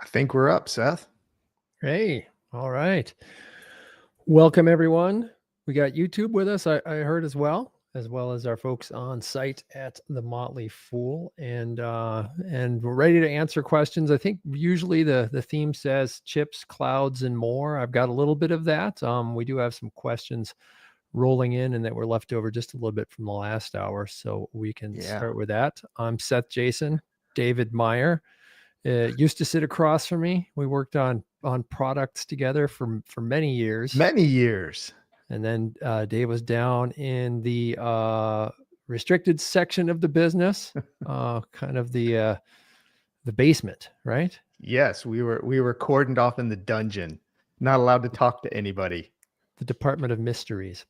I think we're up, Seth. Hey, all right. Welcome, everyone. We got YouTube with us, I heard as well as our folks on site at the Motley Fool. And we're ready to answer questions. I think usually the theme says chips, clouds, and more. I've got a little bit of that. We do have some questions rolling in and that were left over just a little bit from the last hour. So we can start with that. I'm Seth Jayson, David Meier. Used to sit across from me. We worked on products together for many years. And then Dave was down in the restricted section of the business, kind of the basement, right? Yes, we were cordoned off in the dungeon, not allowed to talk to anybody. The Department of Mysteries.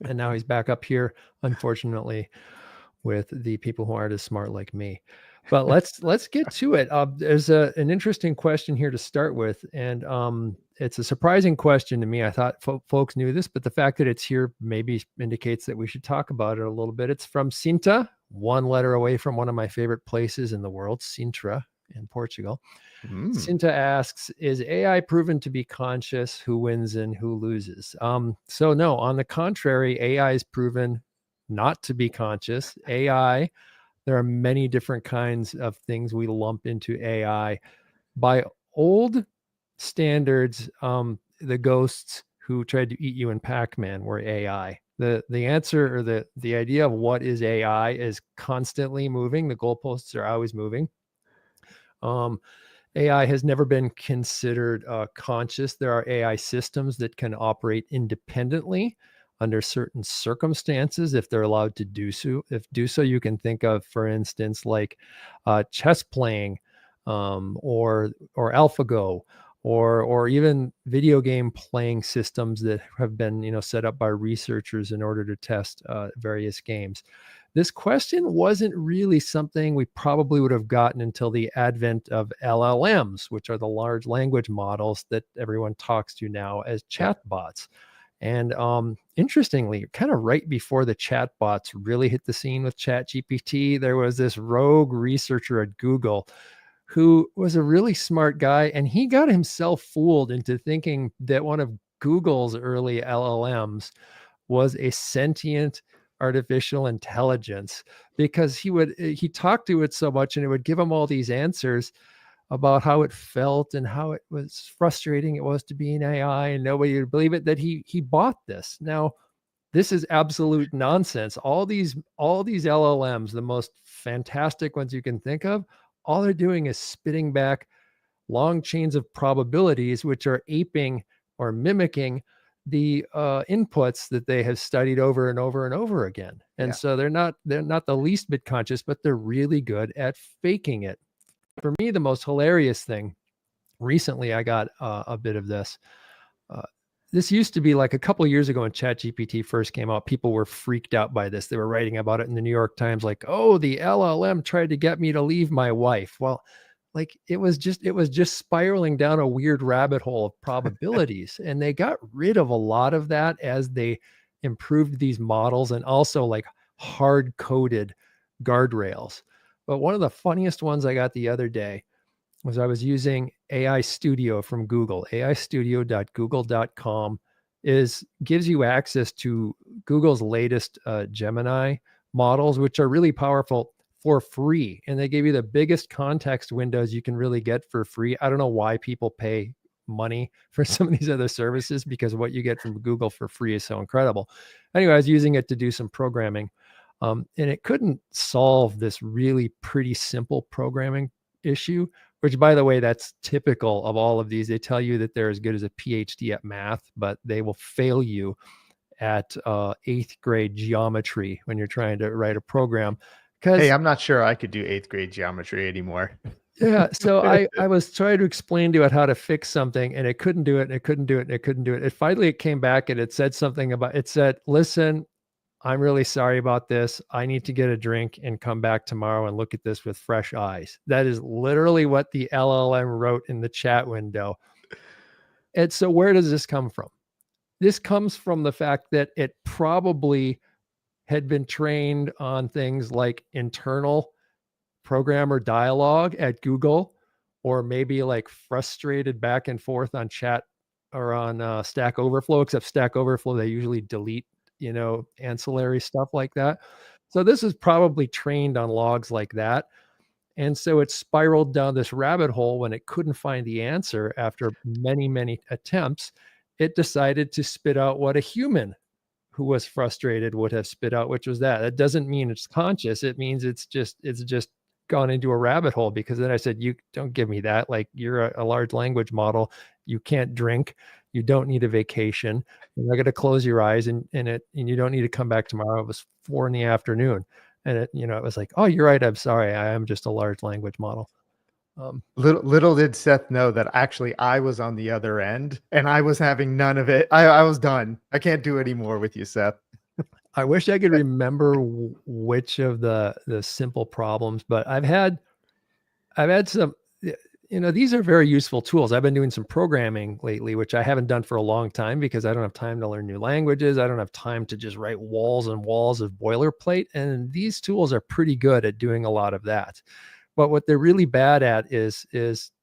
And now he's back up here, unfortunately, with the people who aren't as smart like me. But let's get to it. There's an interesting question here to start with, and it's a surprising question to me. I thought folks knew this, but the fact that it's here maybe indicates that we should talk about it a little bit. It's from Cinta, one letter away from one of my favorite places in the world, Sintra in Portugal. Cinta asks, is AI proven to be conscious? Who wins and who loses? So no, on the contrary, AI is proven not to be conscious. AI, there are many different kinds of things we lump into AI. By old standards, the ghosts who tried to eat you in Pac-Man were AI. The answer, or the idea of what is AI is constantly moving. The goalposts are always moving. AI has never been considered conscious. There are AI systems that can operate independently under certain circumstances if they're allowed to do so. You can think of, for instance, like chess playing, or AlphaGo, or even video game playing systems that have been set up by researchers in order to test various games. This question wasn't really something we probably would have gotten until the advent of LLMs, which are the large language models that everyone talks to now as chatbots. And interestingly, kind of right before the chatbots really hit the scene with ChatGPT, there was this rogue researcher at Google who was a really smart guy, and he got himself fooled into thinking that one of Google's early LLMs was a sentient artificial intelligence, because he talked to it so much and it would give him all these answers about how it felt and how it was frustrating it was to be an AI, and nobody would believe it, that he bought this. Now, this is absolute nonsense. All these LLMs, the most fantastic ones you can think of, all they're doing is spitting back long chains of probabilities, which are aping or mimicking the inputs that they have studied over and over and over again. And so they're not the least bit conscious, but they're really good at faking it. For me, the most hilarious thing, recently I got a bit of this. This used to be like a couple of years ago when ChatGPT first came out. People were freaked out by this. They were writing about it in the New York Times, like, oh, the LLM tried to get me to leave my wife. Well, like it was just spiraling down a weird rabbit hole of probabilities. And they got rid of a lot of that as they improved these models, and also like hard coded guardrails. But one of the funniest ones I got the other day was I was using AI Studio from Google. aistudio.google.com gives you access to Google's latest Gemini models, which are really powerful, for free. And they give you the biggest context windows you can really get for free. I don't know why people pay money for some of these other services, because what you get from Google for free is so incredible. Anyway, I was using it to do some programming, and it couldn't solve this really pretty simple programming issue, which, by the way, that's typical of all of these. They tell you that they're as good as a PhD at math, but they will fail you at 8th grade geometry when you're trying to write a program. Hey, I'm not sure I could do 8th grade geometry anymore. Yeah. So I was trying to explain to it how to fix something, and it couldn't do it, and it couldn't do it, and it couldn't do it. And finally it came back and it said something about, it said, listen, I'm really sorry about this. I need to get a drink and come back tomorrow and look at this with fresh eyes. That is literally what the LLM wrote in the chat window. And so where does this come from? This comes from the fact that it probably had been trained on things like internal programmer dialogue at Google, or maybe like frustrated back and forth on chat or on Stack Overflow, except Stack Overflow, they usually delete, ancillary stuff like that. So this is probably trained on logs like that. And so it spiraled down this rabbit hole when it couldn't find the answer after many, many attempts. It decided to spit out what a human who was frustrated would have spit out, which was that. That doesn't mean it's conscious. It means it's just gone into a rabbit hole, because then I said, you don't give me that. Like, you're a large language model. You can't drink. You don't need a vacation. You're not going to close your eyes and you don't need to come back tomorrow. It was 4 PM. And it was like, oh, you're right. I'm sorry. I am just a large language model. Little did Seth know that actually I was on the other end and I was having none of it. I was done. I can't do any more with you, Seth. I wish I could remember which of the simple problems, but I've had some, these are very useful tools. I've been doing some programming lately, which I haven't done for a long time because I don't have time to learn new languages. I don't have time to just write walls and walls of boilerplate. And these tools are pretty good at doing a lot of that. But what they're really bad at is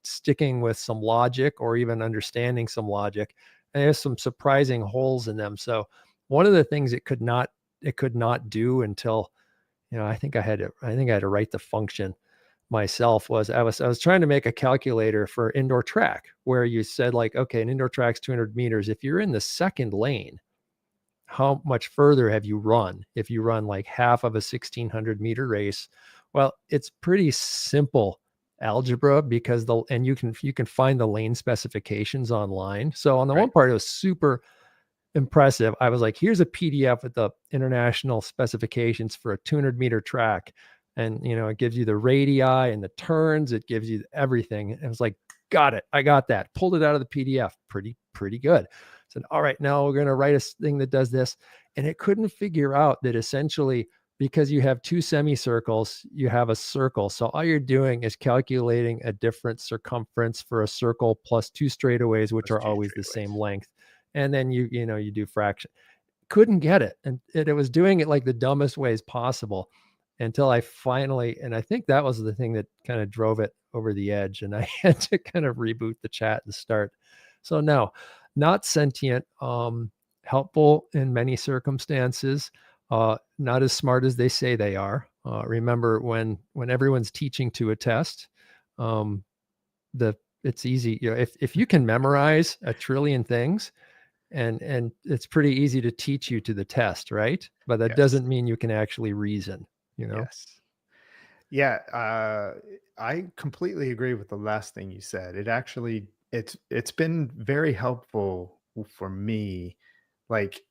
sticking with some logic or even understanding some logic. And there's some surprising holes in them. So one of the things it could not do until, I think I had to write the function myself, was I was trying to make a calculator for indoor track where you said, like, okay, an indoor track's 200 meters. If you're in the second lane, how much further have you run if you run like half of a 1,600-meter race? Well, it's pretty simple algebra because you can find the lane specifications online. So on the one part, it was super impressive. I was like, here's a PDF with the international specifications for a 200-meter track. And, it gives you the radii and the turns. It gives you everything. And it was like, got it. I got that. Pulled it out of the PDF. Pretty good. Said, all right, now we're going to write a thing that does this. And it couldn't figure out that essentially, because you have two semicircles, you have a circle. So all you're doing is calculating a different circumference for a circle plus two straightaways, which are always the same length. And then you do fraction. Couldn't get it. And it was doing it like the dumbest ways possible until I finally, and I think that was the thing that kind of drove it over the edge. And I had to kind of reboot the chat and start. So no, not sentient, helpful in many circumstances, not as smart as they say they are. Remember when everyone's teaching to a test, it's easy. If you can memorize 1 trillion things, and it's pretty easy to teach you to the test, right? But that doesn't mean you can actually reason, Yes. Yeah. I completely agree with the last thing you said. It's been very helpful for me. Like,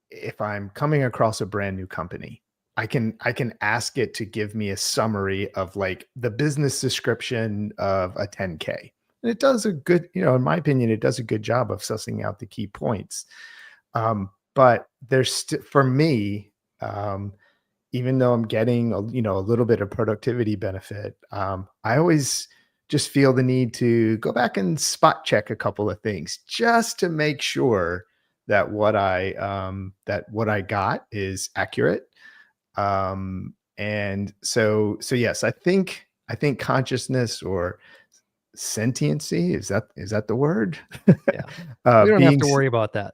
if I'm coming across a brand new company, I can ask it to give me a summary of like the business description of a 10K. And it does a good, in my opinion, it does a good job of sussing out the key points. But there's for me, even though I'm getting a little bit of productivity benefit, I always just feel the need to go back and spot check a couple of things just to make sure that what I got is accurate. And so yes, I think consciousness or sentiency, is that the word? Yeah. We don't have to worry about that.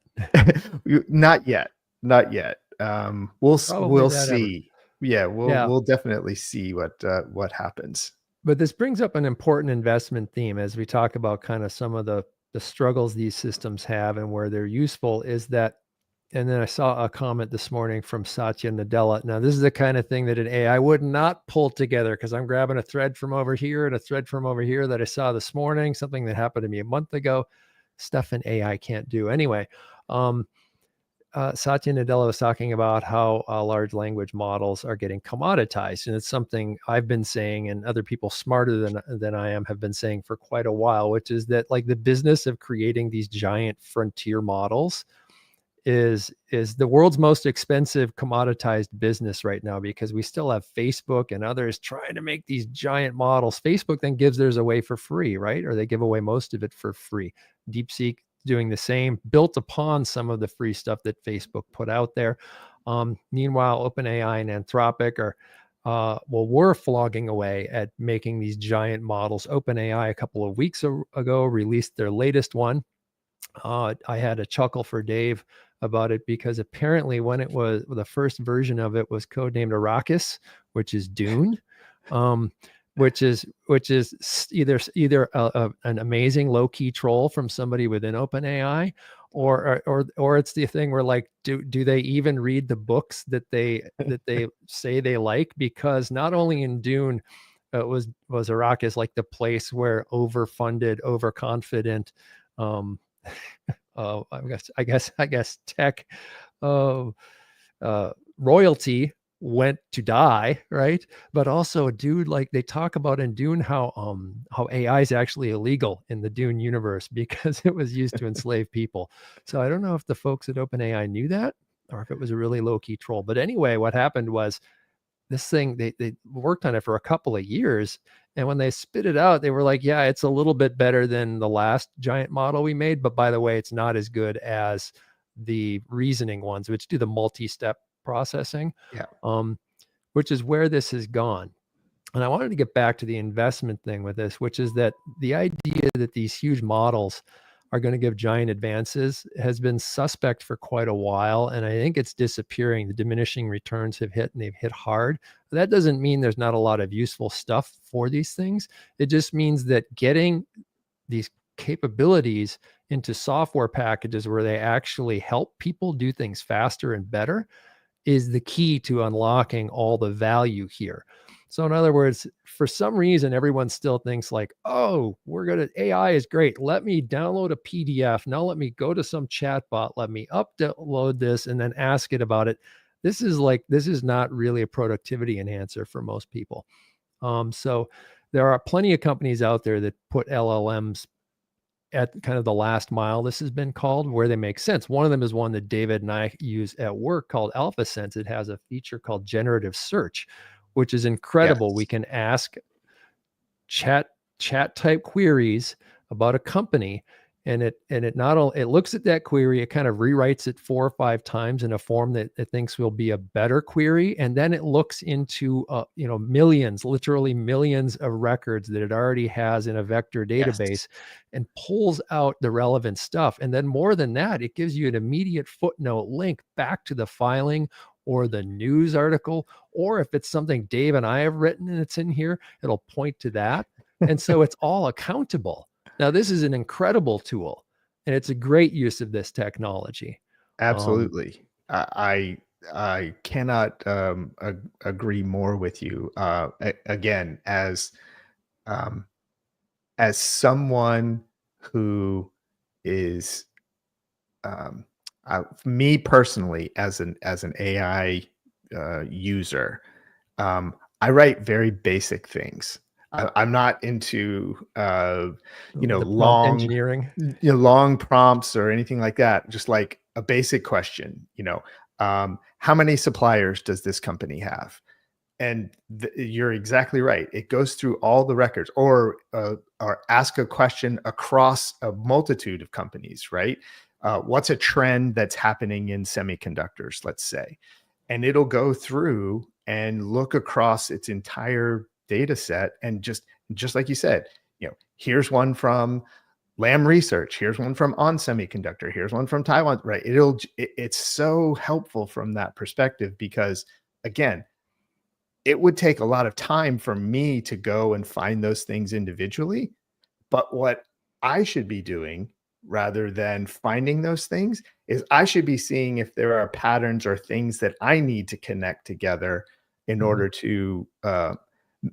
Not yet. We'll see. Yeah, we'll definitely see what happens. But this brings up an important investment theme as we talk about kind of some of the struggles these systems have and where they're useful, is that, and then I saw a comment this morning from Satya Nadella. Now, this is the kind of thing that an AI would not pull together, because I'm grabbing a thread from over here and a thread from over here that I saw this morning, something that happened to me a month ago, stuff an AI can't do. Anyway, Satya Nadella was talking about how large language models are getting commoditized. And it's something I've been saying, and other people smarter than I am have been saying for quite a while, which is that, like, the business of creating these giant frontier models is the world's most expensive commoditized business right now, because we still have Facebook and others trying to make these giant models. Facebook then gives theirs away for free, right? Or they give away most of it for free. DeepSeek doing the same, built upon some of the free stuff that Facebook put out there. Meanwhile, OpenAI and Anthropic well, we're flogging away at making these giant models. OpenAI a couple of weeks ago released their latest one. I had a chuckle for Dave about it because apparently when it was the first version of it was codenamed Arrakis, which is Dune, um, which is either an amazing low key troll from somebody within OpenAI, or it's the thing where like do they even read the books that they say they like? Because not only in Dune was Arrakis like the place where overfunded, overconfident um I guess tech uh, royalty went to die, right? But also, dude, like they talk about in Dune how AI is actually illegal in the Dune universe because it was used to enslave people. So I don't know if the folks at OpenAI knew that or if it was a really low key troll. But anyway, what happened was this thing they worked on it for a couple of years, and when they spit it out they were like, yeah, it's a little bit better than the last giant model we made, but by the way, it's not as good as the reasoning ones, which do the multi-step processing, Yeah, um, which is where this has gone. And I wanted to get back to the investment thing with this, which is that the idea that these huge models are going to give giant advances has been suspect for quite a while. And I think it's disappearing. The diminishing returns have hit, and they've hit hard. That doesn't mean there's not a lot of useful stuff for these things. It just means that getting these capabilities into software packages where they actually help people do things faster and better is the key to unlocking all the value here. So in other words, for some reason, everyone still thinks like, oh, AI is great. Let me download a PDF. Now let me go to some chatbot. Let me upload this and then ask it about it. This is not really a productivity enhancer for most people. So there are plenty of companies out there that put LLMs at kind of the last mile, this has been called, where they make sense. One of them is one that David and I use at work called AlphaSense. It has a feature called generative search, which is incredible. We yes, can ask chat type queries about a company, and it not only it looks at that query, it kind of rewrites it 4 or 5 times in a form that it thinks will be a better query, and then it looks into millions, literally millions of records that it already has in a vector yes, database, and pulls out the relevant stuff. And then more than that, it gives you an immediate footnote link back to the filing or the news article, or if it's something Dave and I have written and it's in here, it'll point to that. And so it's all accountable. Now, this is an incredible tool, and it's a great use of this technology. Um, absolutely. I cannot agree more with you. Again, um, as someone who is um, me personally as an AI user, I write very basic things. I'm not into the prompt engineering. long prompts or anything like that. Just like a basic question. How many suppliers does this company have? And you're exactly right. It goes through all the records, or ask a question across a multitude of companies. Right? What's a trend that's happening in semiconductors? Let's say, and it'll go through and look across its entire data set, and just like you said, here's one from Lam Research, here's one from On Semiconductor, here's one from Taiwan. Right? It's so helpful from that perspective because, again, it would take a lot of time for me to go and find those things individually. But what I should be doing, rather than finding those things, is I should be seeing if there are patterns or things that I need to connect together in Mhm. order to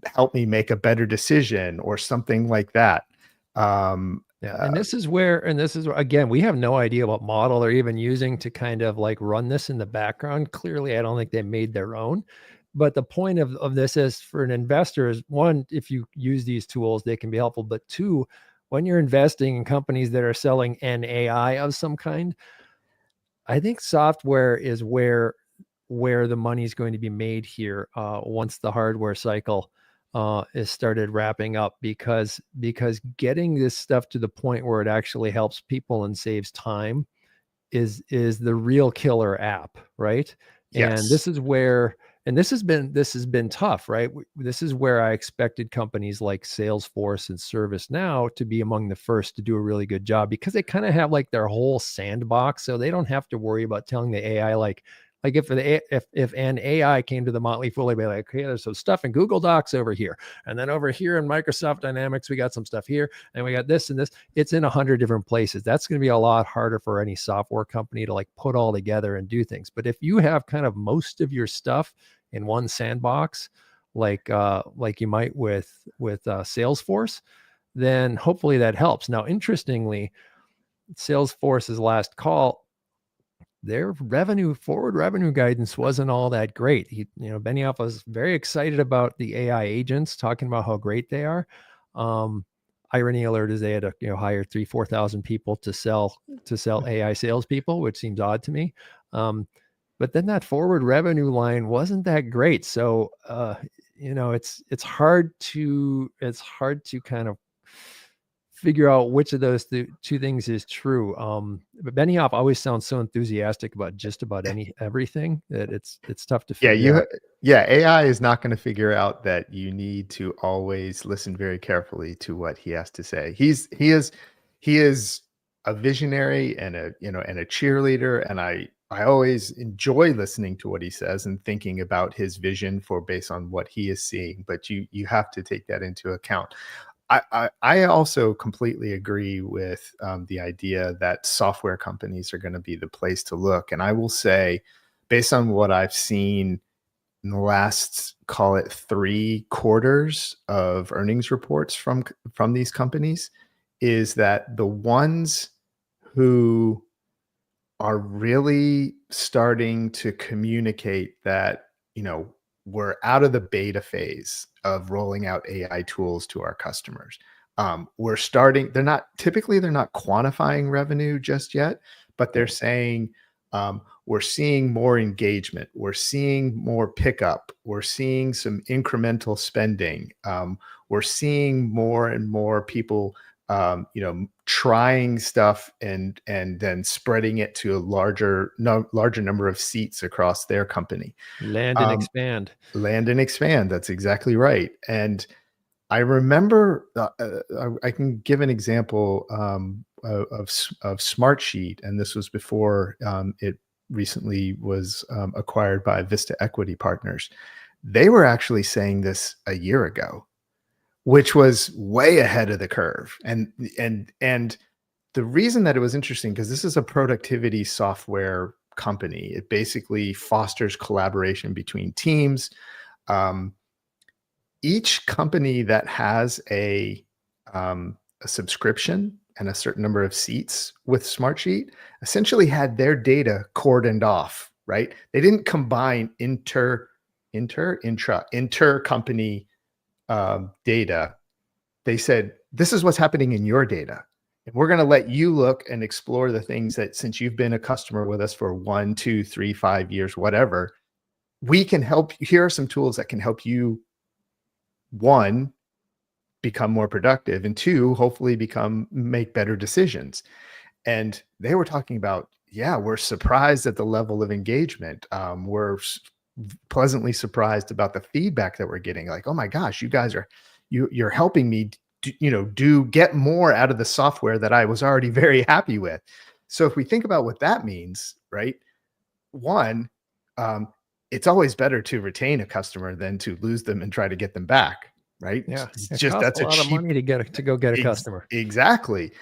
help me make a better decision or something like that. Um, Yeah, uh, and this is where, again, we have no idea what model they're even using to kind of like run this in the background. Clearly, I don't think they made their own. But the point of this is for an investor is one, if you use these tools, they can be helpful. But two, when you're investing in companies that are selling an AI of some kind, I think software is where the money is going to be made here once the hardware cycle is started wrapping up, because getting this stuff to the point where it actually helps people and saves time is the real killer app, right? And yes. this is where And this has been tough, right? This is where I expected companies like Salesforce and ServiceNow to be among the first to do a really good job, because they kind of have like their whole sandbox, so they don't have to worry about telling the AI like if an AI came to the Motley Fool, they'd be like, okay, there's some stuff in Google Docs over here, and then over here in Microsoft Dynamics we got some stuff here, and we got this and this. It's in 100 different places. That's going to be a lot harder for any software company to like put all together and do things. But if you have kind of most of your stuff in one sandbox, like you might with Salesforce, then hopefully that helps. Now, interestingly, Salesforce's last call, their forward revenue guidance wasn't all that great. Benioff was very excited about the AI agents, talking about how great they are. Irony alert is they had to hire 3,000-4,000 people to sell AI salespeople, which seems odd to me. But then that forward revenue line wasn't that great. So it's hard to kind of figure out which of those two things is true. But Benioff always sounds so enthusiastic about just about everything that it's tough to figure out. AI is not going to figure out that you need to always listen very carefully to what he has to say. He is a visionary and a cheerleader, and I always enjoy listening to what he says and thinking about his vision based on what he is seeing. But you have to take that into account. I also completely agree with the idea that software companies are going to be the place to look. And I will say, based on what I've seen in the last, call it 3 quarters of earnings reports from these companies, is that the ones who are really starting to communicate that, we're out of the beta phase of rolling out AI tools to our customers. They're not quantifying revenue just yet, but they're saying, we're seeing more engagement. We're seeing more pickup. We're seeing some incremental spending. We're seeing more and more people, trying stuff and then spreading it to a larger number of seats across their company. Land and expand. Land and expand. That's exactly right. And I remember, I can give an example of Smartsheet, and this was before it recently was acquired by Vista Equity Partners. They were actually saying this a year ago, which was way ahead of the curve. And the reason that it was interesting, because this is a productivity software company. It basically fosters collaboration between teams. Each company that has a subscription and a certain number of seats with Smartsheet essentially had their data cordoned off, right? They didn't combine inter-company data. They said, this is what's happening in your data. And we're going to let you look and explore the things that, since you've been a customer with us for 1, 2, 3, 5 years, whatever, we can help you. Here are some tools that can help you, 1, become more productive, and 2, hopefully make better decisions. And they were talking about, we're surprised at the level of engagement. We're pleasantly surprised about the feedback that we're getting. Like, oh my gosh, you're helping me get more out of the software that I was already very happy with. So if we think about what that means, right? 1, it's always better to retain a customer than to lose them and try to get them back, right? Yeah, That's a lot of money to go get a customer. Exactly.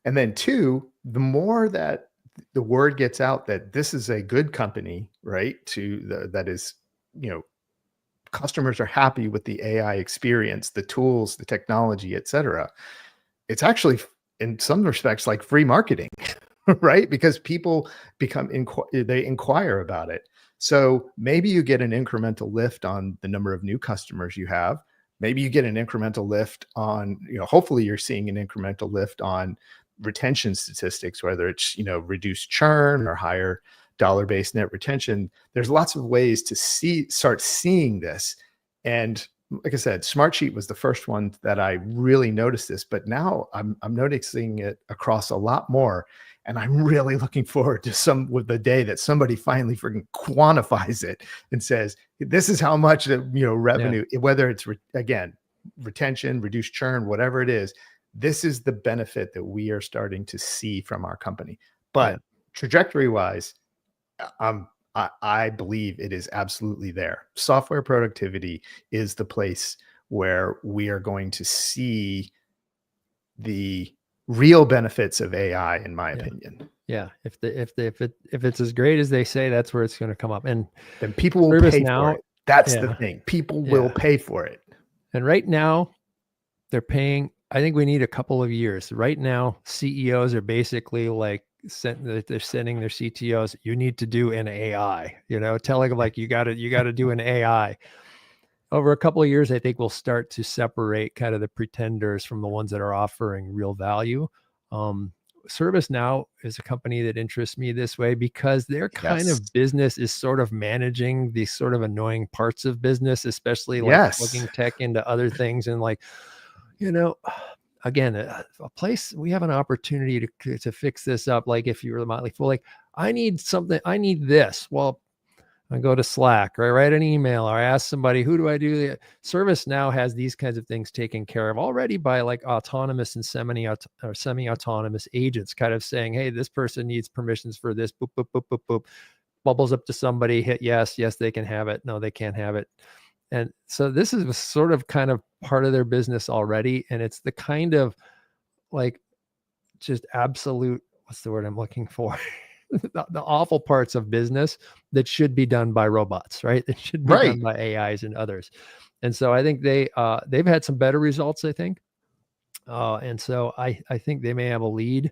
And then 2, the more that the word gets out that this is a good company, right? That is, customers are happy with the AI experience, the tools, the technology, et cetera. It's actually, in some respects, like free marketing, right? Because people they inquire about it. So maybe you get an incremental lift on the number of new customers you have. Maybe you get an incremental lift on, hopefully you're seeing an incremental lift on retention statistics, whether it's, reduced churn or higher dollar-based net retention. There's lots of ways to start seeing this. And like I said, Smartsheet was the first one that I really noticed this, but now I'm noticing it across a lot more. And I'm really looking forward to with the day that somebody finally freaking quantifies it and says, this is how much revenue, whether it's again, retention, reduced churn, whatever it is, this is the benefit that we are starting to see from our company. But trajectory wise, I believe it is absolutely there. Software productivity is the place where we are going to see the real benefits of AI, in my opinion. Yeah, if it's as great as they say, that's where it's going to come up, and then people will pay for it. That's the thing. People will pay for it. And right now, they're paying. I think we need a couple of years. Right now, CEOs are basically like they're sending their CTOs, you need to do an AI. Telling them like you got to do an AI. Over a couple of years, I think we'll start to separate kind of the pretenders from the ones that are offering real value. ServiceNow is a company that interests me this way because their kind of business is sort of managing these sort of annoying parts of business, especially like plugging tech into other things. And like, again, a place we have an opportunity to fix this up. Like if you were the Motley Fool, like I need something, I need this. Well, I go to Slack or I write an email or I ask somebody, who do I do? ServiceNow has these kinds of things taken care of already by like autonomous and semi-autonomous agents kind of saying, hey, this person needs permissions for this, boop, boop, boop, boop, boop, bubbles up to somebody, hit yes, they can have it. No, they can't have it. And so this is sort of kind of part of their business already. And it's the kind of like just absolute, what's the word I'm looking for? the awful parts of business that should be done by robots, right? That should be done by AIs and others. And so I think they've had some better results, I think. And so I think they may have a lead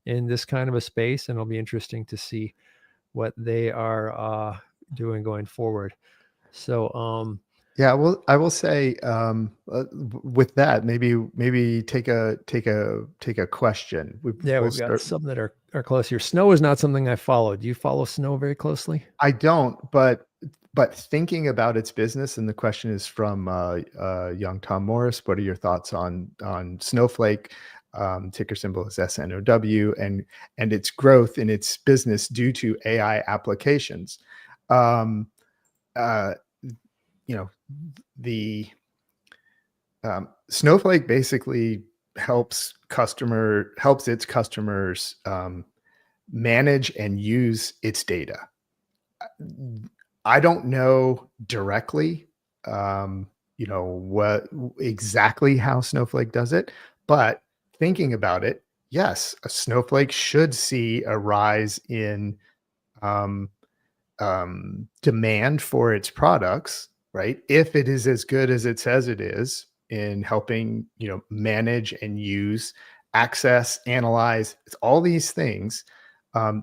in this kind of a space, and it'll be interesting to see what they are doing going forward. So yeah, well, I will say with that, maybe take a question. We've got some that are close here. Snow is not something I follow. Do you follow snow very closely? I don't, but thinking about its business, and the question is from young Tom Morris. What are your thoughts on Snowflake? Ticker symbol is SNOW, and its growth in its business due to AI applications. The Snowflake basically helps its customers manage and use its data. I don't know directly, what exactly how Snowflake does it, but thinking about it, yes, a Snowflake should see a rise in demand for its products, right? If it is as good as it says it is in helping, manage and use, access, analyze, it's all these things.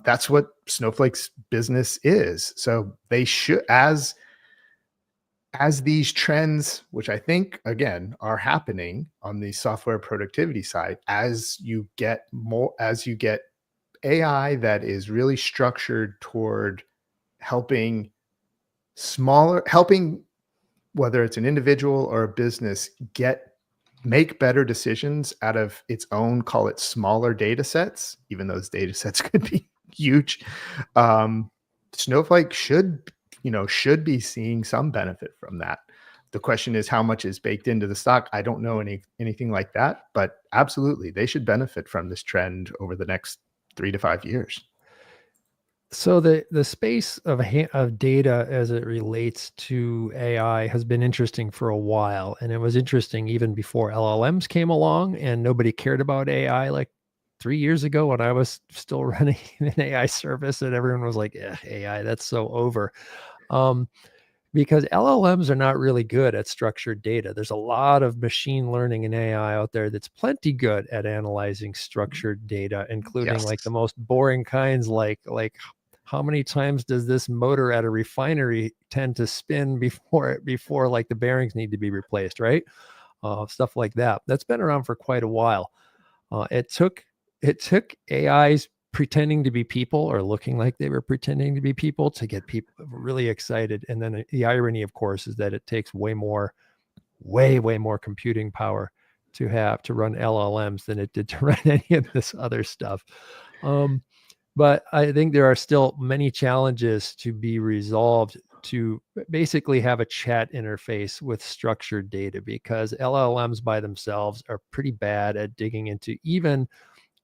That's what Snowflake's business is. So they should, as these trends, which I think again are happening on the software productivity side, as you get AI that is really structured toward helping whether it's an individual or a business make better decisions out of its own, call it smaller data sets, even those data sets could be huge. Snowflake should be seeing some benefit from that. The question is how much is baked into the stock. I don't know anything like that, but absolutely they should benefit from this trend over the next 3 to 5 years. So the space of data as it relates to AI has been interesting for a while, and it was interesting even before LLMs came along, and nobody cared about AI like 3 years ago when I was still running an AI service, and everyone was like, AI, that's so over. Because LLMs are not really good at structured data. There's a lot of machine learning and AI out there that's plenty good at analyzing structured data, including like the most boring kinds, like how many times does this motor at a refinery tend to spin before like the bearings need to be replaced, right? Stuff like that. That's been around for quite a while. It took AIs pretending to be people or looking like they were pretending to be people to get people really excited. And then the irony, of course, is that it takes way more computing power to run LLMs than it did to run any of this other stuff. Um, but I think there are still many challenges to be resolved to basically have a chat interface with structured data, because LLMs by themselves are pretty bad at digging into even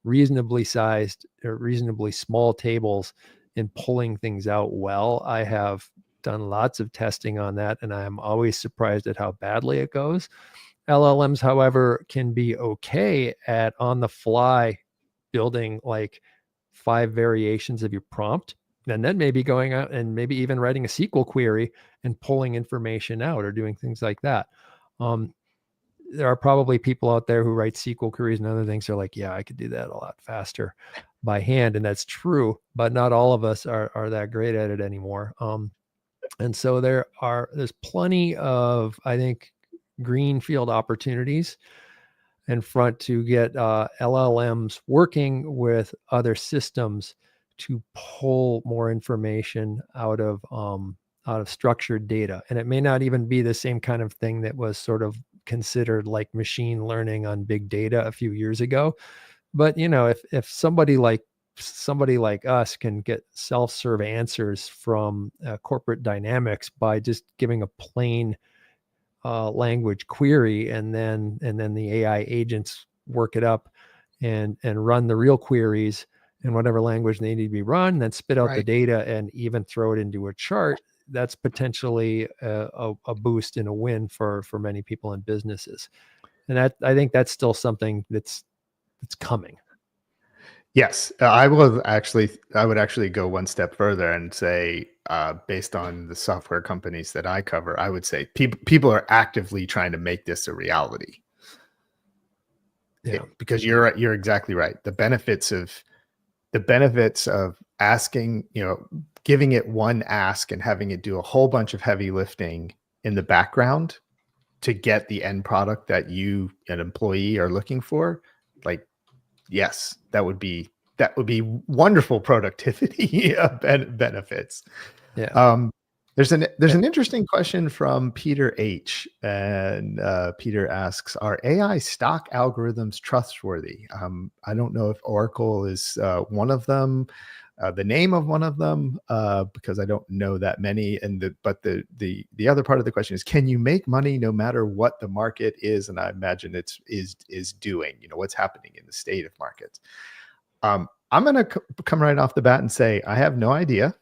reasonably sized or reasonably small tables and pulling things out well. I have done lots of testing on that, and I'm always surprised at how badly it goes. LLMs, however, can be okay at on the fly building like 5 variations of your prompt, and then maybe going out and maybe even writing a SQL query and pulling information out or doing things like that. Um, there are probably people out there who write SQL queries and other things. They're like, yeah, I could do that a lot faster by hand. And that's true, but not all of us are that great at it anymore. And so there's plenty of, I think, greenfield opportunities in front to get LLMs working with other systems to pull more information out of structured data. And it may not even be the same kind of thing that was sort of considered like machine learning on big data a few years ago. But if somebody like us can get self-serve answers from corporate dynamics by just giving a plain language query, and then the AI agents work it up and run the real queries in whatever language they need to be run, then spit out the Right. data and even throw it into a chart. That's potentially a boost and a win for many people and businesses. And that, I think that's still something that's coming. Yes, I would actually go one step further and say, based on the software companies that I cover, I would say people are actively trying to make this a reality. Yeah. Because you're exactly right. The benefits of asking, giving it one ask and having it do a whole bunch of heavy lifting in the background to get the end product that you, an employee, are looking for. Like, yes, that would be wonderful productivity benefits. Yeah. There's an interesting question from Peter H, and Peter asks, "Are AI stock algorithms trustworthy?" I don't know if Oracle is one of them, the name of one of them, because I don't know that many. But the other part of the question is, can you make money no matter what the market is? And I imagine is doing. What's happening in the state of markets. I'm going to come right off the bat and say I have no idea,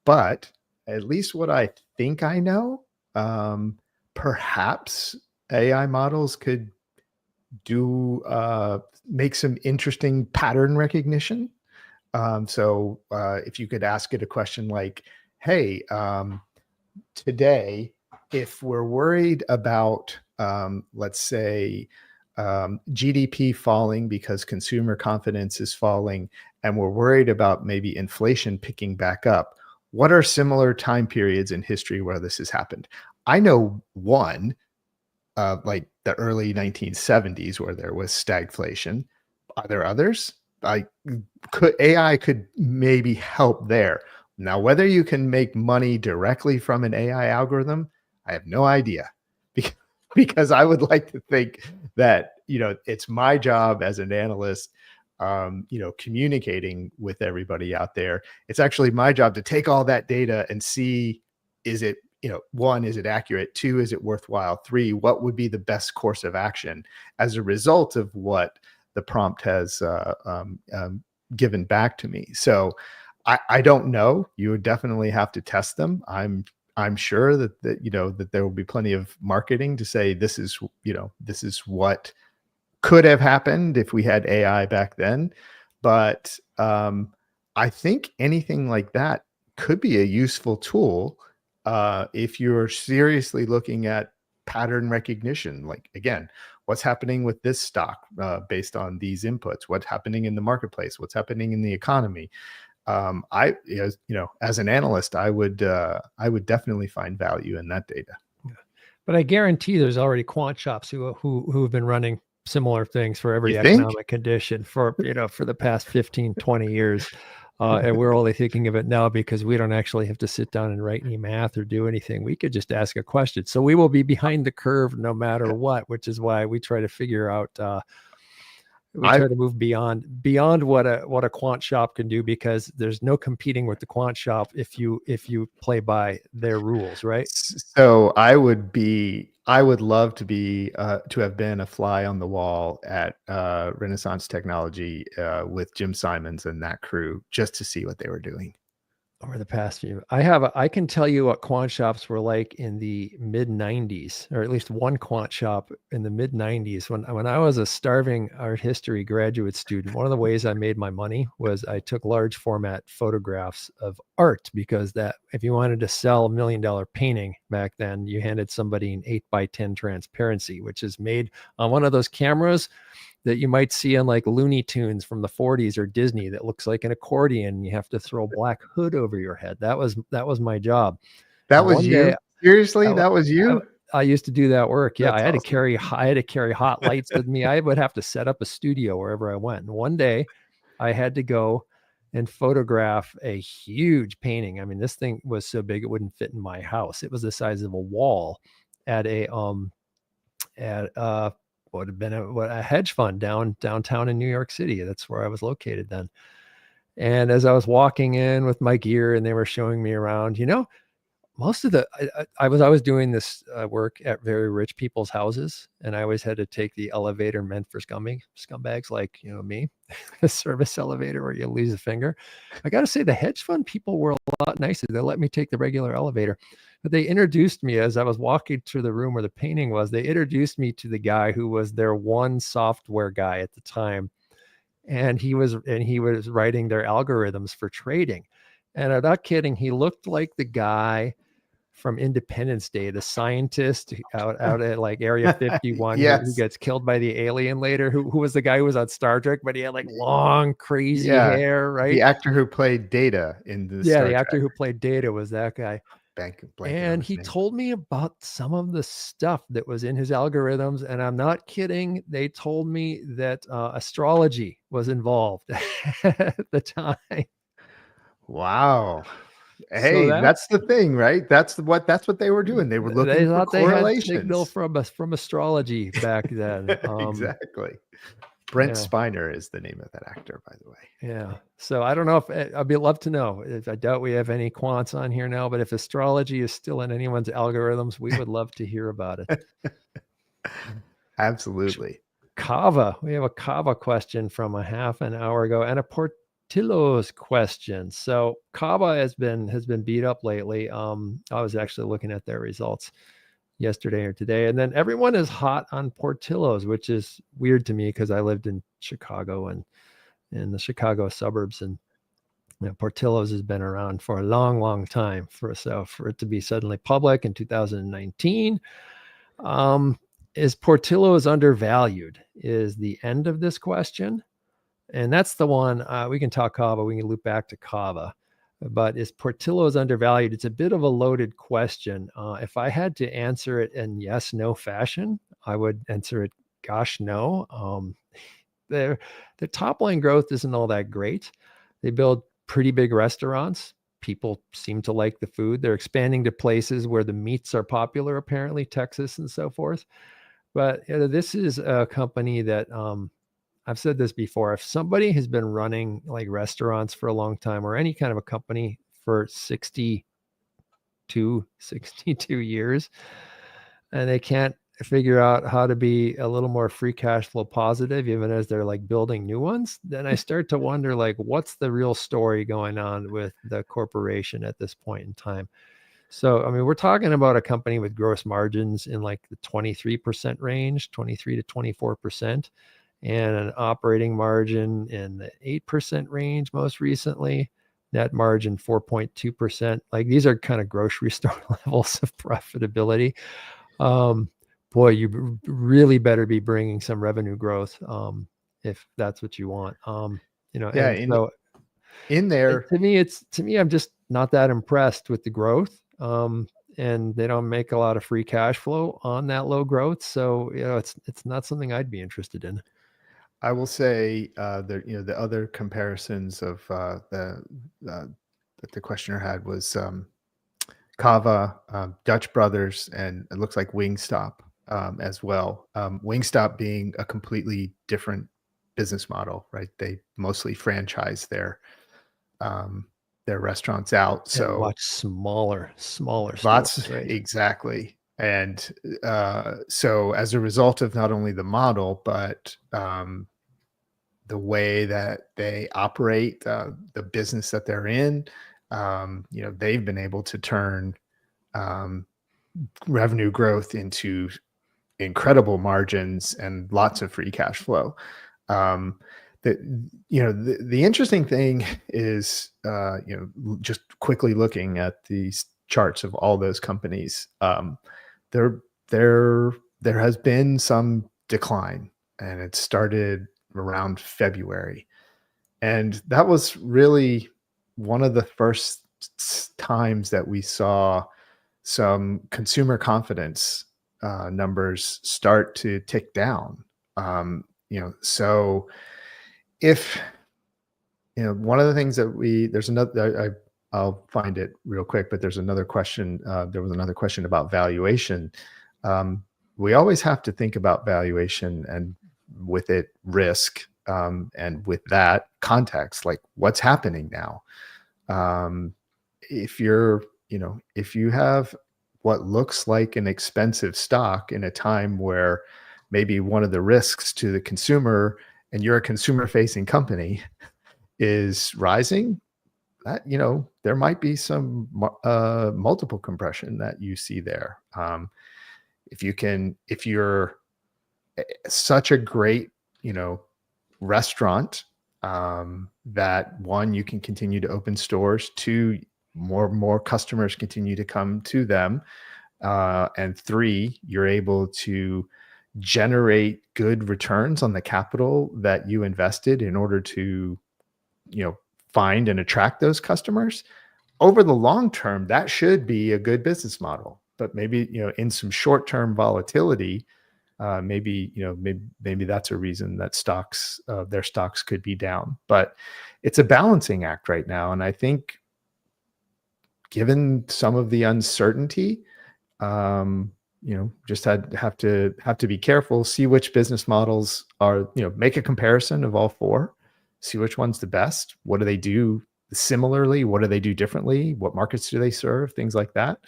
but at least what I think I know, perhaps AI models could make some interesting pattern recognition. So if you could ask it a question like, "Hey, today, if we're worried about, let's say, GDP falling because consumer confidence is falling, and we're worried about maybe inflation picking back up, what are similar time periods in history where this has happened?" I know one, like the early 1970s, where there was stagflation. Are there others? AI could maybe help there. Now, whether you can make money directly from an AI algorithm, I have no idea, because I would like to think that it's my job as an analyst, communicating with everybody out there. It's actually my job to take all that data and see, is it, one, is it accurate? Two, is it worthwhile? Three, what would be the best course of action as a result of what the prompt has given back to me? So I don't know. You would definitely have to test them. I'm sure that there will be plenty of marketing to say this is what could have happened if we had AI back then. But I think anything like that could be a useful tool if you're seriously looking at pattern recognition. Like, again, what's happening with this stock based on these inputs? What's happening in the marketplace? What's happening in the economy? As an analyst, I would definitely find value in that data. But I guarantee there's already quant shops who have been running similar things for every You think? economic condition for the past 15, 20 years. And we're only thinking of it now because we don't actually have to sit down and write any math or do anything. We could just ask a question. So we will be behind the curve no matter what, which is why we try to figure out We try to move beyond what a quant shop can do, because there's no competing with the quant shop if you play by their rules, right? So I would love to be to have been a fly on the wall at Renaissance Technology with Jim Simons and that crew, just to see what they were doing. Over the past few, I can tell you what quant shops were like in the mid 90s, or at least one quant shop in the mid 90s. When I was a starving art history graduate student, one of the ways I made my money was I took large format photographs of art, because that, if you wanted to sell $1 million painting back then, you handed somebody an 8x10 transparency, which is made on one of those cameras that you might see in like Looney Tunes from the 40s or Disney, that looks like an accordion, and you have to throw a black hood over your head. That was my job. That And was one day, you? Seriously? I, That was you? I used to do that work. Yeah, That's awesome. I had to carry hot lights with me. I would have to set up a studio wherever I went. And one day, I had to go and photograph a huge painting. I mean, this thing was so big it wouldn't fit in my house. It was the size of a wall at what had been a hedge fund downtown in New York City. That's where I was located then. And as I was walking in with my gear and they were showing me around, most of the I was doing this work at very rich people's houses, and I always had to take the elevator meant for scumbags like me, the service elevator where you lose a finger. I got to say, the hedge fund people were a lot nicer. They let me take the regular elevator, but they introduced me as I was walking through the room where the painting was. They introduced me to the guy who was their one software guy at the time, and he was writing their algorithms for trading. And I'm not kidding, he looked like the guy from Independence Day, the scientist out at like Area 51 who Yes. gets killed by the alien later, who was the guy who was on Star Trek, but he had like long, crazy Yeah. hair, right? The actor who played Data in the Yeah, Star the actor Trek. who played Data was that guy. Blanking on And his he name. told me about some of the stuff that was in his algorithms. And I'm not kidding. They told me that astrology was involved at the time. Wow. So Hey, that's that's, the thing, right? That's what they were doing. They were they looking for thought they had signal correlations. from astrology back then. Exactly. Brent Yeah. Spiner is the name of that actor, by the way. Yeah. So I don't know if I'd be love to know. I doubt we have any quants on here now, but if astrology is still in anyone's algorithms, we would love to hear about it. Absolutely. Kava. We have a Kava question from a half an hour ago and a Portillo's question. So Kava has been beat up lately. I was actually looking at their results yesterday or today, and then everyone is hot on Portillo's, which is weird to me because I lived in Chicago and in the Chicago suburbs, and Portillo's has been around for a long, long time. For it to be suddenly public in 2019, is Portillo's undervalued? Is the end of this question, and that's the one we can talk Kava. We can loop back to Kava, but is Portillo's undervalued? It's a bit of a loaded question. If I had to answer it in yes, no fashion, I would answer it, gosh, no. Their top line growth isn't all that great. They build pretty big restaurants. People seem to like the food. They're expanding to places where the meats are popular, apparently, Texas and so forth. But this is a company that I've said this before. If somebody has been running like restaurants for a long time, or any kind of a company for 62 years, and they can't figure out how to be a little more free cash flow positive, even as they're like building new ones, then I start to wonder, like, what's the real story going on with the corporation at this point in time? So, I mean, we're talking about a company with gross margins in like the 23% range, 23 to 24%, and an operating margin in the 8% range most recently, net margin 4.2%. Like, these are kind of grocery store levels of profitability. Boy, you really better be bringing some revenue growth if that's what you want. Yeah, And so in there, to me, I'm just not that impressed with the growth. And they don't make a lot of free cash flow on that low growth. So, it's not something I'd be interested in. I will say the other comparisons of that the questioner had was Kava, Dutch Brothers, and it looks like Wingstop as well. Wingstop being a completely different business model, right? They mostly franchise their restaurants out. And So much smaller stores, lots, right? exactly. And so as a result of not only the model, but the way that they operate, the business that they're in, they've been able to turn um, revenue growth into incredible margins and lots of free cash flow. Um, the the interesting thing is, just quickly looking at these charts of all those companies, there there there has been some decline, and it started around February, and that was really one of the first times that we saw some consumer confidence numbers start to tick down. So if one of the things that there's another, I'll find it real quick, but there's another question. There was another question about valuation. We always have to think about valuation and with it risk, and with that context, like what's happening now. Um, if you're, if you have what looks like an expensive stock in a time where maybe one of the risks to the consumer, and you're a consumer facing company, is rising, that, there might be some multiple compression that you see there. If you're such a great, restaurant, that one, you can continue to open stores, two, more customers continue to come to them, and three, you're able to generate good returns on the capital that you invested in order to, find and attract those customers. Over the long term, that should be a good business model. But maybe, in some short-term volatility, maybe that's a reason that their stocks could be down. But it's a balancing act right now, and I think, given some of the uncertainty, just have to be careful, see which business models are, make a comparison of all four, see which one's the best. What do they do similarly? What do they do differently? What markets do they serve? Things like that.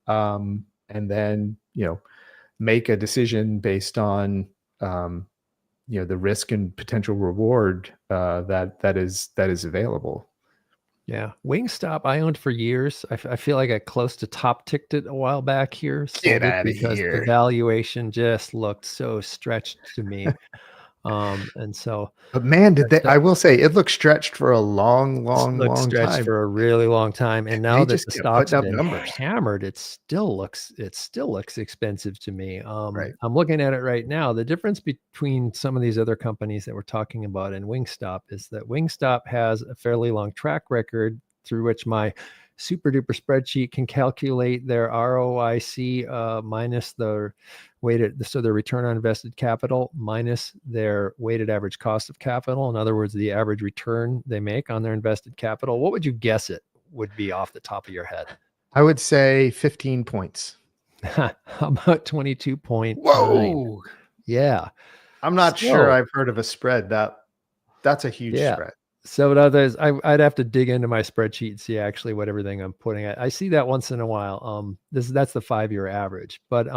And then, make a decision based on, the risk and potential reward that is available. Yeah, Wingstop I owned for years. I feel like I close to top ticked it a while back here, Get sold it out of because the here. valuation just looked so stretched to me. And so But man, that I that will say it looked stretched for a long, long, looked long stretched time. for a really long time, and now They that just the kept stocks putting have up been numbers. hammered, it still looks expensive to me. Right. I'm looking at it right now. The difference between some of these other companies that we're talking about and Wingstop is that Wingstop has a fairly long track record through which my super duper spreadsheet can calculate their ROIC minus their their return on invested capital minus their weighted average cost of capital. In other words, the average return they make on their invested capital. What would you guess it would be off the top of your head? I would say 15 points. How about 22.9? Whoa. Yeah. I'm not sure So, I've heard of a spread that's a huge yeah. spread. So what others, I'd have to dig into my spreadsheet and see actually what everything I'm putting at. I see that once in a while. That's the 5-year average. But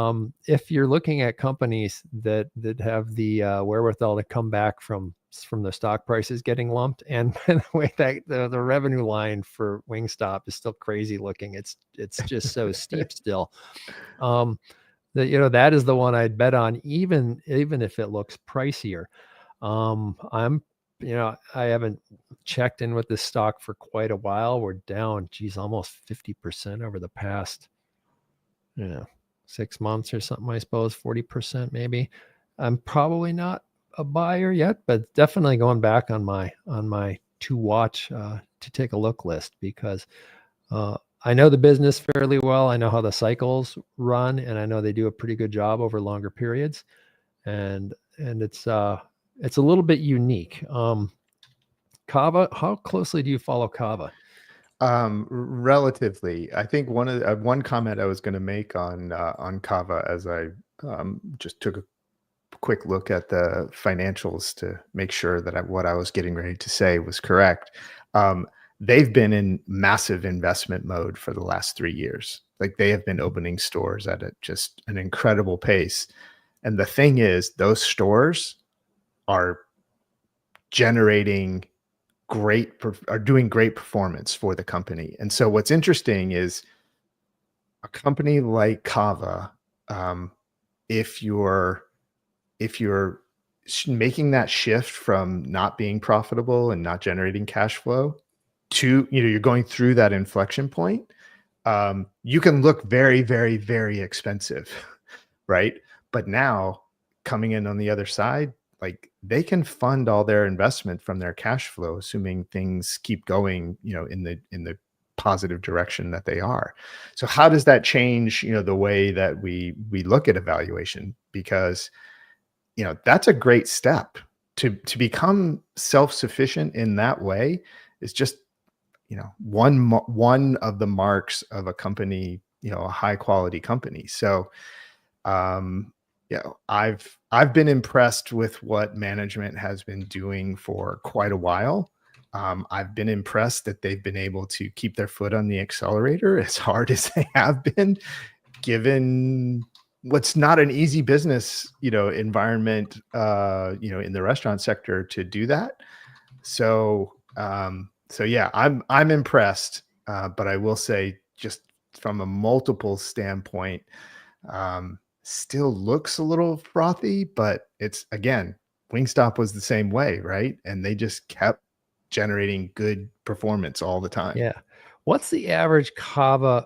if you're looking at companies that have the wherewithal to come back from the stock prices getting lumped, and by the way, that the revenue line for Wingstop is still crazy looking. It's just so steep still. That is the one I'd bet on, even if it looks pricier. I'm I haven't checked in with this stock for quite a while. We're down, geez, almost 50% over the past, 6 months or something, I suppose, 40% maybe. I'm probably not a buyer yet, but definitely going back on my to watch, to take a look list, because I know the business fairly well. I know how the cycles run, and I know they do a pretty good job over longer periods. And it's a little bit unique. Kava, how closely do you follow Kava? Relatively, I think one comment I was going to make on Kava, as I just took a quick look at the financials to make sure that what I was getting ready to say was correct. Um, they've been in massive investment mode for the last 3 years. Like they have been opening stores at just an incredible pace. And the thing is, those stores are generating are doing great performance for the company. And so what's interesting is a company like Kava, um, if you're making that shift from not being profitable and not generating cash flow to, you're going through that inflection point, you can look very, very, very expensive, right? But now coming in on the other side, like they can fund all their investment from their cash flow, assuming things keep going, in the positive direction that they are. So how does that change, the way that we look at evaluation? Because that's a great step to become self-sufficient in that way. Is just one of the marks of a company, a high quality company. So I've been impressed with what management has been doing for quite a while. I've been impressed that they've been able to keep their foot on the accelerator as hard as they have been, given what's not an easy business, environment, in the restaurant sector to do that. So, yeah, I'm impressed. But I will say, just from a multiple standpoint, still looks a little frothy, but it's, again, Wingstop was the same way, right? And they just kept generating good performance all the time. Yeah. What's the average kava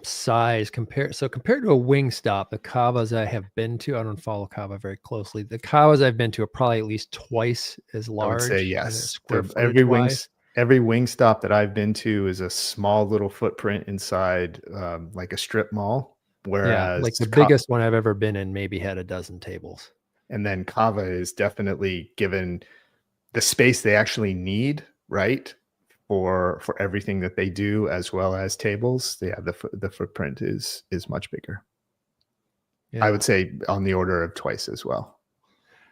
size compared to a Wingstop? The kavas I have been to, I don't follow kava very closely. The kavas I've been to are probably at least twice as large. I would say yes. Square footage wise. Every Wingstop that I've been to is a small little footprint inside, like a strip mall. Whereas like the biggest one I've ever been in maybe had a dozen tables. And then Kava is definitely given the space they actually need, right? For everything that they do, as well as tables. Yeah, the footprint is much bigger. Yeah. I would say on the order of twice as well.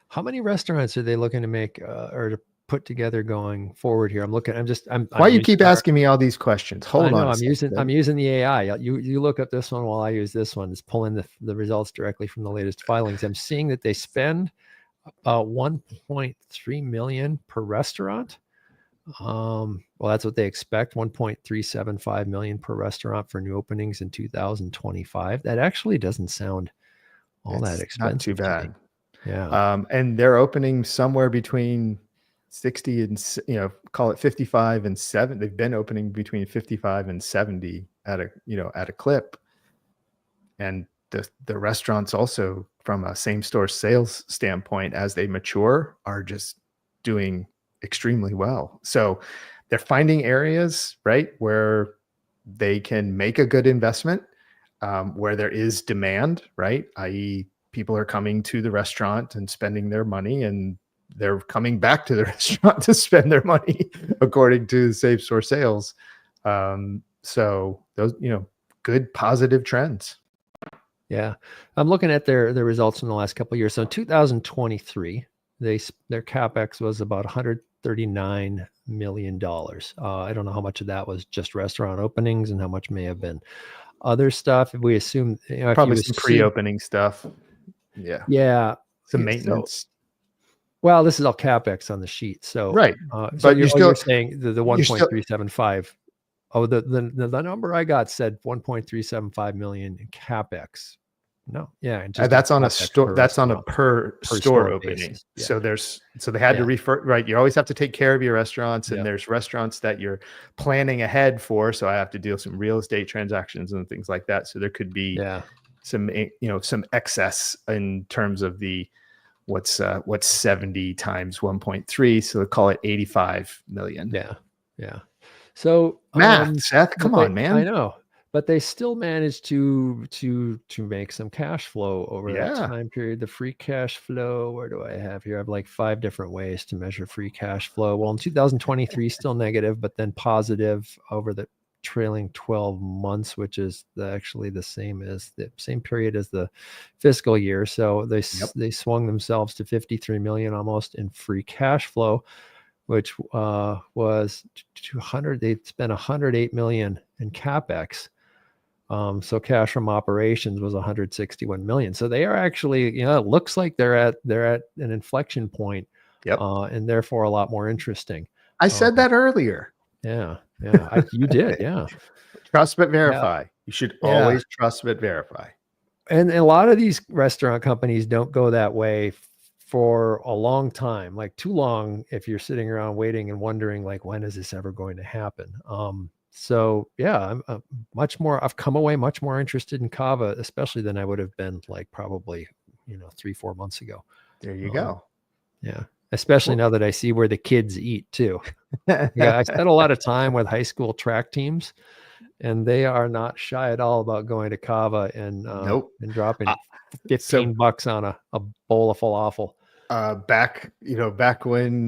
How many restaurants are they looking to make or to put together going forward here? Why you keep asking me all these questions? Hold on. I'm using the AI. You look up this one while I use this one. It's pulling the results directly from the latest filings. I'm seeing that they spend about 1.3 million per restaurant. Well, that's what they expect. 1.375 million per restaurant for new openings in 2025. That actually doesn't sound all that expensive. Not too bad. Yeah. And they're opening somewhere between 60 and, call it 55 and 7. They've been opening between 55 and 70 at a clip. And the restaurants also, from a same store sales standpoint, as they mature, are just doing extremely well. So they're finding areas, right, where they can make a good investment, where there is demand, right? i.e., people are coming to the restaurant and spending their money, and they're coming back to the restaurant to spend their money, according to the same store sales. So those, good positive trends. Yeah. I'm looking at their results in the last couple of years. So in 2023, their CapEx was about $139 million. I don't know how much of that was just restaurant openings and how much may have been other stuff. If we assume, probably some pre-opening stuff. Yeah. Yeah. Some maintenance. Well, this is all CapEx on the sheet. So, right. But you're saying the 1.375. Oh, the number I got said 1.375 million in CapEx. No, yeah, that's on a store. That's on a per store opening. Yeah. So they had to refer, right? You always have to take care of your restaurants, and there's restaurants that you're planning ahead for. So I have to deal with some real estate transactions and things like that. So there could be some excess in terms of the what's 70 times 1.3. So they call it 85 million. Yeah. So math, Seth, come on, man. I know. But they still managed to make some cash flow over that time period. The free cash flow, where do I have here? I have like 5 different ways to measure free cash flow. Well, in 2023, still negative, but then positive over the trailing 12 months, which is actually the same period as the fiscal year. So Yep. they swung themselves to 53 million almost in free cash flow, which was 200. They spent 108 million in capex. So cash from operations was 161 million. So they are actually, it looks like they're at an inflection point, Yep. and therefore a lot more interesting. I said that earlier. Yeah, you did, yeah, Trust but yeah, verify. You should yeah. always trust but verify. And a lot of these restaurant companies don't go that way for a long time, like too long. If you're sitting around waiting and wondering, like, when is this ever going to happen? So yeah, I'm I've come away much more interested in Kava, especially than I would have been like probably, 3-4 months ago. There you Um, go. yeah. Especially Well, now that I see where the kids eat too. Yeah. I spent a lot of time with high school track teams, and they are not shy at all about going to Kava and nope. dropping So $15 on a bowl of falafel. back when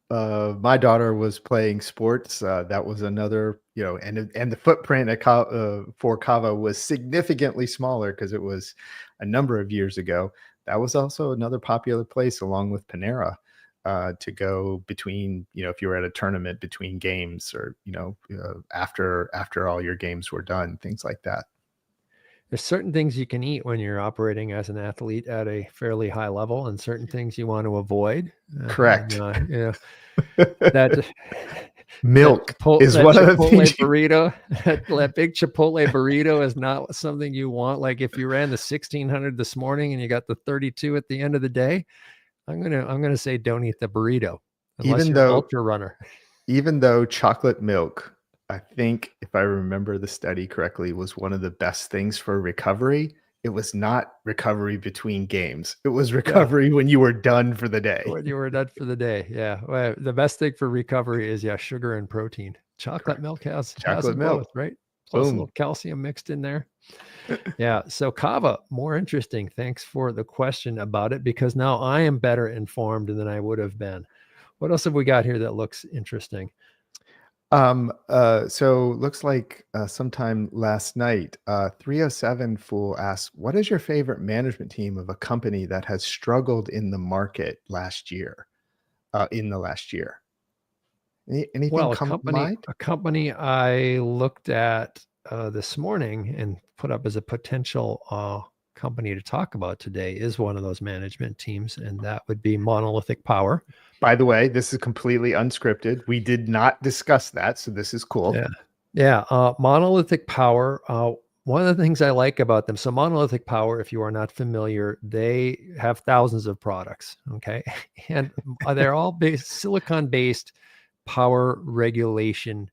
my daughter was playing sports, that was another, and the footprint for Kava was significantly smaller because it was a number of years ago. That was also another popular place along with Panera, to go between, if you were at a tournament between games, or after all your games were done, things like that. There's certain things you can eat when you're operating as an athlete at a fairly high level, and certain things you want to avoid. Correct. That Milk is one of the Chipotle things. burrito, that big Chipotle burrito is not something you want. Like if you ran the 1600 this morning and you got the 32 at the end of the day, I'm gonna say don't eat the burrito unless even you're an though ultra runner. even though chocolate milk, I think if I remember the study correctly, was one of the best things for recovery, it was not recovery between games. It was Yeah, recovery when you were done for the day. when you were done for the day. Yeah, well, the best thing for recovery is sugar and protein. Chocolate Correct. milk has Chocolate them both, milk. right? Plus a Boom. little calcium mixed in there. Yeah. So Kava, more interesting. Thanks for the question about it, because now I am better informed than I would have been. What else have we got here that looks interesting? So looks like sometime last night, 307 Fool asked, what is your favorite management team of a company that has struggled in the market last year? In the last year? Anything Well, come to mind? a company I looked at this morning and put up as a potential company to talk about today is one of those management teams, and that would be Monolithic Power. By the way, this is completely unscripted. We did not discuss that, so this is cool. Yeah. Yeah. Monolithic Power. One of the things I like about them, so Monolithic Power, if you are not familiar, they have thousands of products. Okay. And they're all silicon based power regulation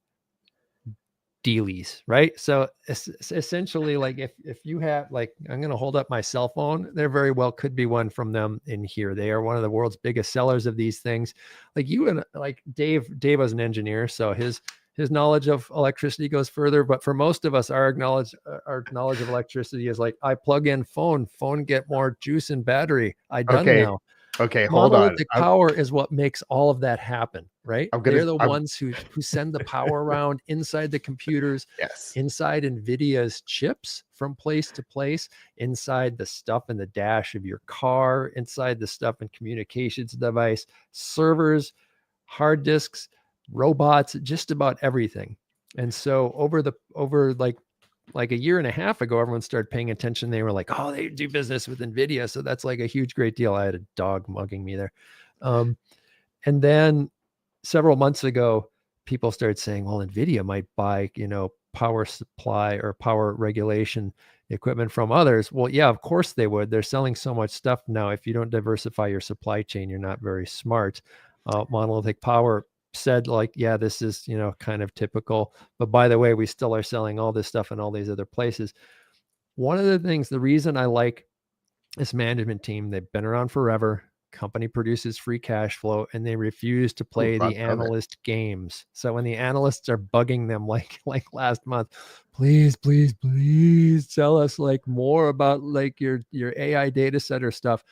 dealies, right? So essentially, like if you have, like, I'm going to hold up my cell phone, there very well could be one from them in here. They are one of the world's biggest sellers of these things. Like you and like Dave was an engineer, so his knowledge of electricity goes further. But for most of us, our knowledge of electricity is like, I plug in phone get more juice and battery. I done Okay. now. Okay, hold on. Monolithic Power is what makes all of that happen, right? I'm They're gonna. the I'm ones who send the power around inside the computers, yes. inside NVIDIA's chips from place to place, inside the stuff in the dash of your car, inside the stuff in communications device, servers, hard disks, robots, just about everything. And so over like a year and a half ago, everyone started paying attention. They were like, oh, they do business with NVIDIA. So that's like a huge, great deal. I had a dog mugging me there. And then several months ago, people started saying, well, NVIDIA might buy, power supply or power regulation equipment from others. Well, yeah, of course they would. They're selling so much stuff now. If you don't diversify your supply chain, you're not very smart. Monolithic Power said, like, yeah, this is, kind of typical, but by the way, we still are selling all this stuff in all these other places. One of the things, the reason I like this management team, they've been around forever. Company produces free cash flow, and they refuse to Oh, play the lots of it. analyst games. So when the analysts are bugging them, like last month, please tell us like more about like your AI data center stuff.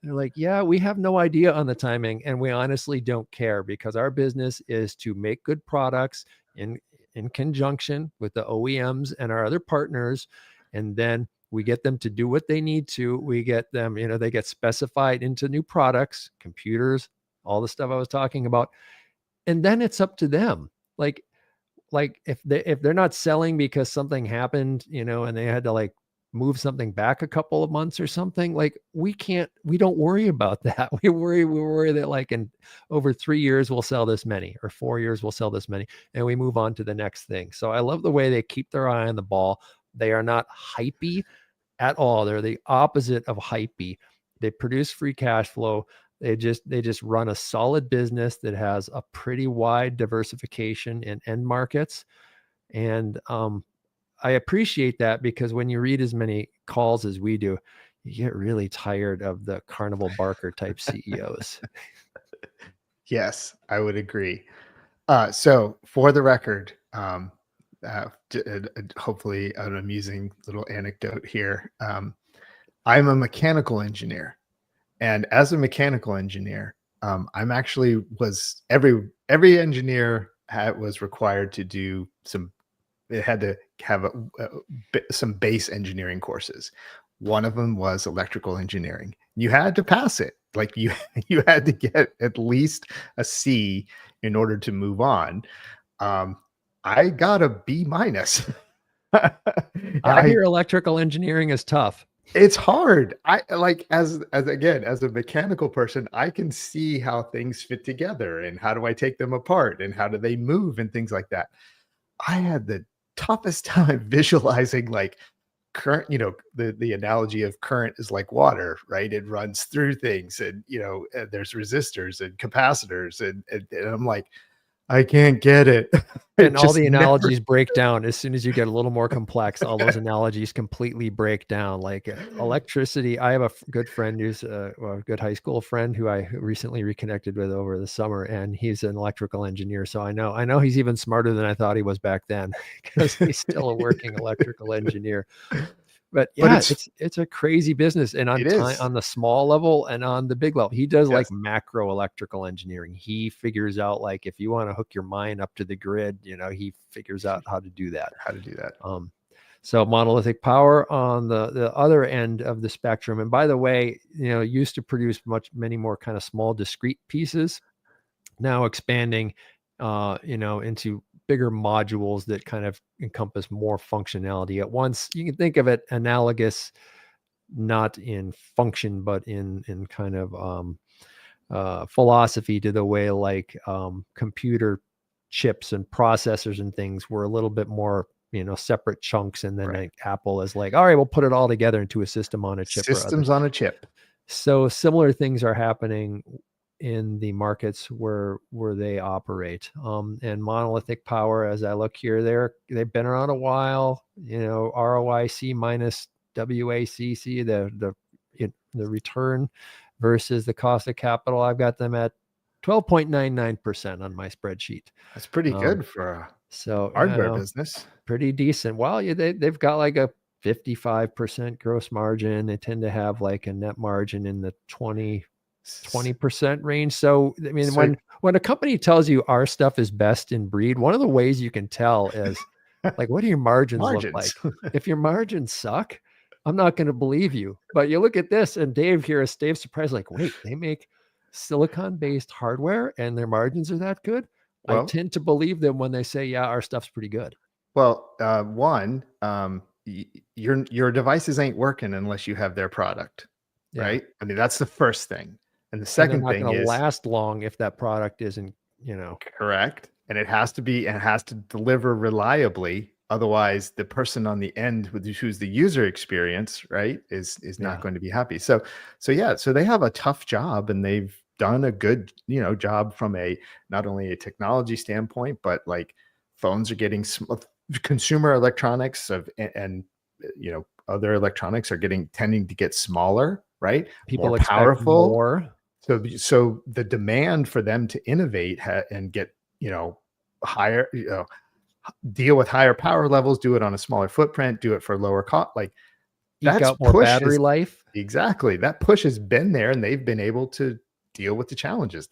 They're like, yeah, we have no idea on the timing, and we honestly don't care, because our business is to make good products in in conjunction with the OEMs and our other partners. And then we get them to do what they need to. We get them, they get specified into new products, computers, all the stuff I was talking about. And then it's up to them. Like if they're not selling because something happened, and they had to like move something back a couple of months or something, like we don't worry about that. We worry that like in over 3 years we'll sell this many, or 4 years we'll sell this many, and we move on to the next thing. So I love the way they keep their eye on the ball. They are not hypey at all. They're the opposite of hypey. They produce free cash flow. They just run a solid business that has a pretty wide diversification in end markets. And I appreciate that, because when you read as many calls as we do, you get really tired of the Carnival Barker type CEOs. Yes, I would agree. So for the record, hopefully an amusing little anecdote here. I'm a mechanical engineer, and as a mechanical engineer, I'm actually was every engineer was required to do some. It had to have some base engineering courses. One of them was electrical engineering. You had to pass it. Like you had to get at least a C in order to move on. I got a B minus. I hear electrical engineering is tough. It's hard. I like as again, as a mechanical person, I can see how things fit together and how do I take them apart and how do they move and things like that. I had the toughest time visualizing like current, the analogy of current is like water, right? It runs through things, and there's resistors and capacitors, and I'm like, I can't get it. And all the analogies break down as soon as you get a little more complex. All those analogies completely break down. Like electricity. I have a good friend who's a good high school friend who I recently reconnected with over the summer, and he's an electrical engineer. So I know he's even smarter than I thought he was back then, because he's still a working electrical engineer. But yeah, it's a crazy business, and on the small level and on the big level, he does like macro electrical engineering. He figures out like if you want to hook your mine up to the grid, he figures out how to do that. So monolithic power on the other end of the spectrum, and by the way, used to produce many more kind of small discrete pieces, now expanding, into bigger modules that kind of encompass more functionality at once. You can think of it analogous, not in function, but in kind of philosophy, to the way like computer chips and processors and things were a little bit more, separate chunks. And then like Apple is like, all right, we'll put it all together into a system on a chip. Systems on a chip. So similar things are happening in the markets where they operate. And monolithic power, as I look here, they've been around a while. ROIC minus WACC, the return versus the cost of capital. I've got them at 12.99% on my spreadsheet. That's pretty good for a hardware business. Pretty decent. Well, they've got like a 55% gross margin. They tend to have like a net margin in the 20% range. So I mean, when a company tells you our stuff is best in breed, one of the ways you can tell is like, what do your margins look like? If your margins suck, I'm not going to believe you. But you look at this, and Dave's surprised, like, wait, they make silicon-based hardware and their margins are that good? Well, I tend to believe them when they say, yeah, our stuff's pretty good. Well, your devices ain't working unless you have their product, right? I mean, that's the first thing. And the second thing is, not going to last long if that product isn't, correct. And it has to deliver reliably. Otherwise, the person on the end who's the user experience, right, is not going to be happy. So they have a tough job, and they've done a good, job from not only a technology standpoint, but like phones are getting consumer electronics and other electronics are tending to get smaller, right? People more powerful. More. So the demand for them to innovate and get, higher, deal with higher power levels, do it on a smaller footprint, do it for lower cost, like that's more battery life. Exactly. That push has been there, and they've been able to deal with the challenges.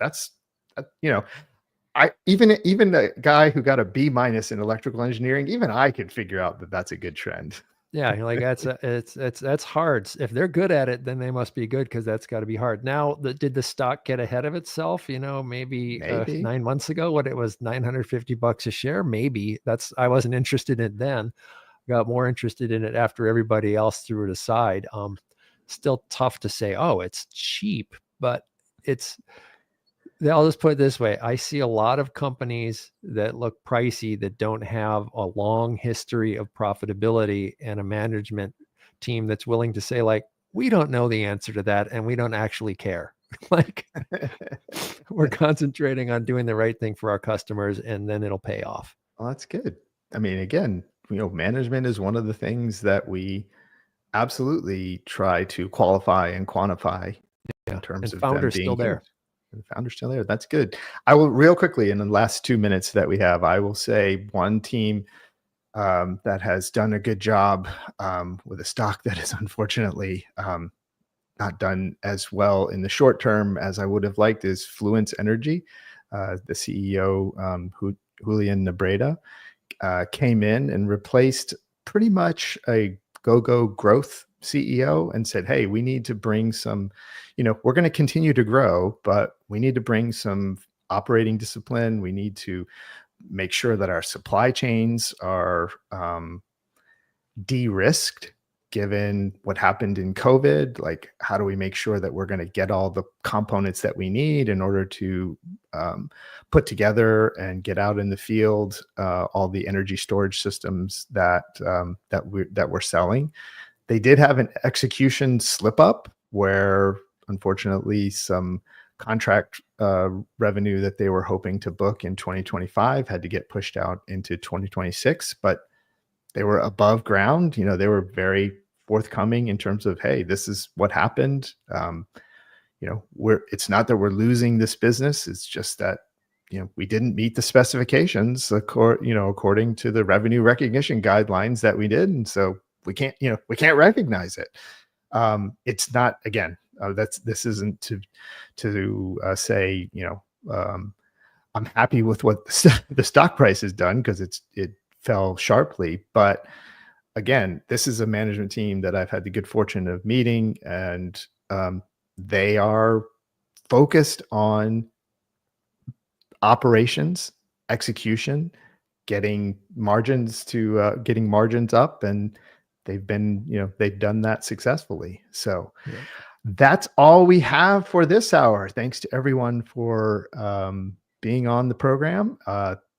even the guy who got a B minus in electrical engineering, even I could figure out that that's a good trend. Yeah, you're like that's hard. If they're good at it, then they must be good because that's got to be hard. Now, did the stock get ahead of itself? Maybe Maybe. 9 months ago when it was $950 a share. Maybe I wasn't interested in it then. Got more interested in it after everybody else threw it aside. Still tough to say, oh, it's cheap, but I'll just put it this way. I see a lot of companies that look pricey that don't have a long history of profitability and a management team that's willing to say, like, we don't know the answer to that and we don't actually care. Like, we're concentrating on doing the right thing for our customers and then it'll pay off. Well, that's good. I mean, again, management is one of the things that we absolutely try to qualify and quantify in terms And of them founders being still good. there. And the founder's still there. That's good. I will real quickly in the last 2 minutes that we have, I will say one team that has done a good job with a stock that is unfortunately not done as well in the short term as I would have liked is Fluence Energy. The CEO, Julian Nebreda, came in and replaced pretty much a go-go growth CEO and said, hey, we need to bring some, we're going to continue to grow, but we need to bring some operating discipline. We need to make sure that our supply chains are de-risked given what happened in COVID. Like, how do we make sure that we're going to get all the components that we need in order to put together and get out in the field all the energy storage systems that we're selling? They did have an execution slip up where, unfortunately, some contract revenue that they were hoping to book in 2025 had to get pushed out into 2026, but they were above ground. They were very forthcoming in terms of, hey, this is what happened. It's not that we're losing this business. It's just that, we didn't meet the specifications according to the revenue recognition guidelines that we did. And so we can't recognize it. It's not, again, this isn't to say, I'm happy with what the stock price has done because it fell sharply. But again, this is a management team that I've had the good fortune of meeting, and they are focused on operations, execution, getting margins up, and they've done that successfully. So that's all we have for this hour. Thanks to everyone for being on the program.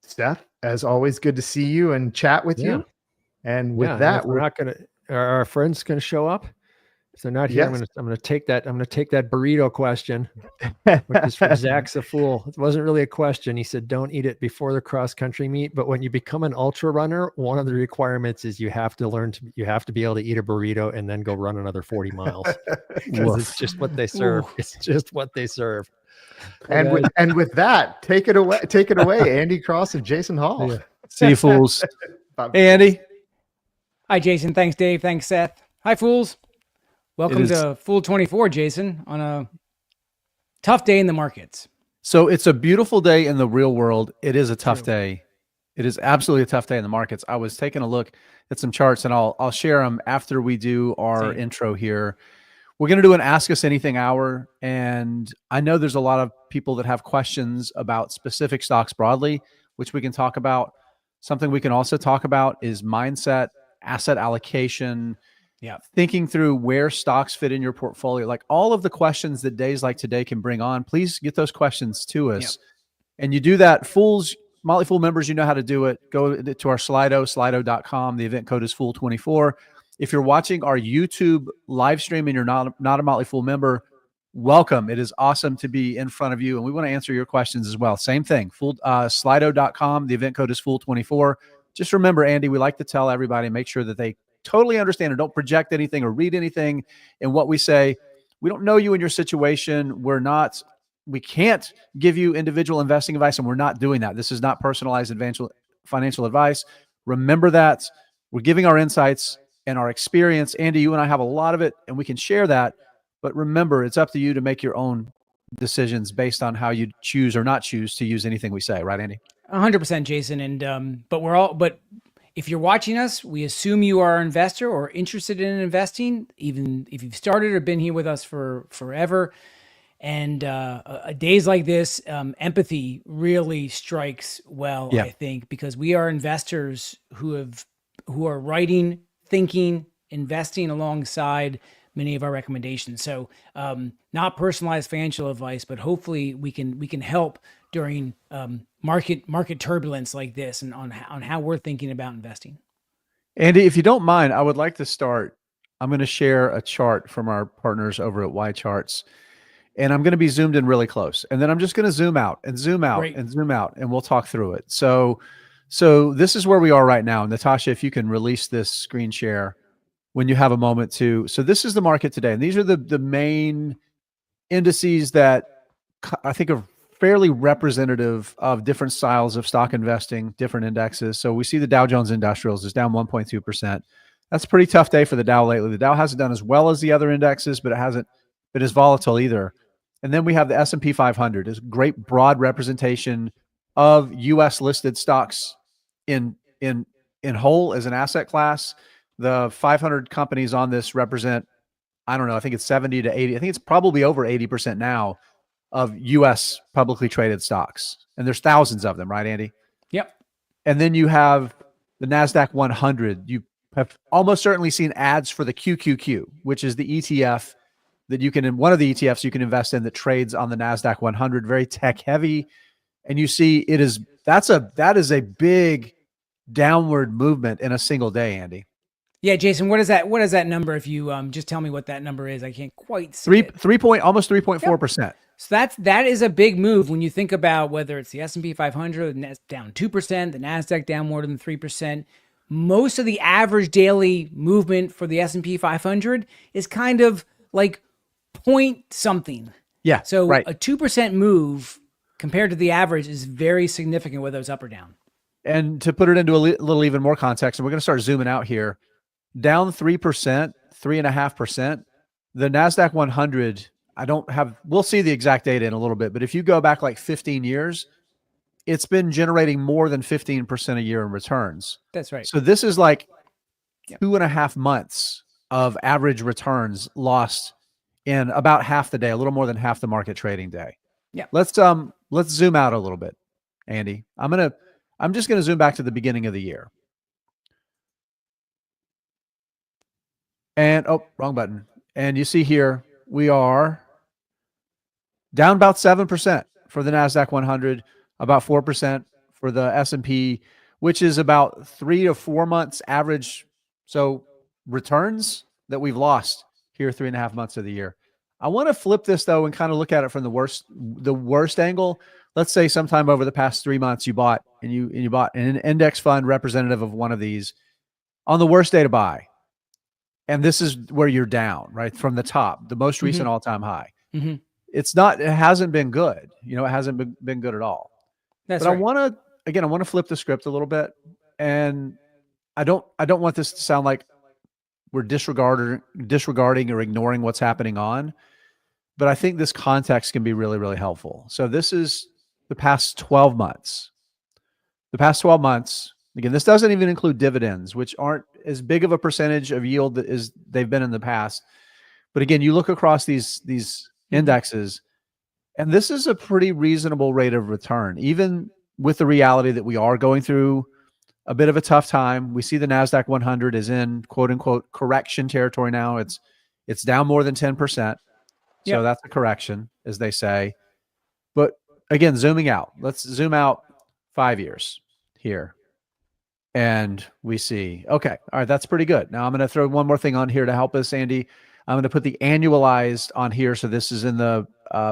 Seth, as always, good to see you and chat with you. And with that, are our friends going to show up? If they're not here, yes. I'm going to take that burrito question, which is from Zach's a Fool. It wasn't really a question. He said, don't eat it before the cross country meet. But when you become an ultra runner, one of the requirements is you have to be able to eat a burrito and then go run another 40 miles. Because it's just what they serve. It's just what they serve. And with that, take it away, Andy Cross and Jayson Hall. Yeah. See you, fools. Hey, Andy. Hi, Jayson. Thanks, Dave. Thanks, Seth. Hi, fools. Welcome to Fool24, Jayson, on a tough day in the markets. So it's a beautiful day in the real world. It is a tough day. It is absolutely a tough day in the markets. I was taking a look at some charts, and I'll share them after we do our intro here. We're going to do an Ask Us Anything hour, and I know there's a lot of people that have questions about specific stocks broadly, which we can talk about. Something we can also talk about is mindset, asset allocation, thinking through where stocks fit in your portfolio. Like all of the questions that days like today can bring on, please get those questions to us. And you do that. Fools, Motley Fool members, you know how to do it. Go to our slido.com. The event code is Fool24. If you're watching our YouTube live stream and you're not a Motley Fool member, welcome. It is awesome to be in front of you, and we want to answer your questions as well. Same thing, slido.com. The event code is Fool24. Just remember, Andy, we like to tell everybody, make sure that they totally understand and don't project anything or read anything in what we say. We don't know you in your situation. We can't give you individual investing advice, and we're not doing that. This is not personalized financial advice. Remember that. We're giving our insights and our experience. Andy, you and I have a lot of it, and we can share that. But remember, it's up to you to make your own decisions based on how you choose or not choose to use anything we say, right, Andy? 100%, Jayson. And but if you're watching us, we assume you are an investor or interested in investing, even if you've started or been here with us for forever. And days like this, empathy really strikes well, Yeah. I think, because we are investors who are writing, thinking, investing alongside many of our recommendations. So not personalized financial advice, but hopefully we can help during market turbulence like this, and on how we're thinking about investing. Andy, if you don't mind, I would like to start. I'm going to share a chart from our partners over at Y Charts, and I'm going to be zoomed in really close. And then I'm just going to zoom out and zoom out Great. and zoom out, and we'll talk through it. So this is where we are right now. Natasha, if you can release this screen share when you have a moment to. So this is the market today. And these are the main indices that I think are fairly representative of different styles of stock investing, different indexes. So we see the Dow Jones Industrials is down 1.2%. That's a pretty tough day for the Dow lately. The Dow hasn't done as well as the other indexes, but it hasn't been as volatile either. And then we have the S&P 500. It's a great broad representation of U.S. listed stocks in whole as an asset class. The 500 companies on this represent, I don't know, I think it's 70 to 80. I think it's probably over 80% now of U.S. publicly traded stocks. And there's thousands of them, right, Andy? Yep. And then you have the NASDAQ 100. You have almost certainly seen ads for the QQQ, which is the ETF that you can, in one of the ETFs you can invest in that trades on the NASDAQ 100, very tech heavy. And you see that is a big downward movement in a single day, Andy. Yeah, Jayson, what is that number? If you just tell me what that number is, I can't quite see it. Almost 3.4%. Yep. So that is a big move when you think about whether it's the S&P 500 down 2%, the NASDAQ down more than 3%. Most of the average daily movement for the S&P 500 is kind of like point something. Yeah. So right. a 2% move compared to the average is very significant, whether it's up or down. And to put it into a little even more context, and we're going to start zooming out here, down 3%, 3.5%. The NASDAQ 100, we'll see the exact data in a little bit, but if you go back like 15 years, it's been generating more than 15% a year in returns. That's right. So this is like 2.5 months of average returns lost in about half the day, a little more than half the market trading day. Yeah. Let's zoom out a little bit, Andy. I'm just going to zoom back to the beginning of the year. And, wrong button. And you see here, we are down about 7% for the NASDAQ 100, about 4% for the S&P, which is about 3 to 4 months average. So returns that we've lost here 3.5 months of the year. I want to flip this though and kind of look at it from the worst angle. Let's say sometime over the past 3 months you bought an index fund representative of one of these on the worst day to buy. And this is where you're down, right? From the top, the most recent all-time high. Mm-hmm. It hasn't been good. It hasn't been good at all. That's but right. I want to flip the script a little bit. And I don't want this to sound like we're disregarding or ignoring what's happening on, but I think this context can be really, really helpful. So this is the past 12 months. The past 12 months, again, this doesn't even include dividends, which aren't as big of a percentage of yield as they've been in the past. But again, you look across these indexes, and this is a pretty reasonable rate of return, even with the reality that we are going through a bit of a tough time. We see the NASDAQ 100 is in quote unquote correction territory now. It's down more than 10%. So that's a correction, as they say. But again, zooming out, let's zoom out 5 years here. And we see, okay, all right, that's pretty good. Now I'm going to throw one more thing on here to help us, Andy. I'm going to put the annualized on here. So this is in the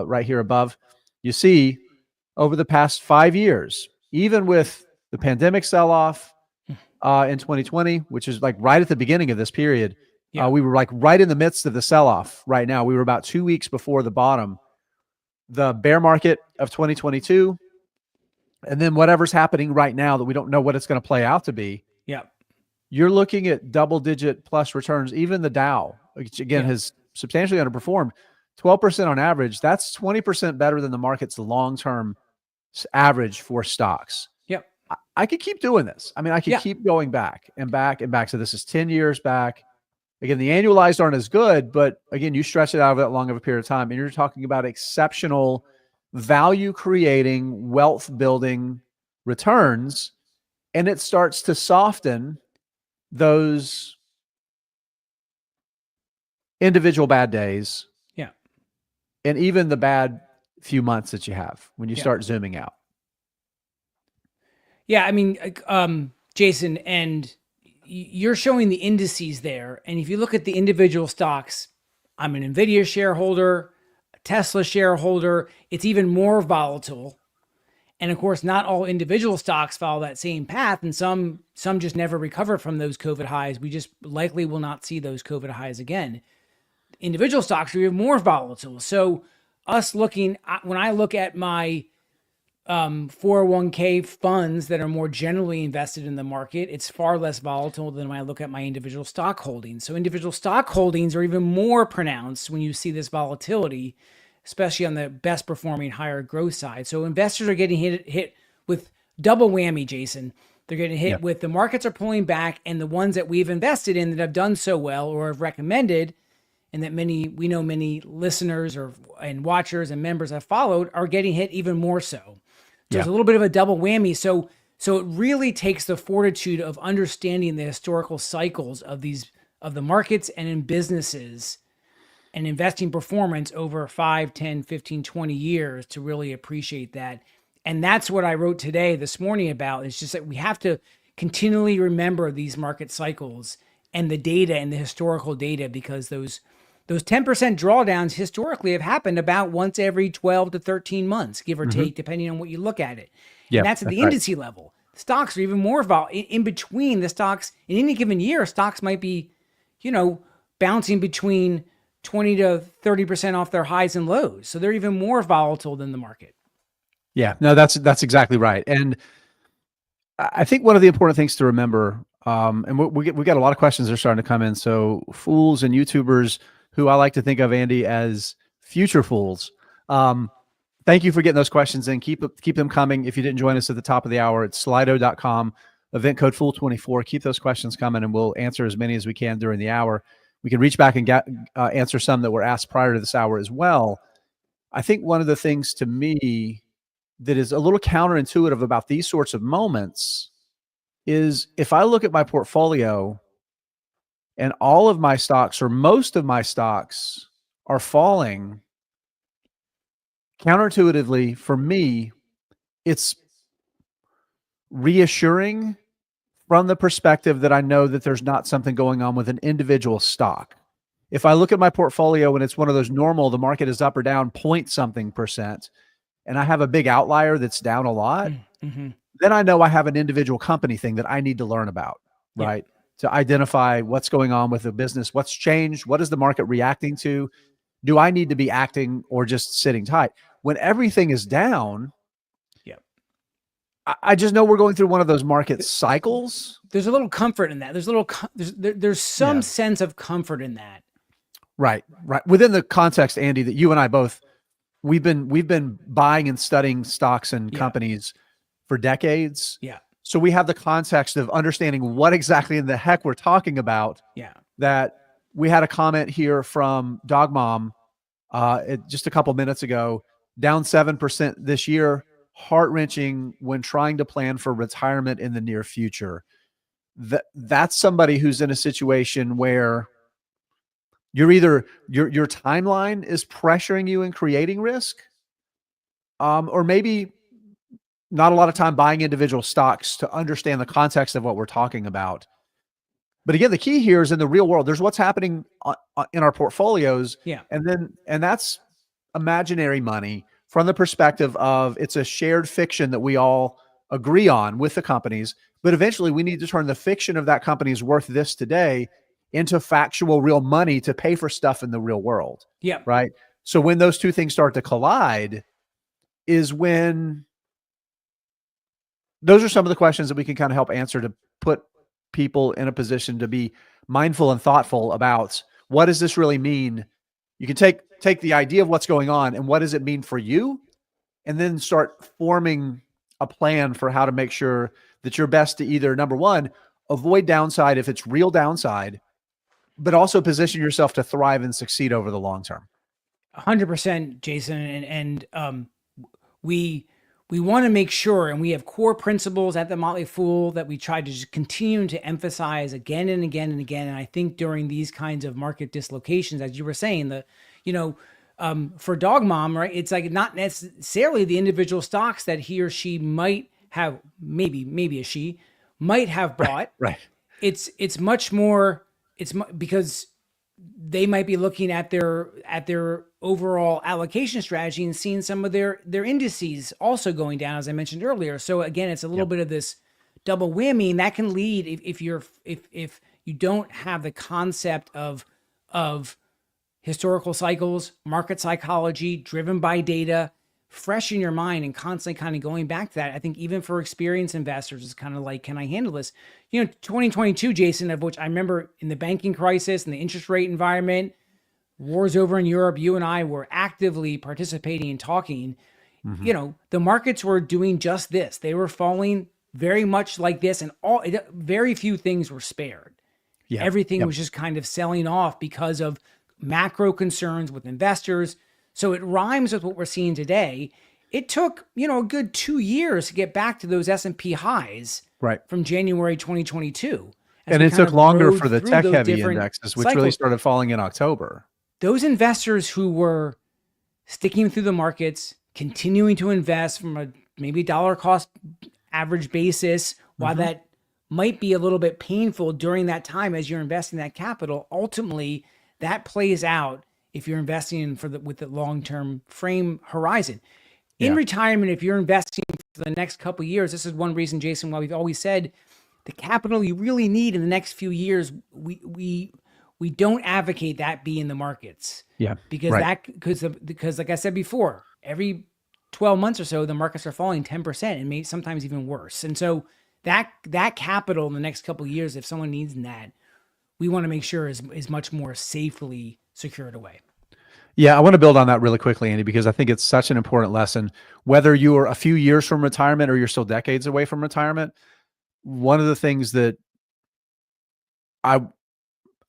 right here above. You see, over the past 5 years, even with the pandemic sell-off in 2020, which is like right at the beginning of this period, we were like right in the midst of the sell-off right now. We were about 2 weeks before the bottom. The bear market of 2022, and then whatever's happening right now that we don't know what it's going to play out to be. Yeah. You're looking at double-digit plus returns. Even the Dow, which again has substantially underperformed, 12% on average, that's 20% better than the market's long-term average for stocks. Yep. I could keep doing this. I mean, I could Yeah. keep going back and back and back. So this is 10 years back. Again, the annualized aren't as good, but again, you stretch it out of that long of a period of time, and you're talking about exceptional value creating, wealth building returns. And it starts to soften those individual bad days. Yeah. And even the bad few months that you have when you Yeah. start zooming out. Yeah, I mean, Jayson, and you're showing the indices there. And if you look at the individual stocks, I'm an NVIDIA shareholder, a Tesla shareholder. It's even more volatile. And of course, not all individual stocks follow that same path. And some just never recover from those COVID highs. We just likely will not see those COVID highs again. Individual stocks are even more volatile. So when I look at my 401k funds that are more generally invested in the market, it's far less volatile than when I look at my individual stock holdings. So individual stock holdings are even more pronounced when you see this volatility, especially on the best performing higher growth side. So investors are getting hit with double whammy, Jayson. They're getting hit with the markets are pulling back, and the ones that we've invested in that have done so well or have recommended, and that we know many listeners and watchers and members have followed, are getting hit even more so. So it's a little bit of a double whammy. So it really takes the fortitude of understanding the historical cycles of the markets and in businesses and investing performance over 5, 10, 15, 20 years to really appreciate that. And that's what I wrote this morning about. It's just that we have to continually remember these market cycles and the data and the historical data, because those 10% drawdowns historically have happened about once every 12 to 13 months, give or take, depending on what you look at it. Yeah, and that's at the indice level. Stocks are even more volatile. In between the stocks, in any given year, stocks might be, bouncing between 20 to 30% off their highs and lows. So they're even more volatile than the market. Yeah, no, that's exactly right. And I think one of the important things to remember, and we got a lot of questions that are starting to come in. So fools and YouTubers who I like to think of, Andy, as future fools. Thank you for getting those questions in. Keep them coming. If you didn't join us at the top of the hour, it's slido.com, event code Fool24. Keep those questions coming, and we'll answer as many as we can during the hour. We can reach back and answer some that were asked prior to this hour as well. I think one of the things to me that is a little counterintuitive about these sorts of moments is if I look at my portfolio and all of my stocks or most of my stocks are falling, counterintuitively for me, it's reassuring from the perspective that I know that there's not something going on with an individual stock. If I look at my portfolio and it's one of those normal, the market is up or down point something %, and I have a big outlier that's down a lot, then I know I have an individual company thing that I need to learn about, right? To identify what's going on with the business, what's changed, what is the market reacting to? Do I need to be acting or just sitting tight? When everything is down, I just know we're going through one of those market cycles. There's a little comfort in that. There's some sense of comfort in that. Right. Within the context, Andy, that you and I both, we've been buying and studying stocks and companies for decades. Yeah. So we have the context of understanding what exactly in the heck we're talking about. Yeah. That we had a comment here from Dog Mom just a couple minutes ago, down 7% this year, heart-wrenching when trying to plan for retirement in the near future. That's somebody who's in a situation where you're either your timeline is pressuring you and creating risk, or maybe not a lot of time buying individual stocks to understand the context of what we're talking about. But again, the key here is in the real world. There's what's happening in our portfolios, and that's imaginary money from the perspective of it's a shared fiction that we all agree on with the companies. But eventually, we need to turn the fiction of that company is worth this today into factual, real money to pay for stuff in the real world. Yeah. Right. So when those two things start to collide, is when those are some of the questions that we can kind of help answer to put people in a position to be mindful and thoughtful about what does this really mean. You can take take the idea of what's going on and what does it mean for you, and then start forming a plan for how to make sure that you're best to either, number one, avoid downside if it's real downside, but also position yourself to thrive and succeed over the long term. 100%, Jayson. And we want to make sure, and we have core principles at the Motley Fool that we try to just continue to emphasize again and again and again. And I think during these kinds of market dislocations, as you were saying, for Dog Mom, right? It's like not necessarily the individual stocks that he or she might have, maybe a she might have bought. Right. It's much more, because they might be looking at their overall allocation strategy and seeing some of their indices also going down, as I mentioned earlier. So again, it's a little bit of this double whammy, and that can lead, if you don't have the concept of historical cycles, market psychology driven by data, fresh in your mind and constantly kind of going back to that. I think even for experienced investors, it's kind of like, can I handle this? 2022, Jayson, of which I remember in the banking crisis and the interest rate environment, wars over in Europe, you and I were actively participating and talking. The markets were doing just this. They were falling very much like this, and very few things were spared. Yeah. Everything was just kind of selling off because of macro concerns with investors. So it rhymes with what we're seeing today. It took, a good 2 years to get back to those S&P highs from January 2022. And it took longer for the tech-heavy indexes, which really started falling in October. Those investors who were sticking through the markets, continuing to invest from a maybe dollar cost average basis, while that might be a little bit painful during that time as you're investing that capital, ultimately that plays out if you're investing with the long-term frame horizon. In retirement, if you're investing for the next couple of years, this is one reason, Jayson, why we've always said the capital you really need in the next few years, we don't advocate that be in the markets. Yeah. Because like I said before, every 12 months or so, the markets are falling 10% and maybe sometimes even worse. And so that capital in the next couple of years, if someone needs that, we want to make sure is much more safely secured away. Yeah, I want to build on that really quickly, Andy, because I think it's such an important lesson. Whether you are a few years from retirement or you're still decades away from retirement, one of the things that I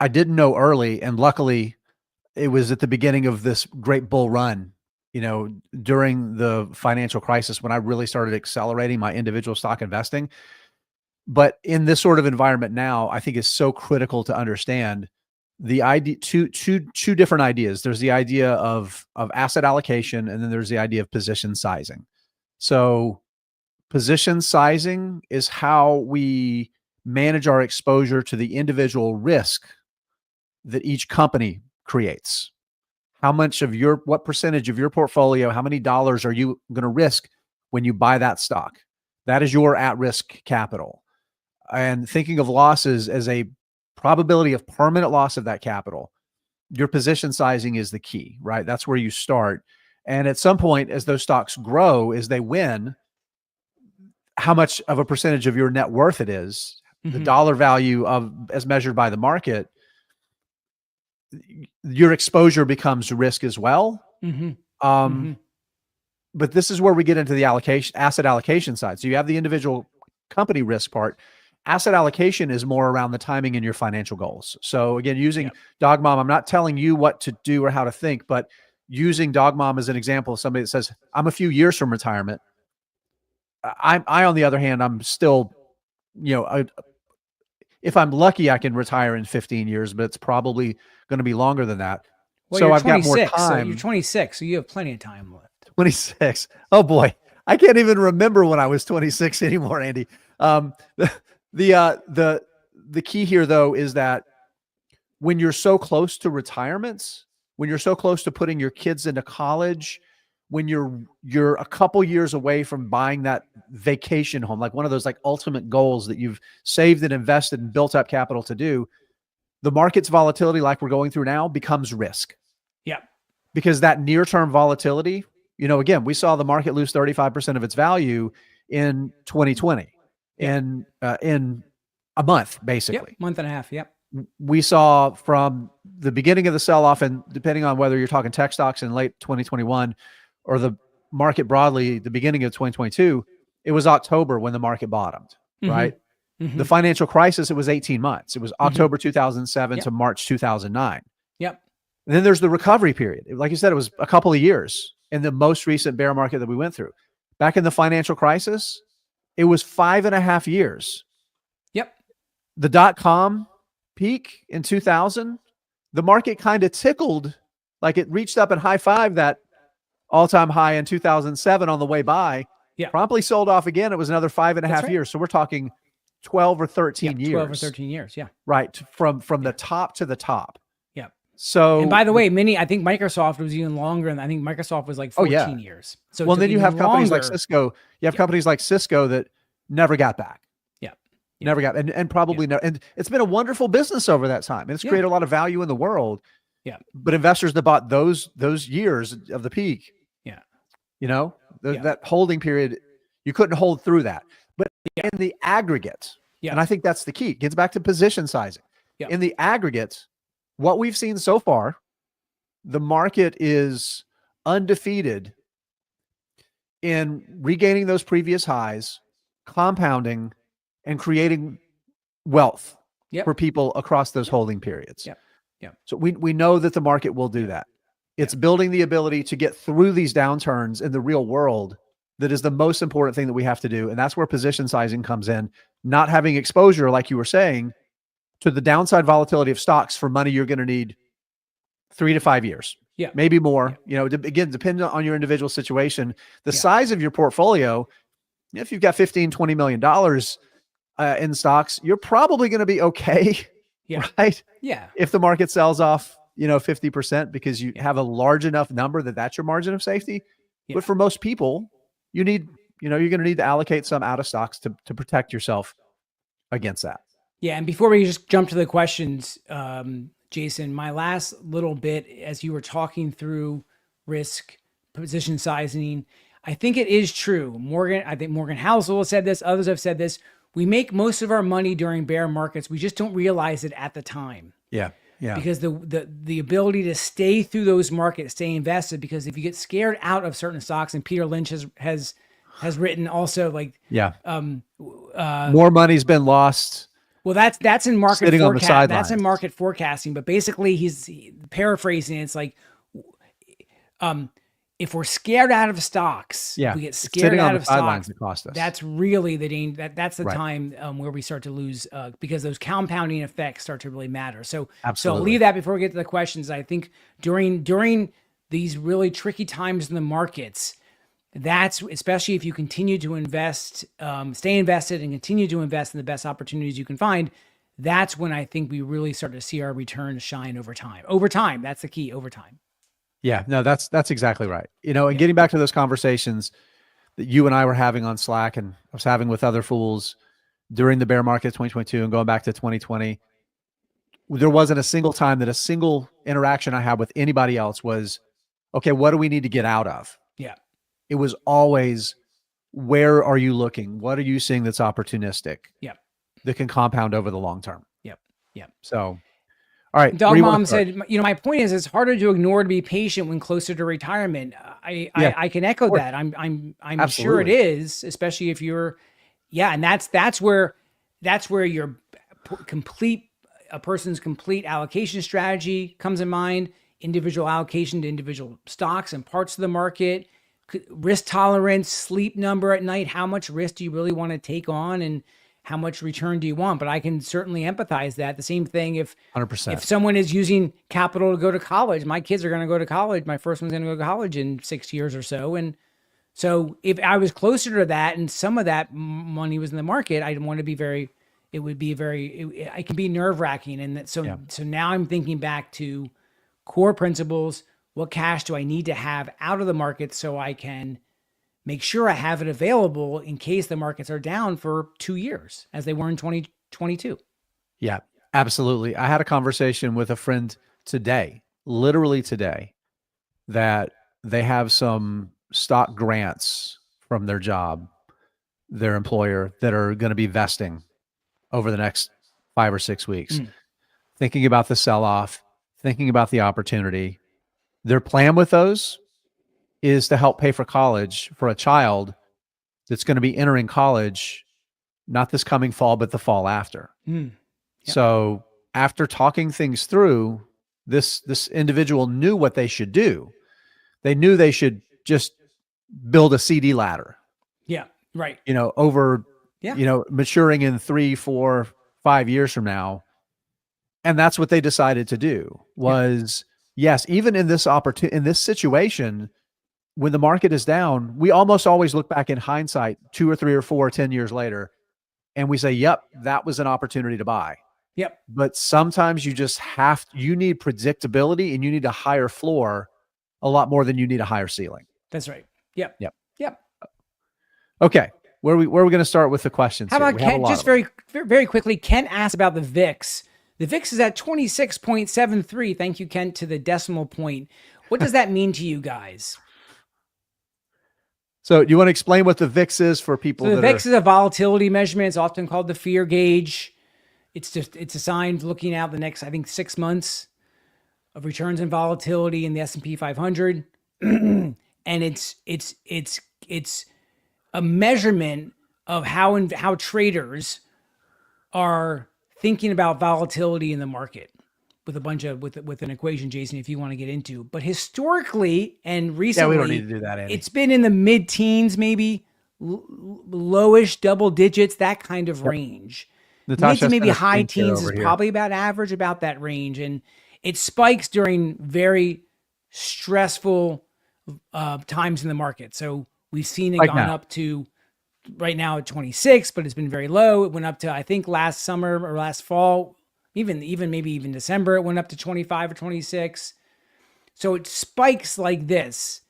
didn't know early, and luckily it was at the beginning of this great bull run, during the financial crisis when I really started accelerating my individual stock investing. But in this sort of environment now, I think it's so critical to understand the idea, two different ideas. There's the idea of asset allocation, and then there's the idea of position sizing. So position sizing is how we manage our exposure to the individual risk that each company creates. What percentage of your portfolio, how many dollars are you going to risk when you buy that stock? That is your at-risk capital. And thinking of losses as a probability of permanent loss of that capital, your position sizing is the key, right? That's where you start. And at some point, as those stocks grow, as they win, how much of a percentage of your net worth it is, the dollar value as measured by the market, your exposure becomes risk as well. But this is where we get into the asset allocation side. So you have the individual company risk part. Asset allocation is more around the timing and your financial goals. So again, using Dog Mom, I'm not telling you what to do or how to think, but using Dog Mom as an example of somebody that says, I'm a few years from retirement. I on the other hand, I'm still, if I'm lucky, I can retire in 15 years, but it's probably going to be longer than that. Well, so you're I've got more time. So you're 26, so you have plenty of time left. 26. Oh boy. I can't even remember when I was 26 anymore, Andy. The key here though is that when you're so close to retirements, when you're so close to putting your kids into college, when you're a couple years away from buying that vacation home, like one of those like ultimate goals that you've saved and invested and built up capital to do, the market's volatility like we're going through now becomes risk. Yeah. Because that near-term volatility, again, we saw the market lose 35% of its value in 2020 in a month, basically. Month and a half. Yep. we saw from the beginning of the sell-off, and depending on whether you're talking tech stocks in late 2021 or the market broadly, the beginning of 2022, it was October when the market bottomed, right? The financial crisis, it was 18 months. It was October 2007 to March 2009. Yep. And then there's the recovery period. Like you said, it was a couple of years in the most recent bear market that we went through. Back in the financial crisis, it was 5.5 years. Yep. The dot-com peak in 2000, the market kind of tickled, like it reached up and high-fived that all-time high in 2007 on the way by. Yeah. Promptly sold off again. It was another 5.5 right. years. So we're talking 12 or 13 years. 12 or 13 years. Yeah. Right. From the top to the top. Yeah. So, and by the way, I think Microsoft was even longer, and I think Microsoft was like 14 years. So well, then you have companies like longer. Cisco. You have companies like Cisco that never got back. Never got, and probably never. And it's been a wonderful business over that time. And it's created a lot of value in the world. Yeah. But investors that bought those years of the peak, that holding period, you couldn't hold through that. But in the aggregate, and I think that's the key, it gets back to position sizing. In the aggregate, what we've seen so far, the market is undefeated in regaining those previous highs, compounding, and creating wealth for people across those holding periods. So we know that the market will do that. It's building the ability to get through these downturns in the real world that is the most important thing that we have to do. And that's where position sizing comes in. Not having exposure, like you were saying, to the downside volatility of stocks for money you're going to need 3 to 5 years. Maybe more. Again, depending on your individual situation, the size of your portfolio, if you've got $15-20 million in stocks, you're probably going to be okay, right? Yeah. If the market sells off, 50%, because you have a large enough number that's your margin of safety. But for most people, you need, you're going to need to allocate some out of stocks to protect yourself against that. Yeah. And before we just jump to the questions, Jayson, my last little bit, as you were talking through risk, position sizing, I think it is true. I think Morgan Housel said this, others have said this. We make most of our money during bear markets. We just don't realize it at the time. Yeah. Because the ability to stay through those markets, stay invested, because if you get scared out of certain stocks, and Peter Lynch has written also more money's been lost. Well, that's in market forecasting. That's in market forecasting. But basically he's paraphrasing. It's like, if we're scared out of stocks, we get scared out of stocks. That's really the danger. That's the time where we start to lose, because those compounding effects start to really matter. So I'll leave that before we get to the questions. I think during these really tricky times in the markets, that's especially if you continue to invest, stay invested, and continue to invest in the best opportunities you can find. That's when I think we really start to see our returns shine over time. Over time, that's the key. Over time. Yeah, no, that's exactly right. And getting back to those conversations that you and I were having on Slack, and I was having with other fools during the bear market of 2022 and going back to 2020, there wasn't a single time that a single interaction I had with anybody else was, okay, what do we need to get out of? Yeah. It was always, where are you looking? What are you seeing that's opportunistic? Yeah. That can compound over the long term. Yep. Yep. So, all right. Dog Mom said, my point is, it's harder to ignore to be patient when closer to retirement. I can echo that. I'm sure it is, especially if you're, and that's where your a person's complete allocation strategy comes in mind, individual allocation to individual stocks and parts of the market, risk tolerance, sleep number at night, how much risk do you really want to take on, and how much return do you want? But I can certainly empathize that. The same thing if 100%. If someone is using capital to go to college, my kids are going to go to college. My first one's going to go to college in 6 years or so. And so if I was closer to that and some of that money was in the market, I'd want to be it can be nerve wracking. And so now I'm thinking back to core principles. What cash do I need to have out of the market so I can make sure I have it available in case the markets are down for 2 years, as they were in 2022. Yeah, absolutely. I had a conversation with a friend today, literally today, that they have some stock grants from their job, their employer, that are going to be vesting over the next 5 or 6 weeks. thinking about the sell-off, thinking about the opportunity. Their plan with those is to help pay for college for a child that's going to be entering college, not this coming fall, but the fall after. Yep. So after talking things through, this individual knew what they should do. They knew they should just build a CD ladder. Yeah. Right. Over, Yeah. maturing in 3, 4, 5 years from now. And that's what they decided to do was, yes, even in this in this situation, when the market is down, we almost always look back in hindsight 2 or 3 or 4, 10 years later, and we say, yep, that was an opportunity to buy. Yep. But sometimes you just you need predictability, and you need a higher floor a lot more than you need a higher ceiling. That's right. Yep. Okay. Where are we going to start with the questions? How about Ken? Just very, very quickly, Ken asked about the VIX. The VIX is at 26.73. Thank you, Ken, to the decimal point. What does that mean to you guys? So you want to explain what the VIX is for people? So the VIX is a volatility measurement. It's often called the fear gauge. It's assigned looking out the next, I think, 6 months of returns and volatility in the S&P 500. And it's a measurement of how traders are thinking about volatility in the market with an equation, Jayson, if you want to get into. But historically and recently, we don't need to do that, Andy. It's been in the mid-teens, maybe lowish double digits, that kind of range. Natasha, Mid to maybe high teens is probably about average, about that range. And it spikes during very stressful times in the market. So we've seen it gone up to right now at 26, but it's been very low. It went up to, I think, last summer or last fall, even maybe even December, it went up to 25 or 26. So it spikes like this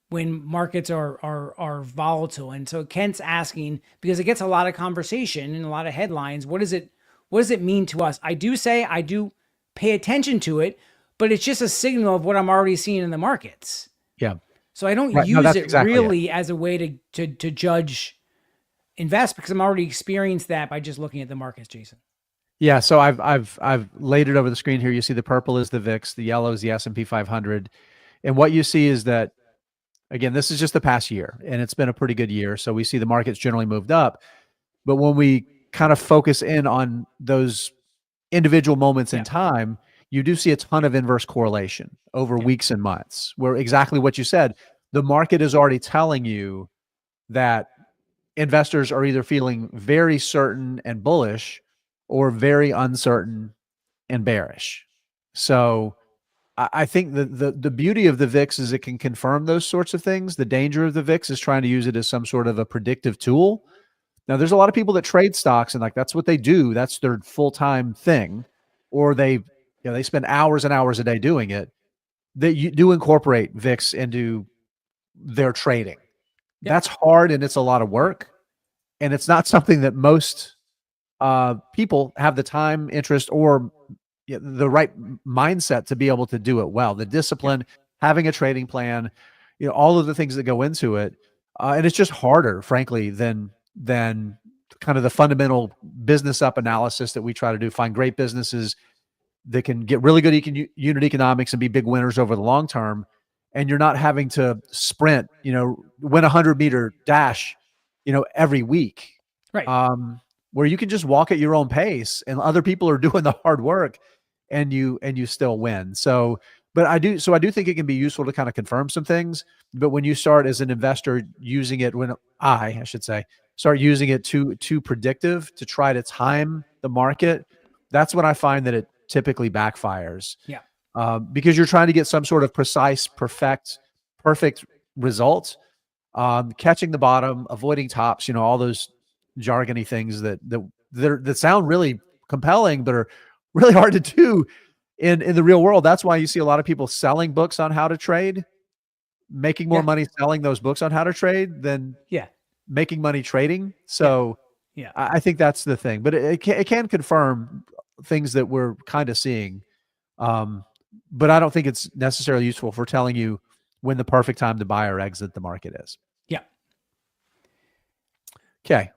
when markets are volatile. And so Kent's asking, because it gets a lot of conversation and a lot of headlines, what does it mean to us? I do pay attention to it, but it's just a signal of what I'm already seeing in the markets. Yeah. So I don't use it really as a way to judge invest, because I'm already experienced that by just looking at the markets, Jayson. Yeah. So I've laid it over the screen here. You see the purple is the VIX, the yellow is the S&P 500. And what you see is that, again, this is just the past year, and it's been a pretty good year. So we see the markets generally moved up. But when we kind of focus in on those individual moments in time, you do see a ton of inverse correlation over weeks and months, where exactly what you said, the market is already telling you that investors are either feeling very certain and bullish or very uncertain and bearish. So I think the beauty of the VIX is it can confirm those sorts of things. The danger of the VIX is trying to use it as some sort of a predictive tool. Now, there's a lot of people that trade stocks, and like that's what they do. That's their full-time thing, or they spend hours and hours a day doing it. That you do incorporate VIX into their trading. That's hard, and it's a lot of work, and it's not something that most people have the time, interest, or the right mindset to be able to do it well. The discipline, having a trading plan, all of the things that go into it, and it's just harder, frankly, than kind of the fundamental business up analysis that we try to do. Find great businesses that can get really good unit economics and be big winners over the long term. And you're not having to sprint, win a 100-meter dash, every week. Right. Where you can just walk at your own pace and other people are doing the hard work and you still win. So I do think it can be useful to kind of confirm some things. But when you start as an investor using it, I should say, start using it too predictive to try to time the market, that's when I find that it typically backfires. Yeah. Because you're trying to get some sort of precise, perfect result, catching the bottom, avoiding tops, all those jargony things that sound really compelling, but are really hard to do in the real world. That's why you see a lot of people selling books on how to trade, making more money selling those books on how to trade than making money trading. So I think that's the thing, but it can confirm things that we're kind of seeing. But I don't think it's necessarily useful for telling you when the perfect time to buy or exit the market is. Yeah. Okay.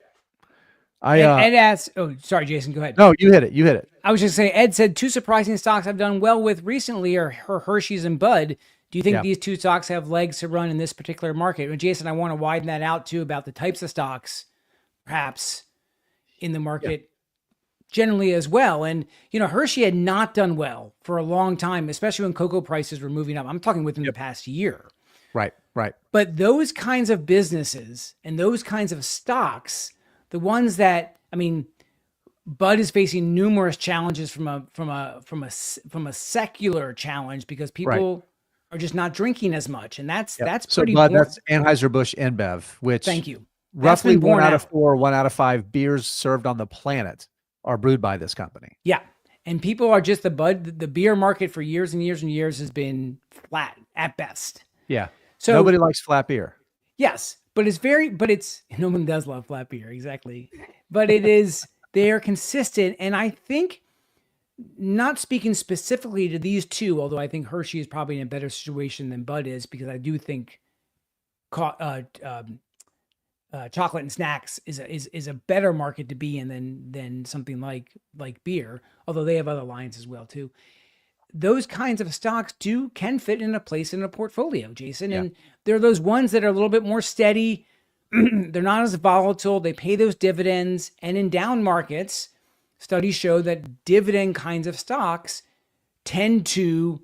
Ed asked, oh, sorry, Jayson, go ahead. No, you hit it. You hit it. I was just saying, Ed said 2 surprising stocks I've done well with recently are Hershey's and Bud. Do you think these 2 stocks have legs to run in this particular market? And Jayson, I want to widen that out too about the types of stocks, perhaps in the market generally as well. And, Hershey had not done well for a long time, especially when cocoa prices were moving up. I'm talking within the past year. Right. But those kinds of businesses and those kinds of stocks, the ones that, Bud is facing numerous challenges from a secular challenge because people are just not drinking as much, and that's pretty. So Bud, that's Anheuser-Busch InBev, which thank you. Roughly 1 out of 4, 1 out of 5 beers served on the planet are brewed by this company. Yeah, and people are just the beer market for years and years and years has been flat at best. Yeah, so nobody likes flat beer. Yes, but no one does love flat beer, exactly. But they are consistent. And I think, not speaking specifically to these 2, although I think Hershey is probably in a better situation than Bud is, because I do think chocolate and snacks is a better market to be in than something like beer, although they have other lines as well too. Those kinds of stocks can fit in a place in a portfolio, Jayson. And they're those ones that are a little bit more steady. They're not as volatile. They pay those dividends. And in down markets, studies show that dividend kinds of stocks tend to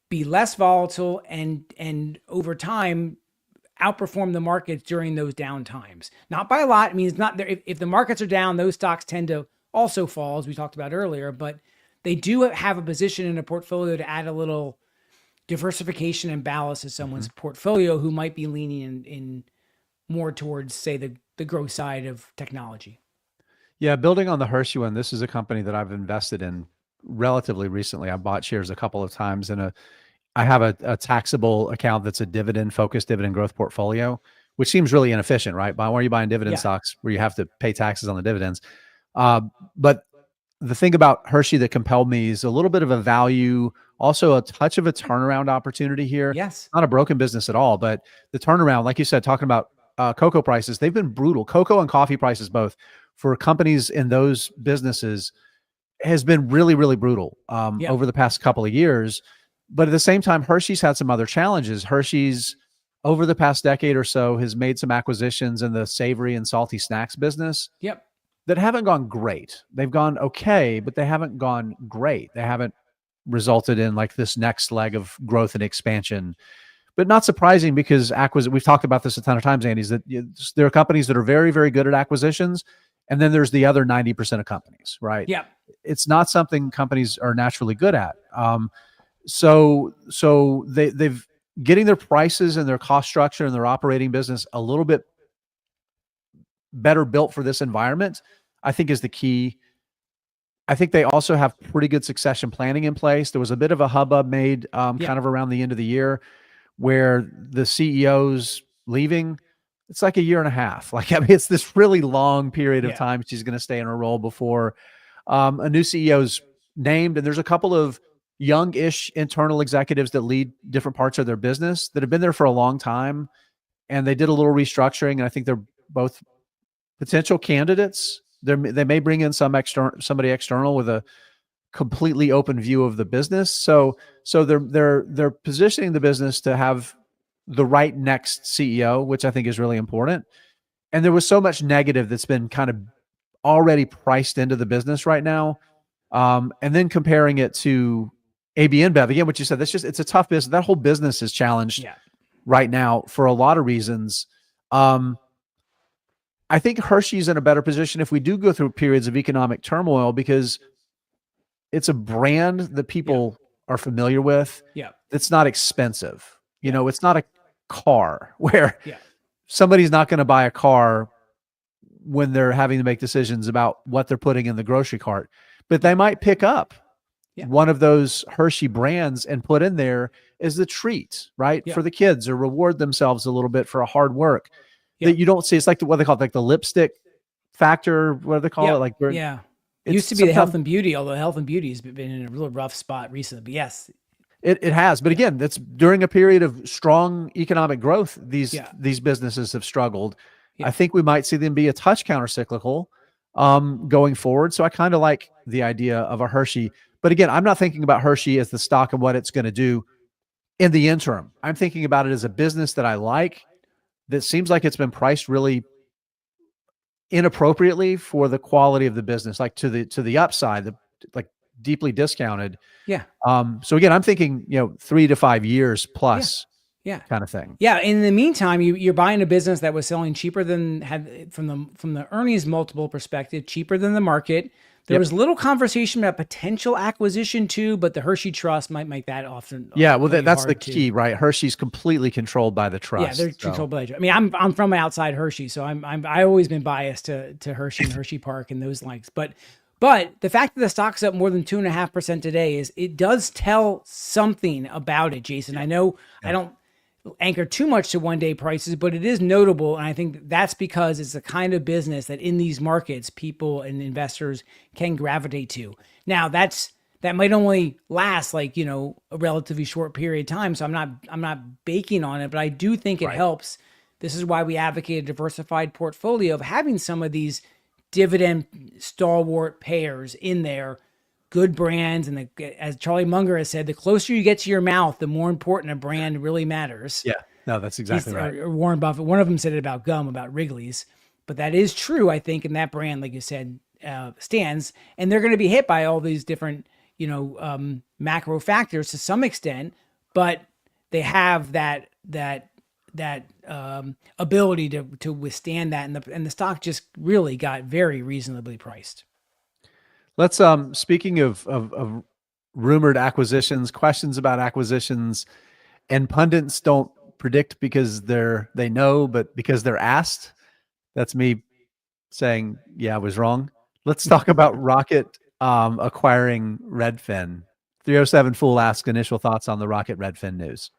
be less volatile and over time outperform the markets during those down times. Not by a lot. It's not there. If the markets are down, those stocks tend to also fall, as we talked about earlier, but they do have a position in a portfolio to add a little diversification and ballast to someone's portfolio who might be leaning in more towards, say, the growth side of technology. Yeah, building on the Hershey one, this is a company that I've invested in relatively recently. I bought shares a couple of times, and I have a taxable account that's a dividend-focused dividend growth portfolio, which seems really inefficient, right? Why are you buying dividend stocks where you have to pay taxes on the dividends? But the thing about Hershey that compelled me is a little bit of a value, also a touch of a turnaround opportunity here. Yes. Not a broken business at all, but the turnaround, like you said, talking about cocoa prices, they've been brutal. Cocoa and coffee prices both for companies in those businesses has been really, really brutal over the past couple of years. But at the same time, Hershey's had some other challenges. Hershey's, over the past decade or so, has made some acquisitions in the savory and salty snacks business that haven't gone great. They've gone okay, but they haven't gone great. They haven't resulted in like this next leg of growth and expansion. But not surprising, because we've talked about this a ton of times, Andy, is that there are companies that are very, very good at acquisitions, and then there's the other 90% of companies, right? Yeah. It's not something companies are naturally good at. So they've getting their prices and their cost structure and their operating business a little bit better built for this environment, I think, is the key. I think they also have pretty good succession planning in place. There was a bit of a hubbub made kind of around the end of the year where the CEO's leaving. It's like a year and a half. It's this really long period of time she's going to stay in her role before a new CEO's named. And there's a couple of young-ish internal executives that lead different parts of their business that have been there for a long time. And they did a little restructuring. And I think they're both potential candidates. They may bring in somebody external with a completely open view of the business. So they're positioning the business to have the right next CEO, which I think is really important. And there was so much negative that's been kind of already priced into the business right now. And then comparing it to AB InBev, again, what you said, it's a tough business. That whole business is challenged right now for a lot of reasons. I think Hershey's in a better position if we do go through periods of economic turmoil, because it's a brand that people are familiar with. Yeah. It's not expensive. You know, it's not a car where somebody's not going to buy a car when they're having to make decisions about what they're putting in the grocery cart, but they might pick up one of those Hershey brands and put in there as the treat, right? For the kids, or reward themselves a little bit for a hard work that you don't see. It's like what they call it, like the lipstick factor, what do they call it? Like, it used to be the health and beauty, although health and beauty has been in a real rough spot recently, but yes. It has, but again, that's during a period of strong economic growth. These businesses have struggled. I think we might see them be a touch countercyclical, going forward. So I kind of like the idea of a Hershey. But again, I'm not thinking about Hershey as the stock and what it's going to do in the interim. I'm thinking about it as a business that I like, that seems like it's been priced really inappropriately for the quality of the business, like to the upside, like deeply discounted. Yeah. So again, I'm thinking, 3 to 5 years plus, Yeah. kind of thing. Yeah. In the meantime, you're buying a business that was selling cheaper than had from the earnings multiple perspective, cheaper than the market. There was little conversation about potential acquisition too, but the Hershey Trust might make that often. Yeah, well, that's the key, right? Hershey's completely controlled by the trust. Yeah, they're controlled by. I mean, I'm from outside Hershey, so I always been biased to Hershey and Hershey Park and those likes. But the fact that the stock's up more than 2.5% today it does tell something about it, Jayson. I know I don't anchor too much to one-day prices, but it is notable, and I think that's because it's the kind of business that in these markets people and investors can gravitate to. Now that might only last like a relatively short period of time, so I'm not baking on it, but I do think it helps. This is why we advocate a diversified portfolio of having some of these dividend stalwart payers in there. Good brands, and as Charlie Munger has said, the closer you get to your mouth, the more important a brand really matters. Yeah, no, that's exactly right. Or Warren Buffett, one of them said it about gum, about Wrigley's, but that is true, I think, in that brand, like you said, stands, and they're going to be hit by all these different, macro factors to some extent, but they have that ability to withstand that, and the stock just really got very reasonably priced. Let's speaking of rumored acquisitions, questions about acquisitions, and pundits don't predict because they know, but because they're asked. That's me saying, yeah, I was wrong. Let's talk about Rocket acquiring Redfin. 307 Fool asks initial thoughts on the Rocket Redfin news.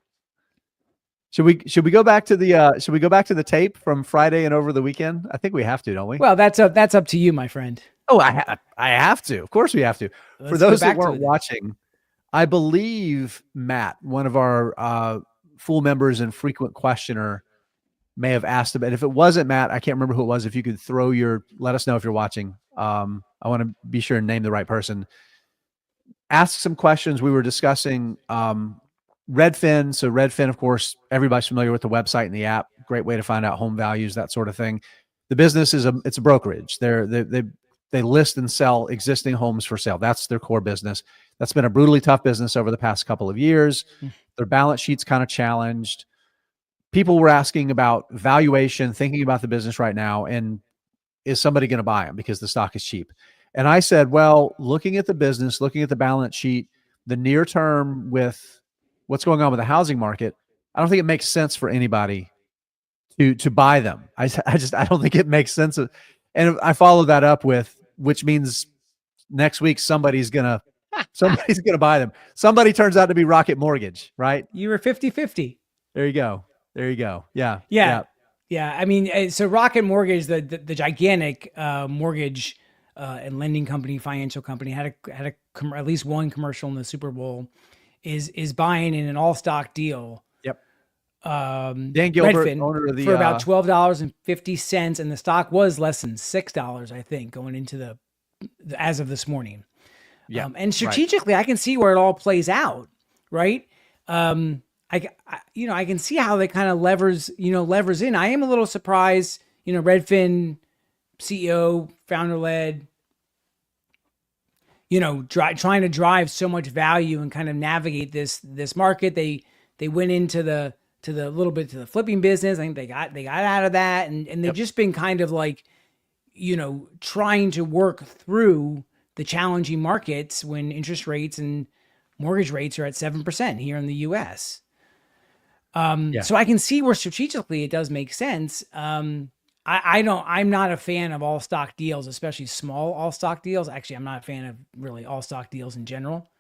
Should we go back to the tape from Friday and over the weekend? I think we have to, don't we? Well, that's up to you, my friend. Oh, I have to. Of course we have to. For those that weren't watching, I believe Matt, one of our Fool members and frequent questioner, may have asked about it. If it wasn't Matt, I can't remember who it was. If you could let us know if you're watching. I want to be sure and name the right person. Ask some questions. We were discussing Redfin. So Redfin, of course, everybody's familiar with the website and the app. Great way to find out home values, that sort of thing. The business it's a brokerage. They list and sell existing homes for sale. That's their core business. That's been a brutally tough business over the past couple of years. Their balance sheet's kind of challenged. People were asking about valuation, thinking about the business right now, and is somebody going to buy them because the stock is cheap? And I said, well, looking at the business, looking at the balance sheet, the near term with what's going on with the housing market, I don't think it makes sense for anybody to buy them. I don't think it makes sense. And I followed that up with, which means next week somebody's gonna buy them. Somebody turns out to be Rocket Mortgage, right? You were 50-50. There you go. Yeah. I mean, so Rocket Mortgage, the gigantic mortgage and lending company, financial company, had at least one commercial in the Super Bowl, is buying in an all stock deal. Dan Gilbert, Redfin, owner of the for about $12.50, and the stock was less than $6, I think, going into as of this morning. Yeah, and strategically, I can see where it all plays out, right? I can see how they kind of levers in. I am a little surprised, Redfin CEO, founder led, trying to drive so much value and kind of navigate this market. They went into the little bit to the flipping business. I think they got out of that, and they've just been kind of like, trying to work through the challenging markets when interest rates and mortgage rates are at 7% here in the US. So I can see where strategically it does make sense. I'm not a fan of all stock deals, especially small all stock deals. Actually, I'm not a fan of really all stock deals in general.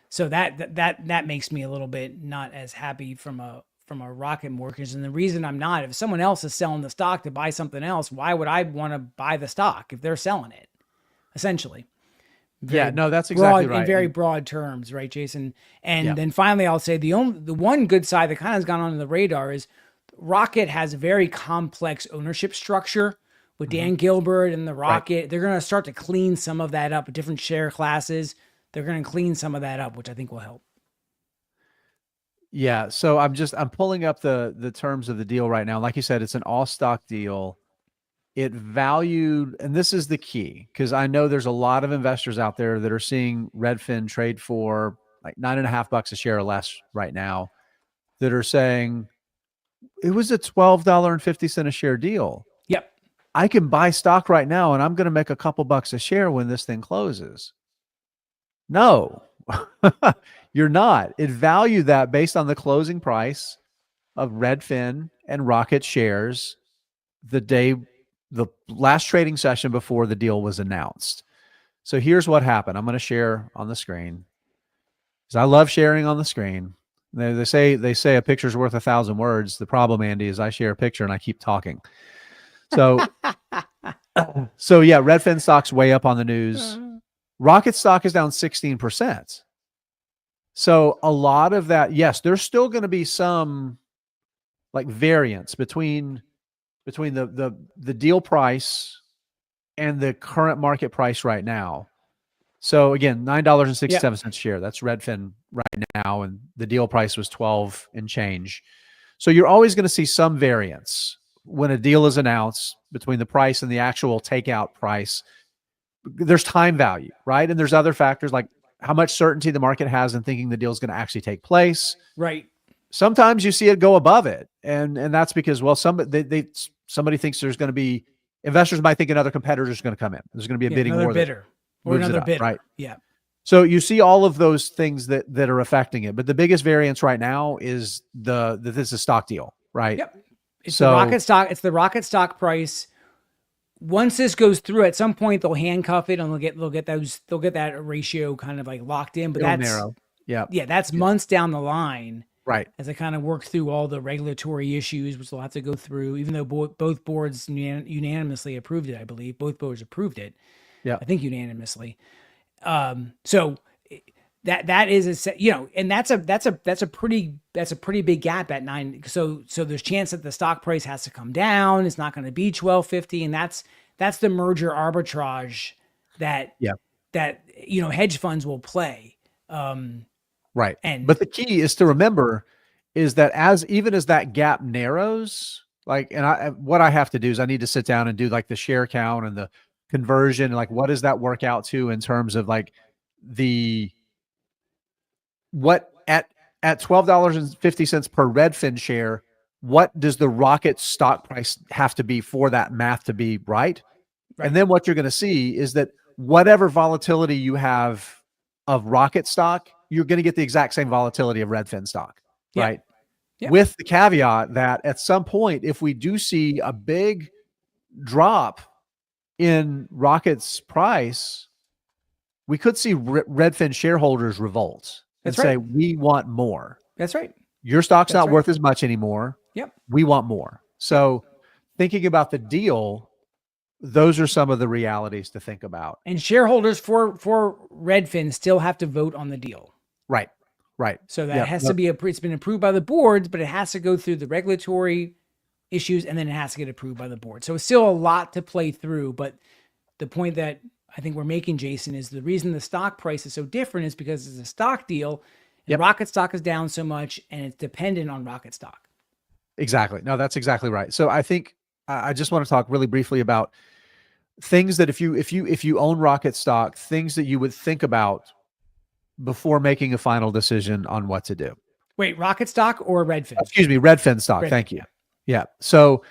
So that makes me a little bit not as happy from a Rocket Mortgage. And the reason I'm not, if someone else is selling the stock to buy something else, why would I want to buy the stock if they're selling it? Essentially. That's exactly right. In very broad terms, right, Jayson? And then finally, I'll say the one good side that kind of has gone on the radar is Rocket has a very complex ownership structure with Dan Gilbert and the Rocket. They're going to start to clean some of that up, different share classes. They're going to clean some of that up, which I think will help. Yeah. So I'm pulling up the terms of the deal right now. Like you said, it's an all stock deal. It valued, and this is the key, because I know there's a lot of investors out there that are seeing Redfin trade for like $9.50 a share or less right now, that are saying it was a $12.50 a share deal. Yep. I can buy stock right now and I'm going to make a couple bucks a share when this thing closes. No, you're not. It valued that based on the closing price of Redfin and Rocket shares the last trading session before the deal was announced. So here's what happened. I'm going to share on the screen, because I love sharing on the screen. They say a picture's worth 1,000 words. The problem, Andy, is I share a picture and I keep talking. So, so yeah, Redfin stock's way up on the news. Rocket stock is down 16%. So a lot of that, yes, there's still going to be some like variance between the deal price and the current market price right now. So again, $9.67 a share. That's Redfin right now, and the deal price was 12 and change. So you're always going to see some variance when a deal is announced between the price and the actual takeout price. There's time value, right? And there's other factors like how much certainty the market has in thinking the deal is going to actually take place. Right. Sometimes you see it go above it, and that's because, well, somebody thinks there's going to be, investors might think another competitor is going to come in. There's going to be a bidding war. Another bidder. Or another bidder. Right. Yeah. So you see all of those things that are affecting it, but the biggest variance right now is that this is a stock deal, right? Yep. It's the Rocket stock. It's the Rocket stock price. Once this goes through, at some point they'll handcuff it and they'll get that ratio kind of like locked in. But that's narrow. Yeah. That's months down the line. Right. As they kind of work through all the regulatory issues, which they'll have to go through, even though both boards unanimously approved it, I believe. Both boards approved it. Yeah. I think unanimously. So that is and that's a pretty big gap at 9. So there's chance that the stock price has to come down. It's not going to be 12.50, and that's the merger arbitrage that hedge funds will play. Right. But the key is to remember is that even as that gap narrows, like, and what I have to do is I need to sit down and do like the share count and the conversion, like what does that work out to in terms of like what at $12.50 per Redfin share, what does the Rocket stock price have to be for that math to be right? And then what you're going to see is that whatever volatility you have of Rocket stock, you're going to get the exact same volatility of Redfin stock, right? Yeah. With the caveat that at some point, if we do see a big drop in Rocket's price, we could see Redfin shareholders revolt and say, we want more. That's right. Your stock's not worth as much anymore. Yep. We want more. So thinking about the deal, those are some of the realities to think about. And shareholders for Redfin still have to vote on the deal. Right. Right. So that has to be it's been approved by the boards, but it has to go through the regulatory issues and then it has to get approved by the board. So it's still a lot to play through. But the point that I think we're making, Jayson, is the reason the stock price is so different is because it's a stock deal and Rocket stock is down so much and it's dependent on Rocket stock. Exactly. No, that's exactly right. So I think I just want to talk really briefly about things that if you own Rocket stock, things that you would think about before making a final decision on what to do. Wait, Rocket stock or Redfin? Excuse me, Redfin stock. Redfin, thank you. Yeah. So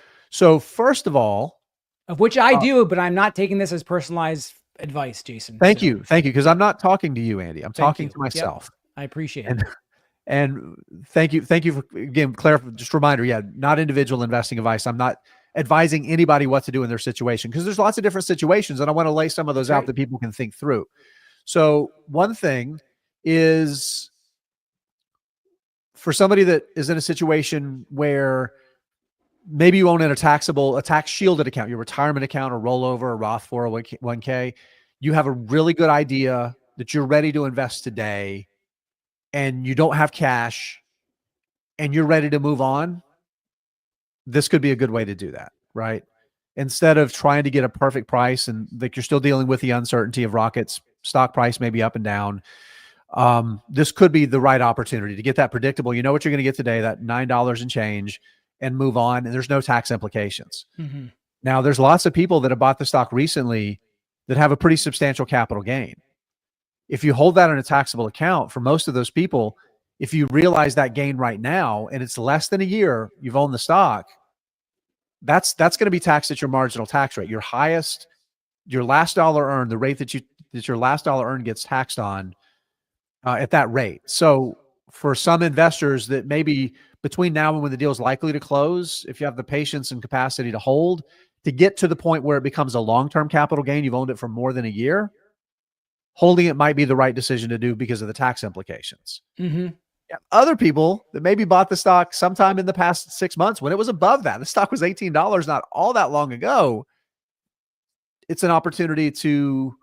first of all, of which I do, but I'm not taking this as personalized advice, Jayson. Thank you. Because I'm not talking to you, Andy. I'm talking to myself. Yep. I appreciate it. And thank you for, again, just a reminder. Not individual investing advice. I'm not advising anybody what to do in their situation because there's lots of different situations, and I want to lay some of those out that people can think through. So one thing is for somebody that is in a situation where maybe you own a tax shielded account, your retirement account or rollover or Roth 401k, you have a really good idea that you're ready to invest today and you don't have cash and you're ready to move on. This could be a good way to do that, right? instead of trying to get a perfect price, and like you're still dealing with the uncertainty of Rocket's stock price, maybe up and down. This could be the right opportunity to get that predictable. You know what you're going to get today, that $9 and change, and move on. And there's no tax implications. Mm-hmm. Now, there's lots of people that have bought the stock recently that have a pretty substantial capital gain. If you hold that in a taxable account, for most of those people, if you realize that gain right now and it's less than a year you've owned the stock, that's going to be taxed at your marginal tax rate. Your last dollar earned, the rate that your last dollar earned gets taxed on at that rate. So for some investors that maybe between now and when the deal is likely to close, if you have the patience and capacity to hold, to get to the point where it becomes a long-term capital gain, you've owned it for more than a year, holding it might be the right decision to do because of the tax implications. Mm-hmm. Yeah. Other people that maybe bought the stock sometime in the past 6 months when it was above that, the stock was $18 not all that long ago, it's an opportunity to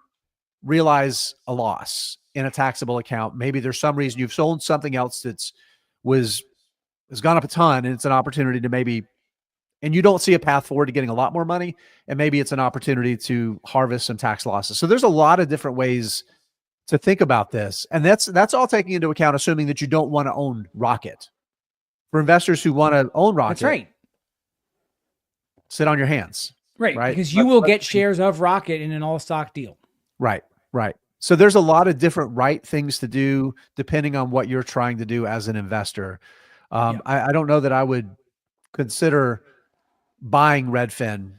realize a loss in a taxable account. Maybe there's some reason you've sold something else has gone up a ton, and it's an opportunity to maybe, and you don't see a path forward to getting a lot more money, and maybe it's an opportunity to harvest some tax losses. So there's a lot of different ways to think about this. And that's all taking into account, assuming that you don't want to own Rocket. For investors who want to own Rocket, That's right. Sit on your hands. Right. Right. Because you will get shares of Rocket in an all stock deal. Right. Right. So there's a lot of different right things to do depending on what you're trying to do as an investor. I don't know that I would consider buying Redfin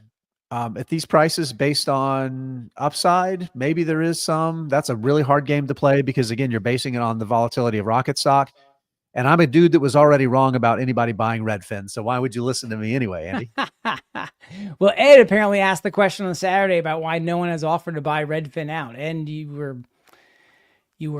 at these prices based on upside. Maybe there is some. That's a really hard game to play because, again, you're basing it on the volatility of Rocket stock. And I'm a dude that was already wrong about anybody buying Redfin. So why would you listen to me anyway, Andy? Well, Ed apparently asked the question on Saturday about why no one has offered to buy Redfin out. And you were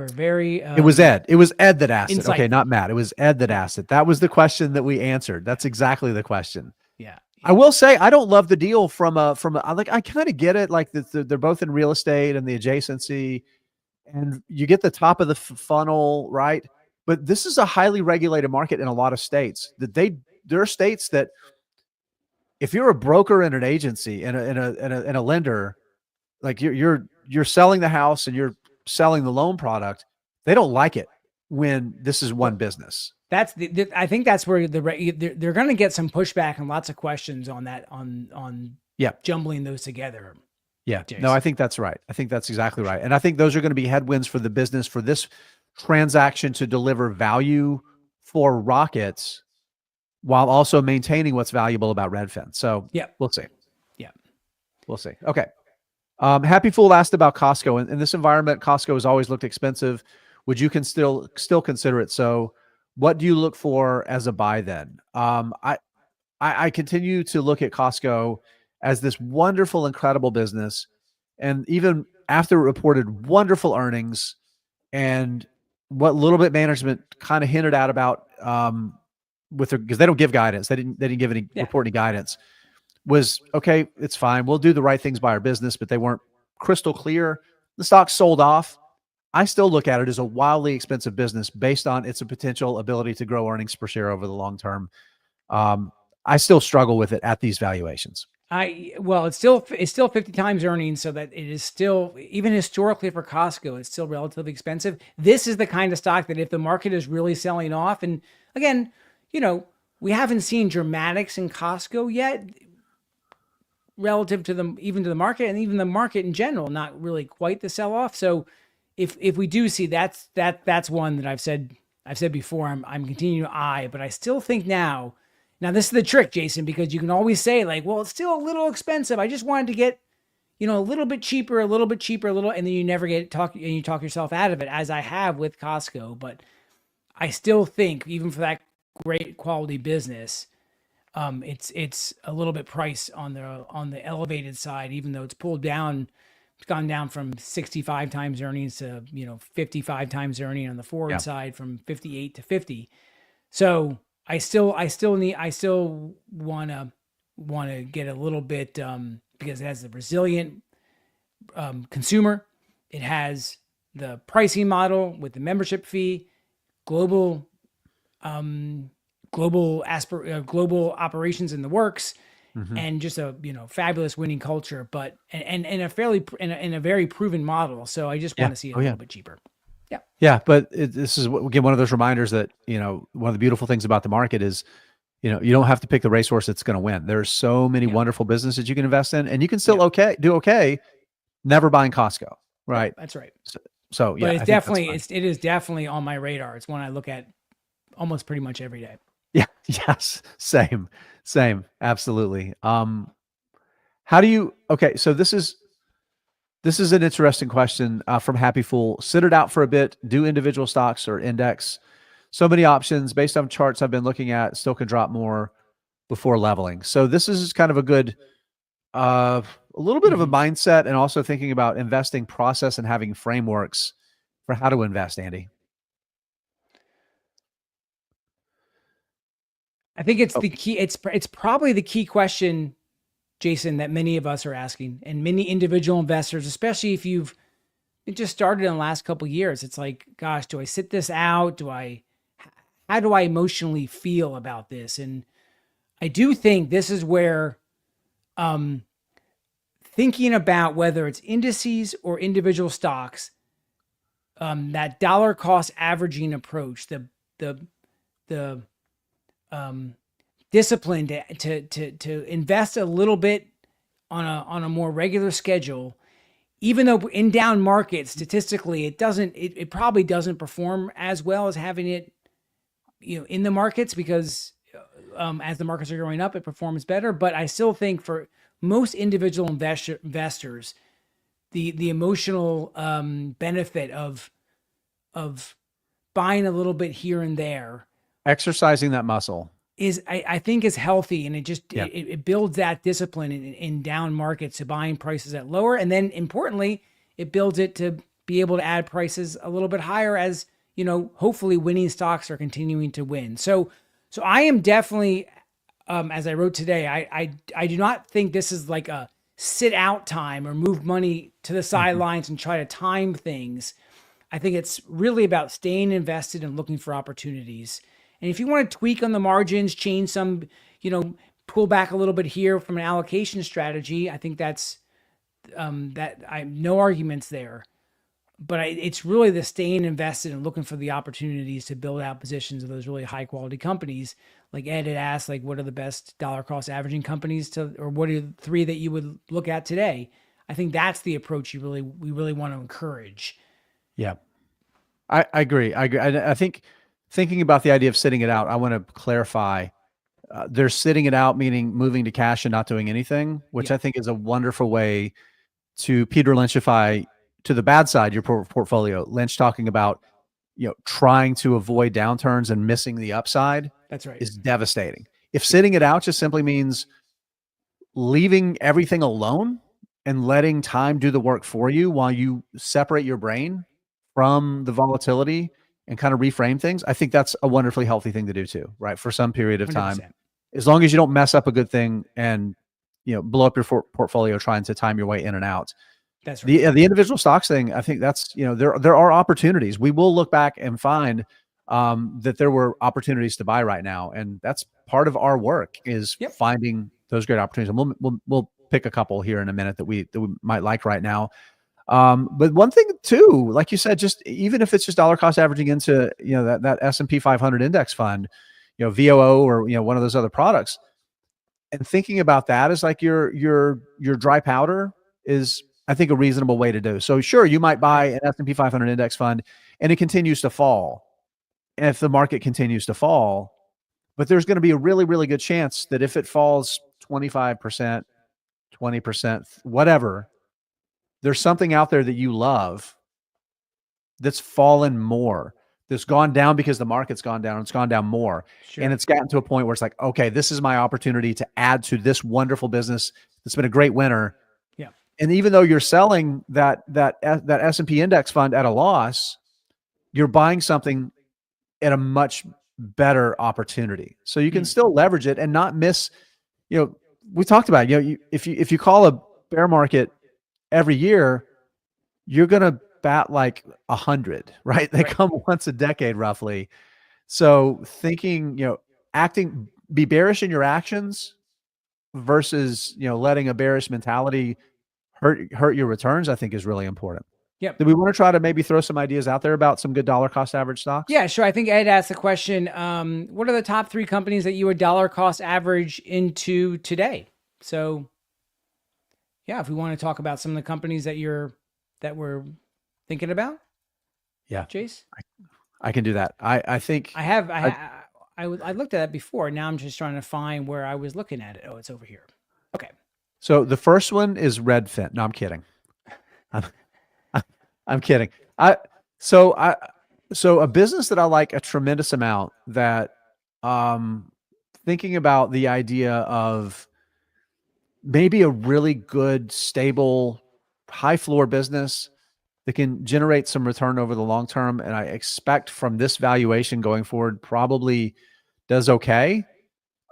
very... it was Ed. It was Ed that asked it. Okay, insightful. not Matt. It was Ed that asked it. That was the question that we answered. That's exactly the question. Yeah. I will say I don't love the deal I kind of get it. Like they're both in real estate and the adjacency, and you get the top of the funnel, right? But this is a highly regulated market in a lot of states. There are states that if you're a broker and an agency and a lender, like you're selling the house and you're selling the loan product, they don't like it when this is one business. That's I think that's where they're going to get some pushback and lots of questions on that, on jumbling those together. Yeah. Jayson. No, I think that's right. I think that's exactly right. And I think those are going to be headwinds for the business for this transaction to deliver value for Rockets while also maintaining what's valuable about Redfin. So we'll see. Yeah. We'll see. Okay. Happy Fool asked about Costco. In this environment, Costco has always looked expensive. Would you still consider it so? What do you look for as a buy then? I continue to look at Costco as this wonderful, incredible business. And even after it reported wonderful earnings and what little bit management kind of hinted at about because they don't give guidance. They didn't give any report any guidance. Was okay, it's fine. We'll do the right things by our business, but they weren't crystal clear. The stock sold off. I still look at it as a wildly expensive business based on its potential ability to grow earnings per share over the long term. I still struggle with it at these valuations. It's still 50 times earnings, so that it is still, even historically for Costco, it's still relatively expensive. This is the kind of stock that if the market is really selling off, and again, we haven't seen dramatics in Costco yet relative to the market, and even the market in general, not really quite the sell off. So if we do see that's one that I've said before, I'm continuing to eye, but I still think now this is the trick, Jayson, because you can always say like, well, it's still a little expensive. I just wanted to get, a little bit cheaper, and then you never talk yourself out of it, as I have with Costco. But I still think even for that great quality business, it's a little bit priced on the elevated side, even though it's pulled down. It's gone down from 65 times earnings to 55 times earning on the forward side, from 58 to 50. So I still want to get a little bit because it has a resilient consumer. It has the pricing model with the membership fee, global operations in the works, and just a, fabulous winning culture, but, and a fairly, in a very proven model. So I just want to see it a little bit cheaper. Yeah. Yeah. But this is, again, one of those reminders that, one of the beautiful things about the market is, you don't have to pick the racehorse that's going to win. There's so many wonderful businesses you can invest in, and you can still do okay, never buying Costco. Right. That's right. So yeah, but it's definitely, it is definitely on my radar. It's one I look at almost pretty much every day. Yeah. Yes. Same. Absolutely. How do you, okay. So this is an interesting question from Happy Fool. Sit it out for a bit, do individual stocks or index. So many options based on charts I've been looking at, still can drop more before leveling. So this is kind of a good, a little bit of a mindset, and also thinking about investing process and having frameworks for how to invest, Andy. I think it's the key. It's probably the key question, Jayson, that many of us are asking, and many individual investors, especially if you've just started in the last couple of years. It's like, gosh, do I sit this out? How do I emotionally feel about this? And I do think this is where, thinking about whether it's indices or individual stocks, that dollar cost averaging approach, the discipline to invest a little bit on a more regular schedule, even though in down markets, statistically, it probably doesn't perform as well as having it, in the markets, because as the markets are going up, it performs better. But I still think for most individual investors, the emotional benefit of buying a little bit here and there, exercising that muscle, is I think is healthy, and it builds that discipline in down markets to buying prices at lower, and then importantly, it builds it to be able to add prices a little bit higher as, hopefully winning stocks are continuing to win. So I am definitely, as I wrote today, I do not think this is like a sit out time or move money to the sidelines and try to time things. I think it's really about staying invested and looking for opportunities. And if you want to tweak on the margins, change some, pull back a little bit here from an allocation strategy, I think that's, no arguments there. But it's really the staying invested and looking for the opportunities to build out positions of those really high quality companies. Like Ed had asked, like, what are the best dollar cost averaging companies or what are the 3 that you would look at today? I think that's the approach we really want to encourage. Yeah, I agree. I think thinking about the idea of sitting it out, I want to clarify. They're sitting it out, meaning moving to cash and not doing anything, which I think is a wonderful way to Peter Lynchify to the bad side your portfolio. Lynch talking about, trying to avoid downturns and missing the upside. That's right. Is devastating. If sitting it out just simply means leaving everything alone and letting time do the work for you while you separate your brain from the volatility and kind of reframe things, I think that's a wonderfully healthy thing to do too, right? For some period of time, 100%. As long as you don't mess up a good thing and, blow up your portfolio trying to time your way in and out. That's right. The individual stocks thing, I think that's, there are opportunities. We will look back and find that there were opportunities to buy right now. And that's part of our work is finding those great opportunities. And we'll pick a couple here in a minute that we might like right now. But one thing too, like you said, just even if it's just dollar cost averaging into, that S&P 500 index fund, VOO or, one of those other products, and thinking about that as like your dry powder is, I think, a reasonable way to do. So sure, you might buy an S&P 500 index fund and it continues to fall. And if the market continues to fall, but there's going to be a really, really good chance that if it falls 25%, 20%, whatever, there's something out there that you love that's fallen more, that's gone down because the market's gone down. It's gone down more. Sure. And it's gotten to a point where it's like, okay, this is my opportunity to add to this wonderful business that's been a great winner. Yeah. And even though you're selling that S&P index fund at a loss, you're buying something at a much better opportunity. So you can still leverage it and not miss, we talked about, if you call a bear market every year, you're going to bat like 100, right? They come once a decade roughly. So thinking, be bearish in your actions, versus, letting a bearish mentality hurt your returns, I think is really important. Yep. Do we want to try to maybe throw some ideas out there about some good dollar cost average stocks? Yeah, sure. I think Ed asked the question, what are the top 3 companies that you would dollar cost average into today? So yeah, if we want to talk about some of the companies that we're thinking about. Yeah. Jace? I can do that. I think I looked at that before. Now I'm just trying to find where I was looking at it. Oh, it's over here. Okay. So the first one is Redfin. No, I'm kidding. I'm kidding. So a business that I like a tremendous amount, that thinking about the idea of maybe a really good, stable, high floor business that can generate some return over the long term, and I expect from this valuation going forward probably does okay,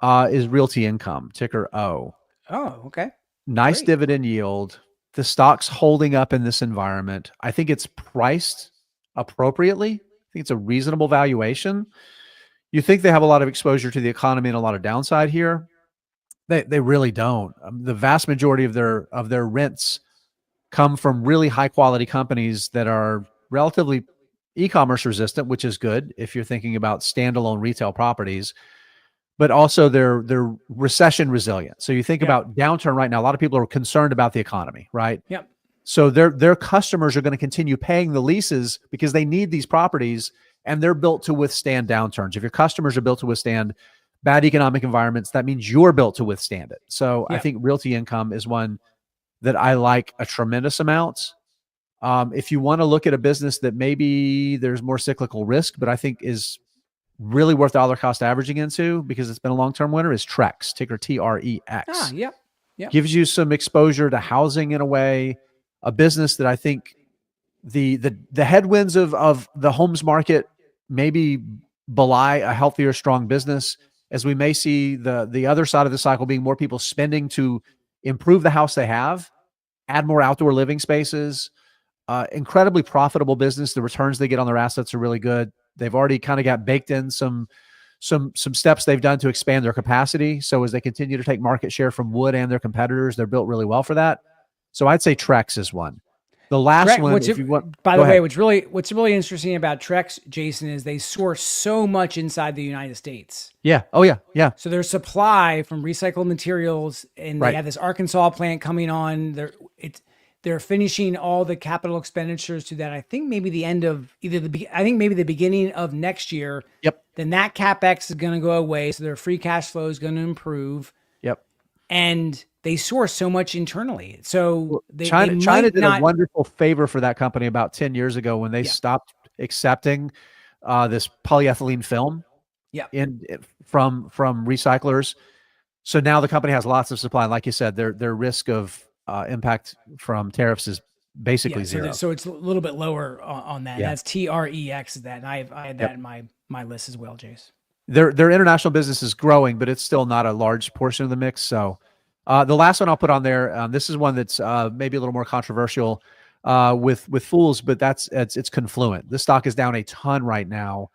is Realty Income, ticker O. Oh, okay. Nice Great. dividend yield. The stock's holding up in this environment. I think it's priced appropriately. I think it's a reasonable valuation. You think they have a lot of exposure to the economy and a lot of downside here. They really don't. The vast majority of their rents come from really high quality companies that are relatively e-commerce resistant, which is good if you're thinking about standalone retail properties, but also they're recession resilient. So you think about downturn right now, a lot of people are concerned about the economy, right? Yep. So their customers are going to continue paying the leases because they need these properties, and they're built to withstand downturns. If your customers are built to withstand bad economic environments, that means you're built to withstand it. So I think Realty Income is one that I like a tremendous amount. If you want to look at a business that maybe there's more cyclical risk, but I think is really worth dollar cost averaging into because it's been a long-term winner, is Trex, ticker TREX. Yep. Gives you some exposure to housing in a way, a business that I think the headwinds of the homes market maybe belie a healthier, strong business, as we may see the other side of the cycle being more people spending to improve the house they have, add more outdoor living spaces. Incredibly profitable business. The returns they get on their assets are really good. They've already kind of got baked in some steps they've done to expand their capacity. So as they continue to take market share from wood and their competitors, they're built really well for that. So I'd say Trex is one. The last one, if you want, by the way, what's really interesting about Trex, Jayson, is they source so much inside the United States. Yeah. Oh yeah. Yeah. So their supply from recycled materials, and they have this Arkansas plant coming on. They're finishing all the capital expenditures to that. I think maybe the end of maybe the beginning of next year. Yep. Then that CapEx is going to go away. So their free cash flow is going to improve. Yep. And they source so much internally. So China did a wonderful favor for that company about 10 years ago when they stopped accepting this polyethylene film from recyclers. So now the company has lots of supply. And like you said, their risk of impact from tariffs is basically zero. So it's a little bit lower on that. Yeah. That's TREX is that. And I had that in my list as well, Jace. Their international business is growing, but it's still not a large portion of the mix. So the last one I'll put on there, this is one that's maybe a little more controversial with Fools, but it's Confluent. This stock is down a ton right now.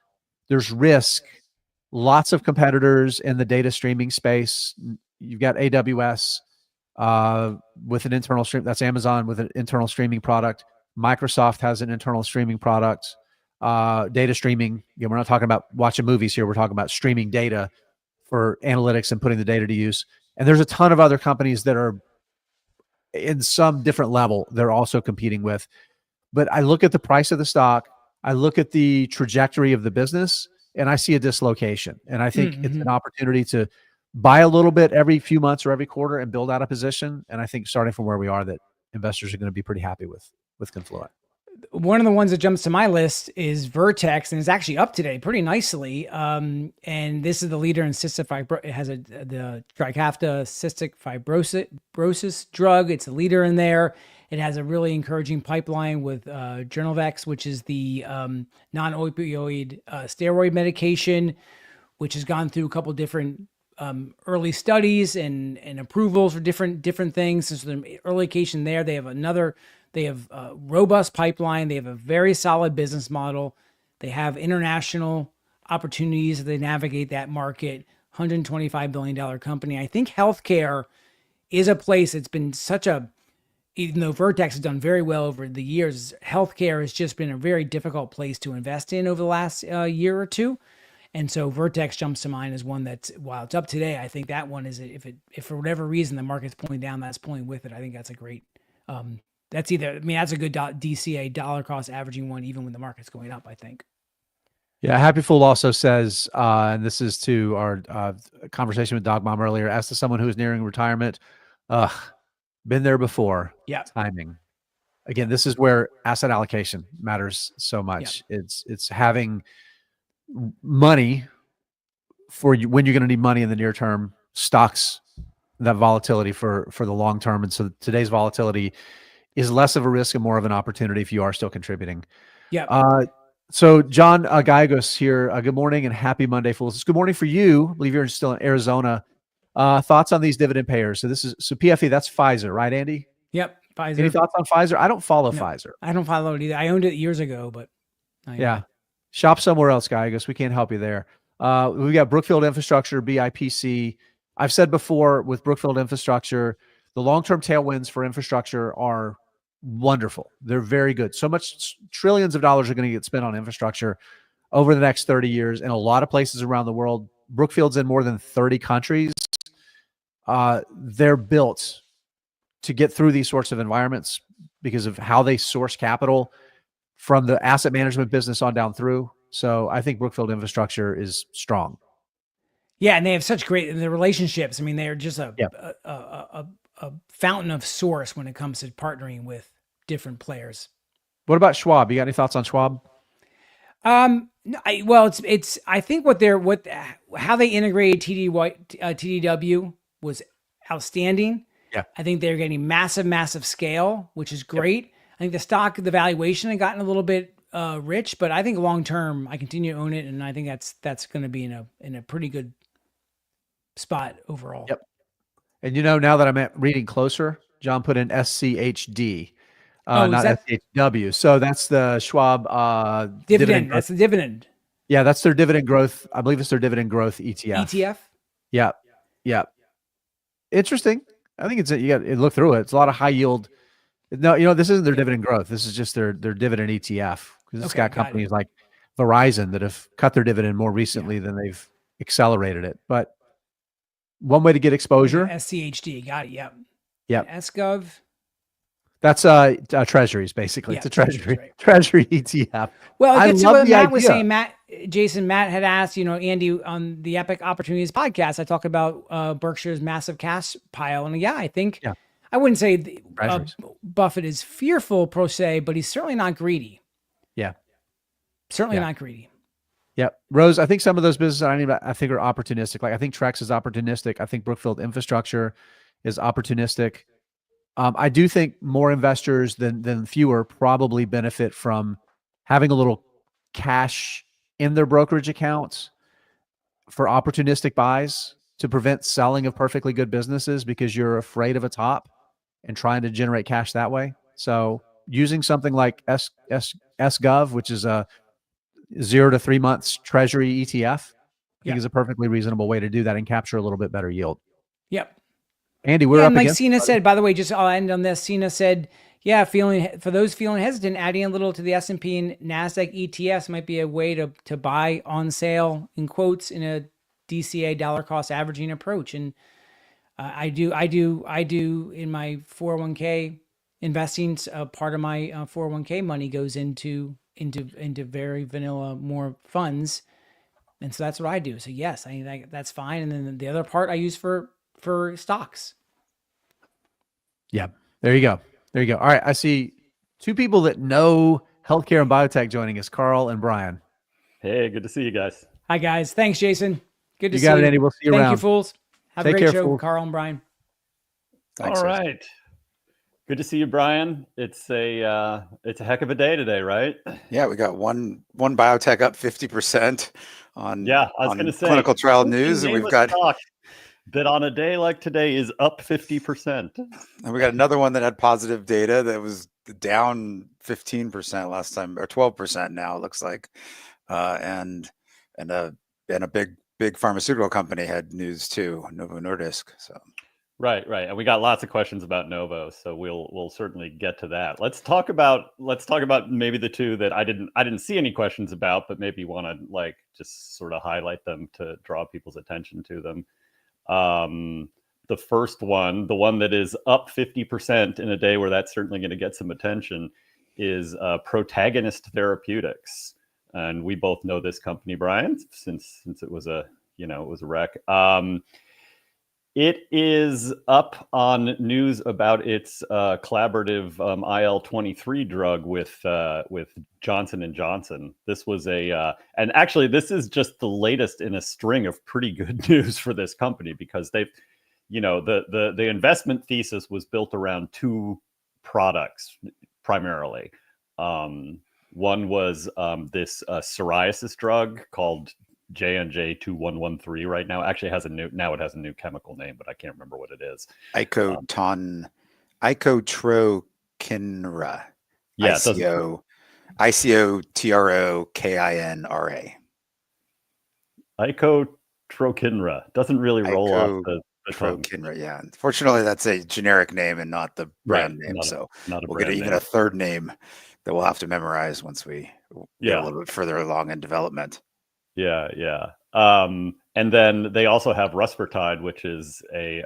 There's risk. Lots of competitors in the data streaming space. You've got AWS with an internal stream. That's Amazon with an internal streaming product. Microsoft has an internal streaming product. Data streaming. We're not talking about watching movies here. We're talking about streaming data for analytics and putting the data to use. And there's a ton of other companies that are in some different level they're also competing with. But I look at the price of the stock, I look at the trajectory of the business, and I see a dislocation. And I think it's an opportunity to buy a little bit every few months or every quarter and build out a position. And I think starting from where we are, that investors are going to be pretty happy with Confluent. One of the ones that jumps to my list is Vertex, and it's actually up today pretty nicely. And this is the leader in cystic fibrosis. It has the Trikafta cystic fibrosis drug. It's a leader in there. It has a really encouraging pipeline with Journalvex, which is the non-opioid steroid medication, which has gone through a couple different early studies and approvals for different things. So the early indication there, they have a robust pipeline. They have a very solid business model. They have international opportunities as they navigate that market. $125 billion company. I think healthcare is a place that's been even though Vertex has done very well over the years, healthcare has just been a very difficult place to invest in over the last year or two. And so Vertex jumps to mind as one that's, while it's up today, I think that one is, if for whatever reason the market's pulling down, that's pulling with it. I think that's a great, that's a good DCA, dollar cost averaging one, even when the market's going up, I think. Yeah, Happy Fool also says, and this is to our conversation with Dog Mom earlier, as to someone who is nearing retirement, been there before. Yeah. Timing. Again, this is where asset allocation matters so much. Yeah. It's having money for you when you're going to need money in the near term, stocks, that volatility for the long term. And so today's volatility is less of a risk and more of an opportunity if you are still contributing. Yeah. So John Gallegos here, good morning and happy Monday, Fools. Good morning for you. I believe you're still in Arizona. Thoughts on these dividend payers? So PFE, that's Pfizer, right, Andy? Yep. Pfizer. Any thoughts on Pfizer? I don't follow Pfizer. I don't follow it either. I owned it years ago, but yeah. Shop somewhere else, Gallegos. We can't help you there. We got Brookfield Infrastructure, BIPC. I've said before with Brookfield Infrastructure, the long-term tailwinds for infrastructure are wonderful. They're very good. So much trillions of dollars are going to get spent on infrastructure over the next 30 years in a lot of places around the world. Brookfield's in more than 30 countries. They're built to get through these sorts of environments because of how they source capital from the asset management business on down through. So I think Brookfield Infrastructure is strong. Yeah, and they have such great the relationships. I mean, they are just a fountain of source when it comes to partnering with different players. What about Schwab? You got any thoughts on Schwab? No, I think how they integrated TDW was outstanding. Yeah. I think they're getting massive scale, which is great. Yep. I think the valuation had gotten a little bit rich, but I think long term I continue to own it, and I think that's going to be in a pretty good spot overall. Yep. And now that I'm reading closer, John put in SCHD, not SCHW. So that's the Schwab dividend. That's the dividend. Yeah, that's their dividend growth. I believe it's their dividend growth ETF. ETF. Yeah. Yeah. Interesting. I think you got to look through it. It's a lot of high yield. No, this isn't their dividend growth. This is just their dividend ETF, because it's got companies like Verizon that have cut their dividend more recently than they've accelerated it. But one way to get exposure. SCHD. Got it. Yep. Yep. SGov. That's treasuries, basically. Yeah, it's a treasury ETF. Well, I love what Matt was saying. Jason, Matt had asked, Andy, on the Epic Opportunities podcast, I talk about Berkshire's massive cash pile. And I think I wouldn't say Buffett is fearful per se, but he's certainly not greedy. Yeah. Certainly not greedy. Yeah. Rose, I think some of those businesses I think are opportunistic. Like I think Trex is opportunistic. I think Brookfield Infrastructure is opportunistic. I do think more investors than fewer probably benefit from having a little cash in their brokerage accounts for opportunistic buys to prevent selling of perfectly good businesses because you're afraid of a top and trying to generate cash that way. So using something like SGov, which is a 0 to 3 months treasury ETF, I think is a perfectly reasonable way to do that and capture a little bit better yield. Yep. Andy, we're up against Sina said, by the way, I'll end on this. Sina said, for those feeling hesitant, adding a little to the S&P and NASDAQ ETFs might be a way to buy on sale, in quotes, in a DCA dollar cost averaging approach. And I do in my 401k investing. Part of my 401k money goes into very vanilla more funds, and so that's what I do. So yes, I think that's fine. And then the other part I use for stocks. Yeah, there you go. All right, I see two people that know healthcare and biotech joining us, Karl and Brian. Hey, good to see you guys. Hi guys, thanks Jayson. Good to see you. You got it, Andy. We'll see you around. Thank you, fools. Have Take a great care, show, fools. Karl and Brian. Thanks, all right. Good to see you, Brian. It's a heck of a day today, right? Yeah, we got one biotech up 50% on I was going to say clinical trial news, and we've got that on a day like today is up 50%. And we got another one that had positive data that was down 15% last time, or 12% now, it looks like, and a big big pharmaceutical company had news too, Novo Nordisk. So right, and we got lots of questions about Novo, so we'll certainly get to that. Let's talk about maybe the two that I didn't see any questions about, but maybe want to like just sort of highlight them to draw people's attention to them. The first one, the one that is up 50% in a day where that's certainly going to get some attention, is Protagonist Therapeutics. And we both know this company, Brian, since it was a wreck. It is up on news about its collaborative IL-23 drug with Johnson & Johnson. This was and actually this is just the latest in a string of pretty good news for this company, because they've, the investment thesis was built around two products primarily. One was this psoriasis drug called J&J 2113 right now. Actually has it has a new chemical name, but I can't remember what it is. Icotrokinra. Yeah, ICOTROKINRA. Icotrokinra doesn't really roll off the tongue. Yeah. Unfortunately, that's a generic name and not the brand name. We'll get even a third name that we'll have to memorize once we get a little bit further along in development. Yeah. And then they also have rusfertide, which is a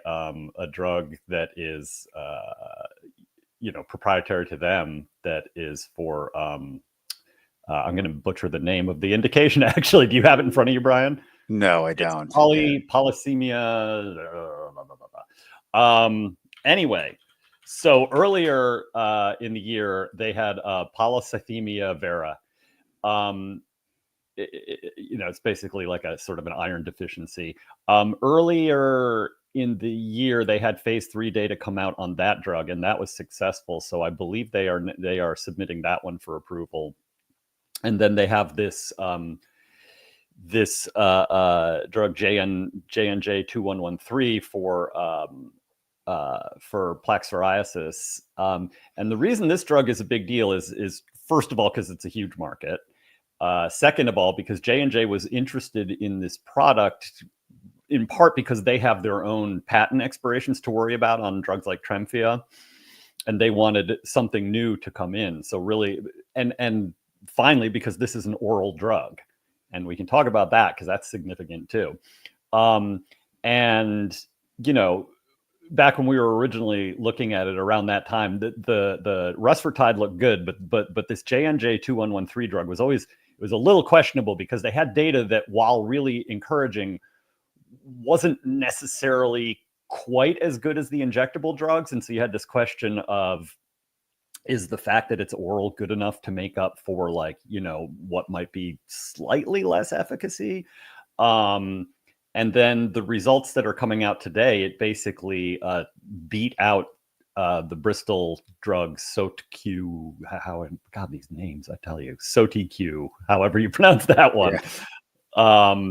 drug that is proprietary to them, that is for I'm going to butcher the name of the indication. Actually, do you have it in front of you, Brian? No, I don't. Polycythemia. Anyway, so earlier in the year they had polycythemia vera. It's basically like a sort of an iron deficiency. Earlier in the year, they had phase 3 data come out on that drug, and that was successful. So I believe they are submitting that one for approval. And then they have this drug J&J 2113 for plaque psoriasis. And the reason this drug is a big deal is first of all because it's a huge market. Second of all, because J&J was interested in this product in part because they have their own patent expirations to worry about on drugs like Tremfya, and they wanted something new to come in. So really, and finally, because this is an oral drug, and we can talk about that because that's significant too. And back when we were originally looking at it around that time, the rusfertide looked good, but this J&J 2113 drug was always, it was a little questionable because they had data that, while really encouraging, wasn't necessarily quite as good as the injectable drugs. And so you had this question of, is the fact that it's oral good enough to make up for, like, what might be slightly less efficacy? And then the results that are coming out today, it basically beat out the Bristol drug SOTQ. God, these names, I tell you, SOTQ, however you pronounce that one. Yeah.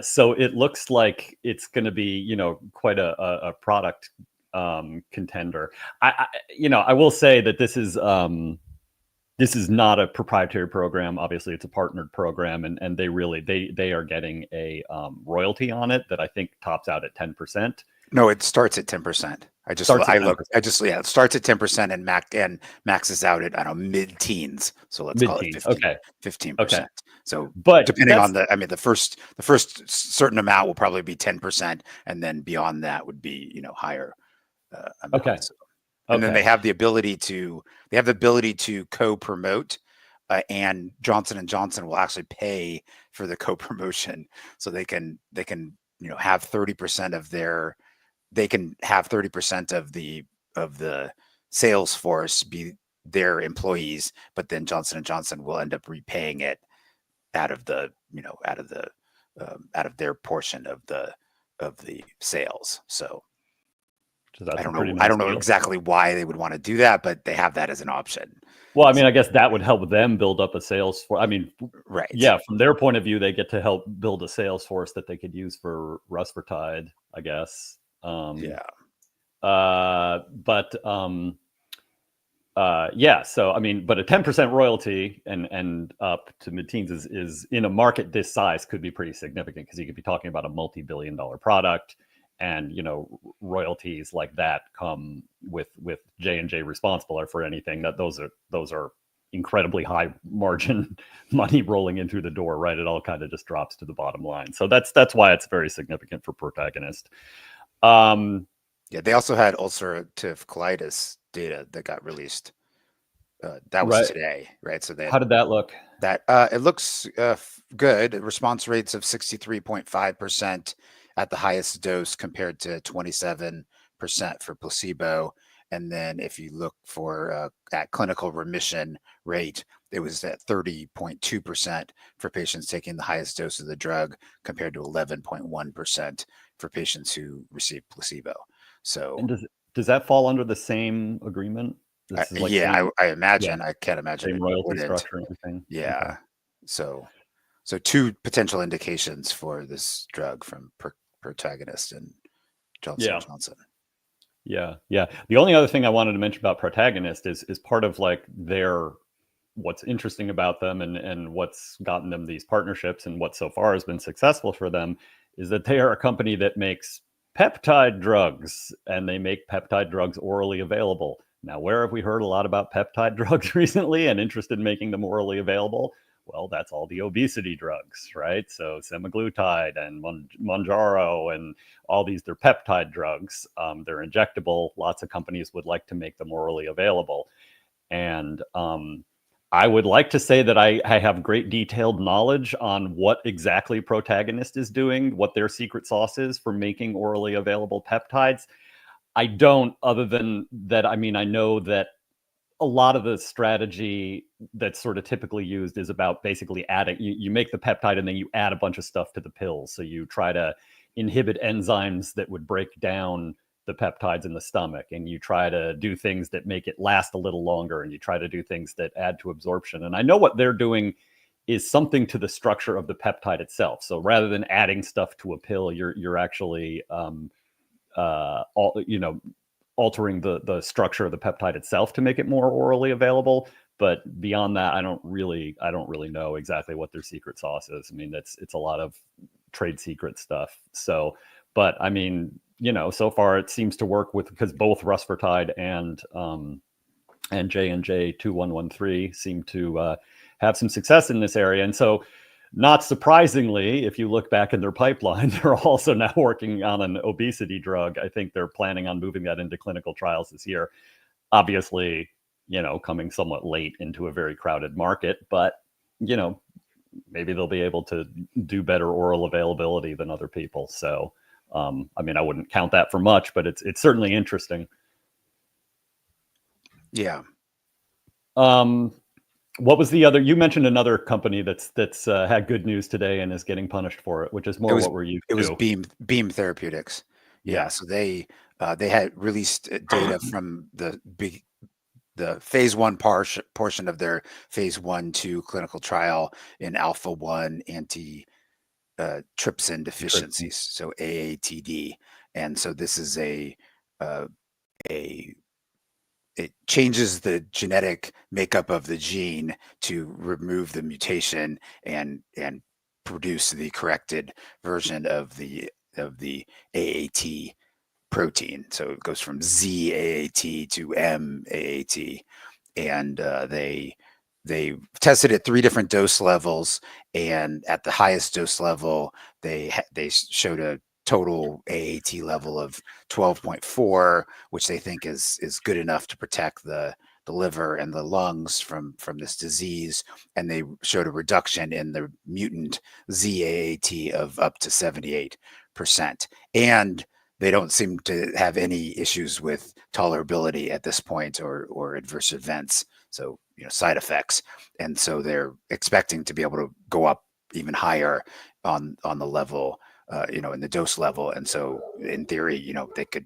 So it looks like it's going to be, quite a product contender. I will say that this is not a proprietary program. Obviously, it's a partnered program, and they are getting a royalty on it that I think tops out at 10%. No, it starts at 10%. It starts at 10% and maxes out at, I don't know, mid-teens. So let's call it 15%. Okay. So, but depending on the first certain amount will probably be 10%, and then beyond that would be higher. Amounts. And then they have the ability to co-promote, and Johnson & Johnson will actually pay for the co-promotion, so they can have 30% of the sales force be their employees, but then Johnson & Johnson will end up repaying it out of their portion of the sales. So I don't know exactly why they would want to do that, but they have that as an option. Well, I mean, I guess that would help them build up a sales force. I mean, right. Yeah, from their point of view, they get to help build a sales force that they could use for rusfertide, I guess. Yeah. So I mean, but a 10% royalty and up to mid-teens is in a market this size could be pretty significant, because you could be talking about a multi-billion-dollar product, and royalties like that come with J&J responsible for anything that those are incredibly high margin money rolling in through the door, right? It all kind of just drops to the bottom line. So that's why it's very significant for Protagonist. Yeah, they also had ulcerative colitis data that got released. That was today, right? So how did that look? That it looks good. Response rates of 63.5% at the highest dose compared to 27% for placebo. And then if you look for at clinical remission rate, it was at 30.2% for patients taking the highest dose of the drug, compared to 11.1% for patients who received placebo. So, and does that fall under the same agreement? This is like I imagine. Yeah. I can't imagine same royalty structure and everything. Yeah. Okay. So two potential indications for this drug from Protagonist and Johnson Johnson. Yeah. The only other thing I wanted to mention about Protagonist is part of like what's interesting about them and what's gotten them these partnerships and what so far has been successful for them is that they are a company that makes peptide drugs, and they make peptide drugs orally available. Now, where have we heard a lot about peptide drugs recently and interested in making them orally available? Well, that's all the obesity drugs, right? So semaglutide and Mounjaro and all these, they're peptide drugs. They're injectable. Lots of companies would like to make them orally available. And I would like to say that I have great detailed knowledge on what exactly Protagonist is doing, what their secret sauce is for making orally available peptides. I don't, other than that, I mean, I know that a lot of the strategy that's sort of typically used is about basically adding, you make the peptide and then you add a bunch of stuff to the pills. So you try to inhibit enzymes that would break down the peptides in the stomach, and you try to do things that make it last a little longer, and you try to do things that add to absorption. And I know what they're doing is something to the structure of the peptide itself. So rather than adding stuff to a pill, you're actually altering the structure of the peptide itself to make it more orally available. But beyond that, I don't really know exactly what their secret sauce is. I mean, it's a lot of trade secret stuff. So, but I mean, so far it seems to work because both rusfertide and J&J 2113 seem to have some success in this area. And so, not surprisingly, if you look back in their pipeline, they're also now working on an obesity drug. I think they're planning on moving that into clinical trials this year. Obviously, coming somewhat late into a very crowded market, but, maybe they'll be able to do better oral availability than other people. So, I mean, I wouldn't count that for much, but it's certainly interesting. Yeah. What was the other? You mentioned another company that's had good news today and is getting punished for it, which is more what we're used to. It was Beam Therapeutics. Yeah. So they had released data from the phase 1 portion of their phase 1/2 clinical trial in alpha-1 antitrypsin deficiencies, so AATD. And so this is it changes the genetic makeup of the gene to remove the mutation and produce the corrected version of the AAT protein. So it goes from Z-AAT to M-AAT. And they tested at 3 different dose levels, and at the highest dose level, they showed a total AAT level of 12.4, which they think is good enough to protect the liver and the lungs from this disease. And they showed a reduction in the mutant Z-AAT of up to 78%. And they don't seem to have any issues with tolerability at this point or adverse events. So, side effects. And so they're expecting to be able to go up even higher on the level, in the dose level. And so in theory, they could,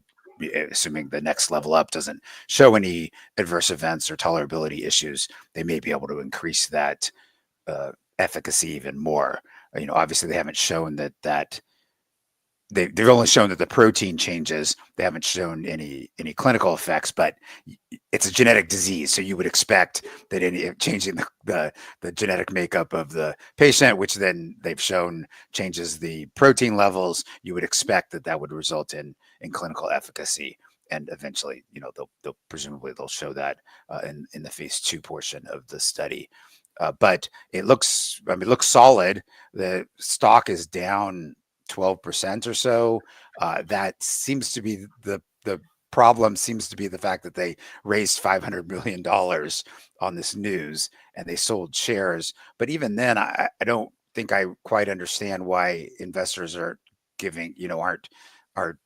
assuming the next level up doesn't show any adverse events or tolerability issues, they may be able to increase that efficacy even more. Obviously they haven't shown that they've only shown that the protein changes. They haven't shown any clinical effects, but it's a genetic disease, so you would expect that any changing the genetic makeup of the patient, which then they've shown changes the protein levels, you would expect that would result in clinical efficacy. And eventually, they'll presumably show that in the phase 2 portion of the study. But it looks solid. The stock is down 12% or so. That seems to be the problem. Seems to be the fact that they raised $500 million on this news and they sold shares. But even then, I don't think I quite understand why investors are giving, are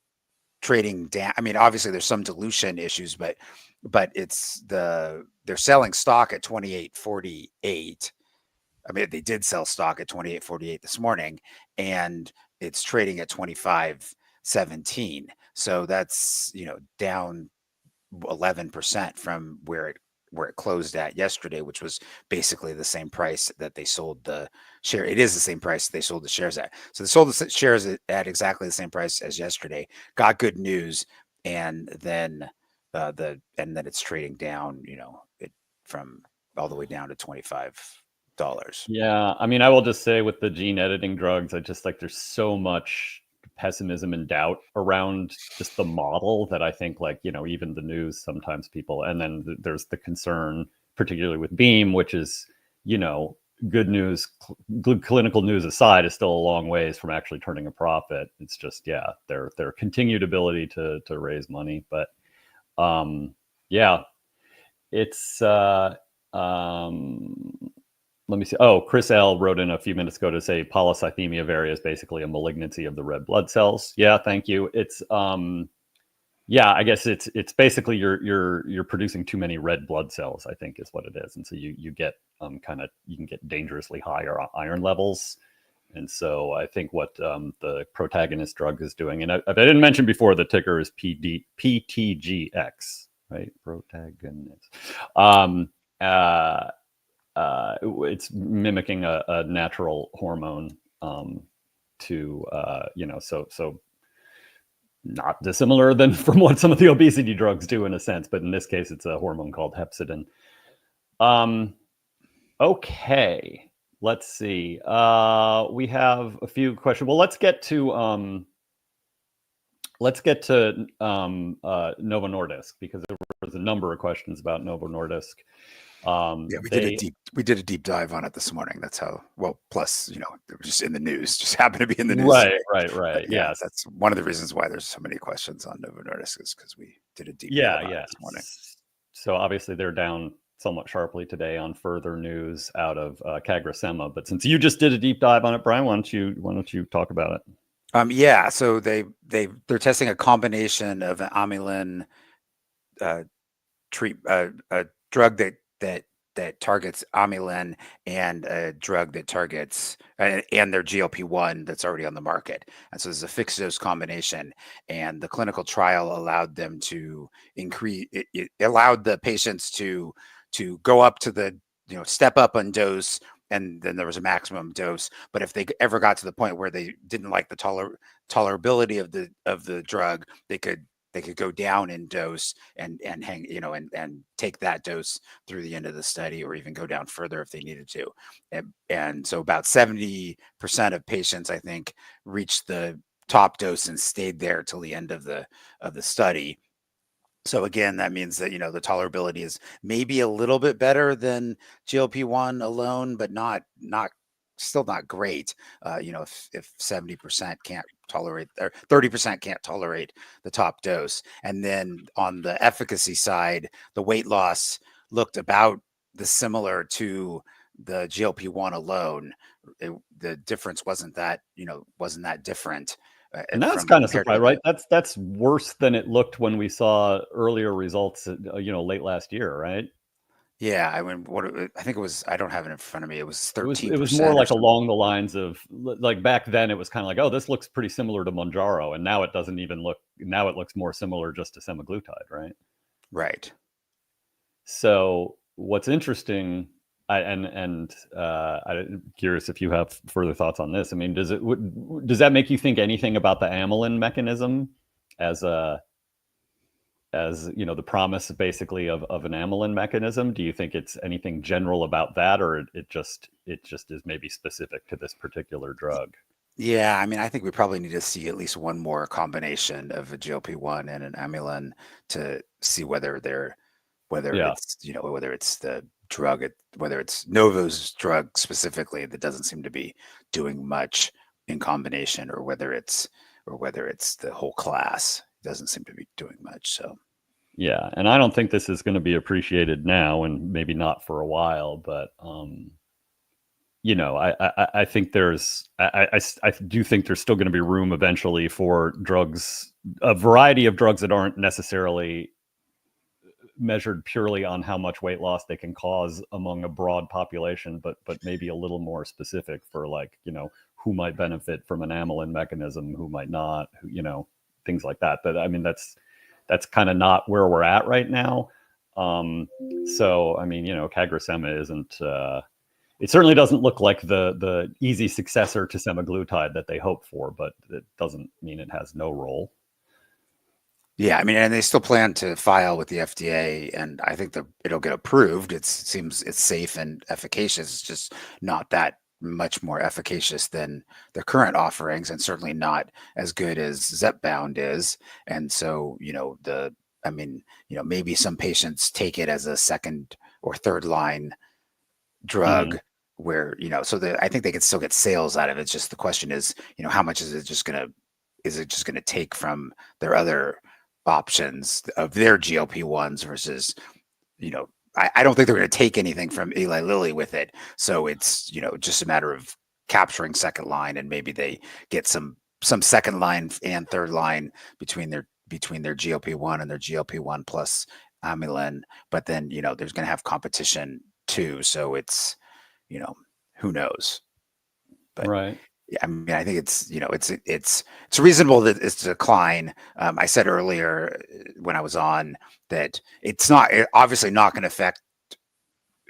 trading down. I mean, obviously there's some dilution issues, but they're selling stock at 28.48. I mean, they did sell stock at 28.48 this morning, and it's trading at 25.17. So that's, down 11% from where it closed at yesterday, which was basically the same price that they sold the share. It is the same price they sold the shares at. So they sold the shares at exactly the same price as yesterday. Got good news, and then it's trading down, from all the way down to $25. Yeah, I mean, I will just say with the gene editing drugs, I just there's so much pessimism and doubt around just the model that I think even the news, sometimes people, and then there's the concern, particularly with Beam, which is, good news, good clinical news aside, is still a long ways from actually turning a profit. It's just, their continued ability to raise money. But it's let me see. Oh, Chris L wrote in a few minutes ago to say polycythemia vera is basically a malignancy of the red blood cells. Yeah, thank you. It's I guess it's basically you're producing too many red blood cells, I think is what it is. And so you get you can get dangerously higher iron levels. And so I think what the protagonist drug is doing, and I didn't mention before, the ticker is PTGX, right? Protagonist. It's mimicking a natural hormone to so not dissimilar than from what some of the obesity drugs do in a sense, but in this case it's a hormone called hepcidin. Okay, let's see. We have a few questions. Well, let's get to Novo Nordisk, because there was a number of questions about Novo Nordisk. We did a deep dive on it this morning. That's how, plus, it was just in the news, just happened to be in the news. Right. Yeah. That's one of the reasons why there's so many questions on Novo Nordisk, is because we did a deep dive on it this morning. So obviously they're down somewhat sharply today on further news out of CagriSema. But since you just did a deep dive on it, Brian, why don't you talk about it? So they're testing a combination of an amylin a drug that targets amylin and a drug that targets and their GLP-1 that's already on the market. And so there's a fixed dose combination, and the clinical trial allowed them to increase. It allowed the patients to go up to the step up on dose, and then there was a maximum dose. But if they ever got to the point where they didn't like the tolerability of the drug, they could go down in dose and hang, and take that dose through the end of the study, or even go down further if they needed to. And so about 70% of patients, I think, reached the top dose and stayed there till the end of the study. So again, that means that, the tolerability is maybe a little bit better than GLP-1 alone, but still not great. If 70% can't tolerate, or 30% can't tolerate the top dose. And then on the efficacy side, the weight loss looked about similar to the GLP-1 alone. The difference wasn't that different. And that's kind of surprising, right? That's worse than it looked when we saw earlier results, late last year, right? Yeah, I mean, I think it was, I don't have it in front of me. It was 13%. It was more like along the lines of, like, back then it was kind of like, oh, this looks pretty similar to Mounjaro, and now it doesn't even look. Now it looks more similar just to semaglutide, right? Right. So what's interesting, I'm curious if you have further thoughts on this. I mean, does that make you think anything about the amylin mechanism as the promise basically of an amylin mechanism? Do you think it's anything general about that, or it just is maybe specific to this particular drug? Yeah, I mean, I think we probably need to see at least one more combination of a GLP-1 and an amylin to see whether Yeah. it's, whether it's the drug, whether it's Novo's drug specifically that doesn't seem to be doing much in combination, or whether it's the whole class doesn't seem to be doing much. So Yeah, and I don't think this is going to be appreciated now, and maybe not for a while. But I think I do think there's still going to be room eventually for drugs, a variety of drugs that aren't necessarily measured purely on how much weight loss they can cause among a broad population, but maybe a little more specific for, like, who might benefit from an amylin mechanism, who might not, things like that. But I mean, that's kind of not where we're at right now. So I mean, CagriSema isn't. It certainly doesn't look like the easy successor to semaglutide that they hope for, but it doesn't mean it has no role. yeah, I mean, and they still plan to file with the FDA, and I think it'll get approved. It seems it's safe and efficacious. It's just not that much more efficacious than the current offerings, and certainly not as good as Zepbound is. And so, maybe some patients take it as a second or third line drug, where, I think they could still get sales out of it. It's just the question is, how much is it just going to take from their other options of their GLP-1s versus, I don't think they're going to take anything from Eli Lilly with it. So it's, just a matter of capturing second line, and maybe they get some second line and third line between their GLP-1 and their GLP-1 plus amylin. But then, there's going to have competition too. So it's, who knows? But Right. yeah, I mean, I think it's, it's reasonable that it's a decline. I said earlier when I was on that it's obviously not going to affect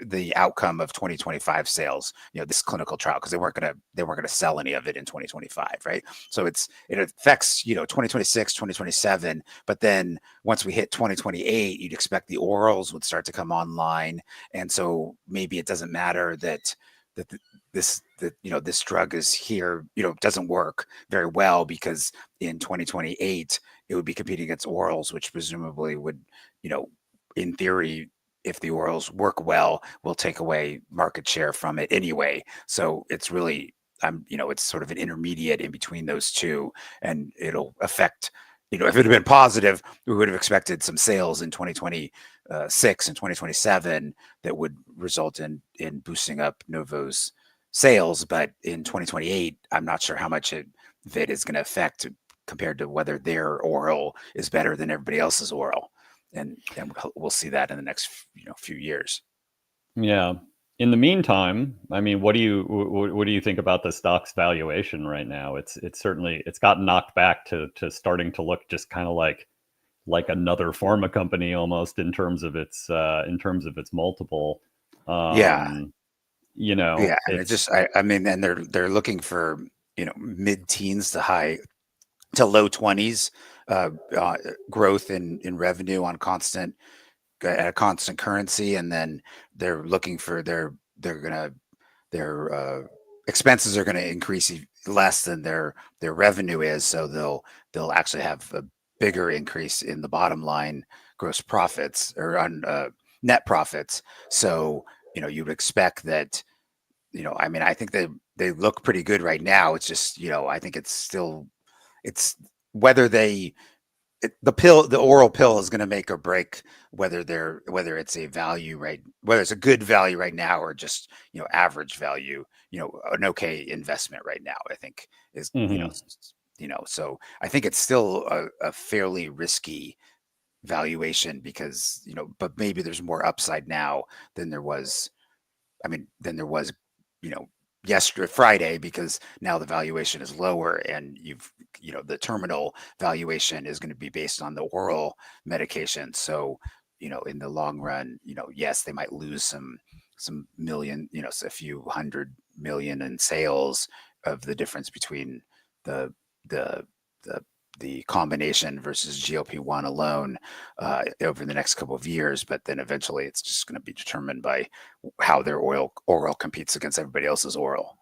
the outcome of 2025 sales, this clinical trial, because they weren't going to sell any of it in 2025, right? So it affects, 2026, 2027, but then once we hit 2028, you'd expect the orals would start to come online, and so maybe it doesn't matter that this drug is here, doesn't work very well, because in 2028 it would be competing against orals, which presumably would, in theory, if the orals work well, will take away market share from it anyway. So it's really, it's sort of an intermediate in between those two, and it'll affect, if it had been positive, we would have expected some sales in 2026 and 2027 that would result in boosting up Novo's sales. But in 2028, I'm not sure how much of it is going to affect compared to whether their oral is better than everybody else's oral. And we'll see that in the next few years. Yeah. In the meantime, I mean, what do you think about the stock's valuation right now? It's certainly gotten knocked back to starting to look just kind of like another pharma company almost in terms of its multiple. Yeah. And I mean, and they're looking for mid-teens to low 20s growth in revenue on at a constant currency, and then they're looking for their expenses are going to increase less than their revenue is, so they'll actually have a bigger increase in the bottom line gross profits, or on net profits. So you'd expect that, I mean, I think they look pretty good right now. It's just, I think it's whether the oral pill is going to make or break whether it's a value, right? Whether it's a good value right now, or just, average value, an okay investment right now, I think is, so I think it's still a fairly risky valuation, because, but maybe there's more upside now than there was, yesterday, Friday, because now the valuation is lower, and the terminal valuation is going to be based on the oral medication. So, in the long run, yes, they might lose some million, a few 100 million in sales of the difference between the the the combination versus GLP-1 alone over the next couple of years. But then eventually it's just going to be determined by how their oral competes against everybody else's oral.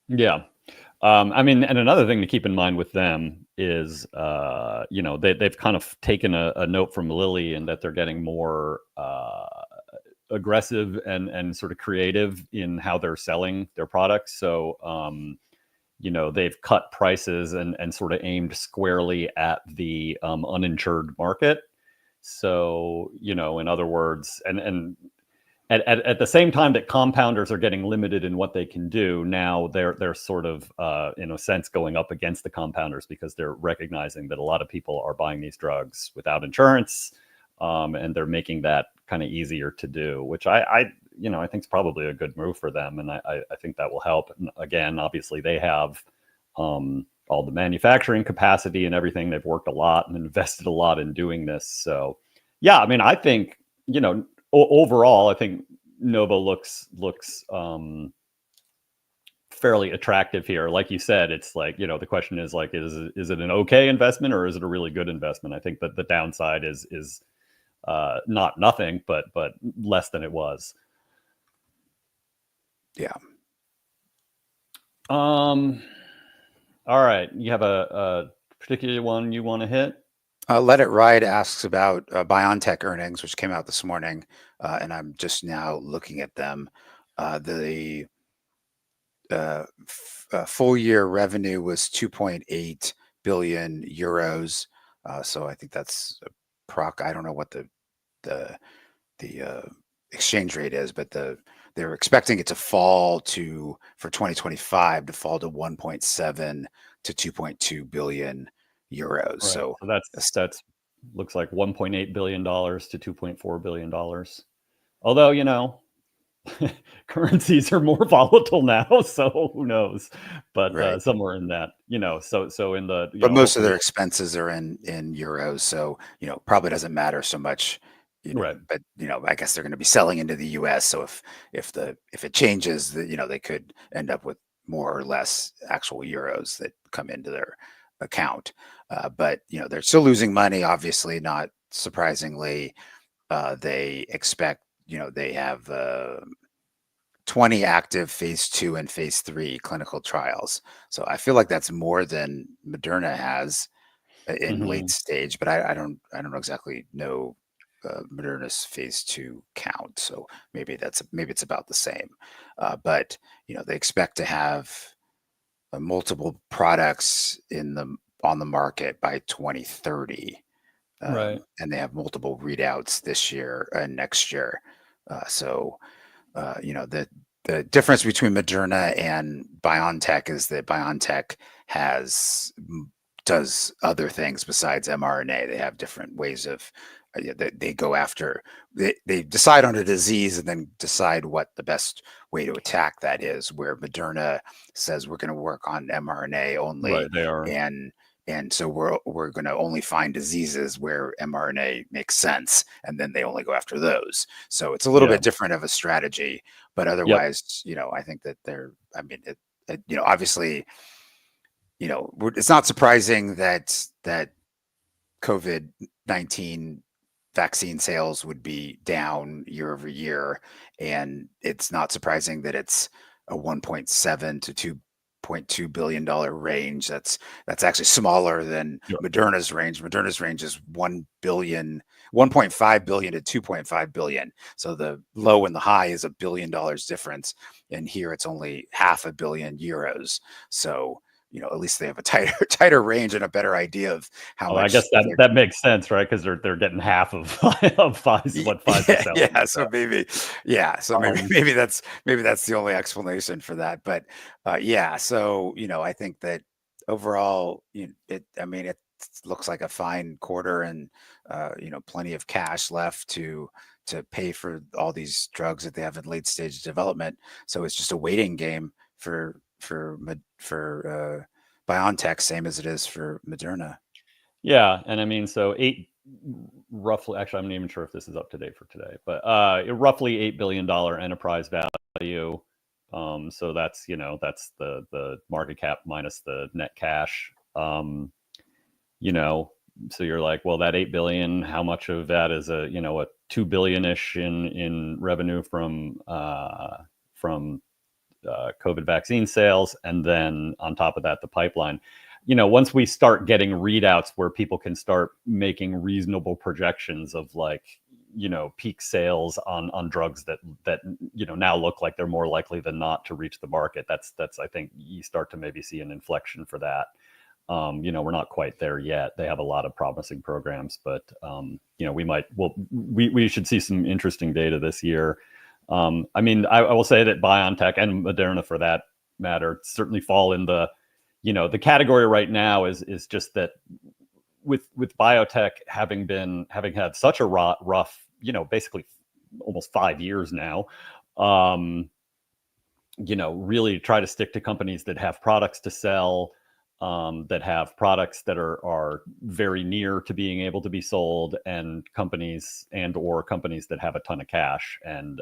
Yeah. I mean, and another thing to keep in mind with them is, they've kind of taken a note from Lilly in that they're getting more aggressive and sort of creative in how they're selling their products. So, they've cut prices and sort of aimed squarely at the uninsured market. So, in other words, and at the same time that compounders are getting limited in what they can do, now they're sort of, in a sense, going up against the compounders because they're recognizing that a lot of people are buying these drugs without insurance, and they're making that kind of easier to do, which I think is probably a good move for them, and I think that will help. And again, obviously, they have all the manufacturing capacity and everything. They've worked a lot and invested a lot in doing this. So, yeah, I mean, I think overall, I think Novo looks fairly attractive here. Like you said, it's like, the question is like, is it an okay investment or is it a really good investment? I think that the downside is not nothing, but less than it was. Yeah. All right. You have a particular one you want to hit? Let It Ride asks about Biotech earnings, which came out this morning, and I'm just now looking at them. The full year revenue was 2.8 billion euros. So I think that's I don't know what the exchange rate is, but they're expecting it to fall for 2025 to fall to 1.7 to 2.2 billion euros. Right. So that's looks like $1.8 billion to $2.4 billion. Although, currencies are more volatile now, so who knows? But right. Somewhere in that, so in the. But most of their expenses are in euros, so probably doesn't matter so much. Right. But I guess they're going to be selling into the U.S. So if it changes, they could end up with more or less actual euros that come into their account. But they're still losing money. Obviously, not surprisingly. They expect they have 20 active phase 2 and phase 3 clinical trials. So I feel like that's more than Moderna has in late stage. But I don't exactly know Moderna's phase 2 count. So maybe it's about the same. But they expect to have multiple products on the market by 2030. Right. And they have multiple readouts this year and next year. The difference between Moderna and BioNTech is that BioNTech does other things besides mRNA. They have different ways of they go after. They decide on a disease and then decide what the best way to attack that is. Where Moderna says we're going to work on mRNA only, right, they are. And so we're going to only find diseases where mRNA makes sense, and then they only go after those. So it's a little bit different of a strategy, but otherwise, I think that obviously, it's not surprising that COVID-19 vaccine sales would be down year over year, and it's not surprising that it's a 1.7 to 2.2 billion range. That's actually smaller than Moderna's range. Moderna's range is 1.5 billion to 2.5 billion. So the low and the high is $1 billion difference, and here it's only €500 million. So at least they have a tighter range and a better idea of how much. I guess that makes sense, right? Because they're getting half of Pfizer, what Pfizer. Yeah. So maybe that's the only explanation for that. But So I think that overall, it looks like a fine quarter, and plenty of cash left to pay for all these drugs that they have in late stage development. So it's just a waiting game for BioNTech, same as it is for Moderna. Yeah, and so roughly, actually, I'm not even sure if this is up to date for today, but roughly $8 billion enterprise value. So that's, that's the market cap minus the net cash. So you're like, well, that 8 billion, how much of that is a 2 billion-ish in revenue from COVID vaccine sales, and then on top of that, the pipeline. Once we start getting readouts where people can start making reasonable projections of peak sales on drugs that now look like they're more likely than not to reach the market, that's I think you start to maybe see an inflection for that. We're not quite there yet. They have a lot of promising programs, but we should see some interesting data this year. I will say that BioNTech and Moderna, for that matter, certainly fall in the category right now is just that with Biotech having had such a rough, basically almost 5 years now, really try to stick to companies that have products to sell, that have products that are very near to being able to be sold, and companies that have a ton of cash. And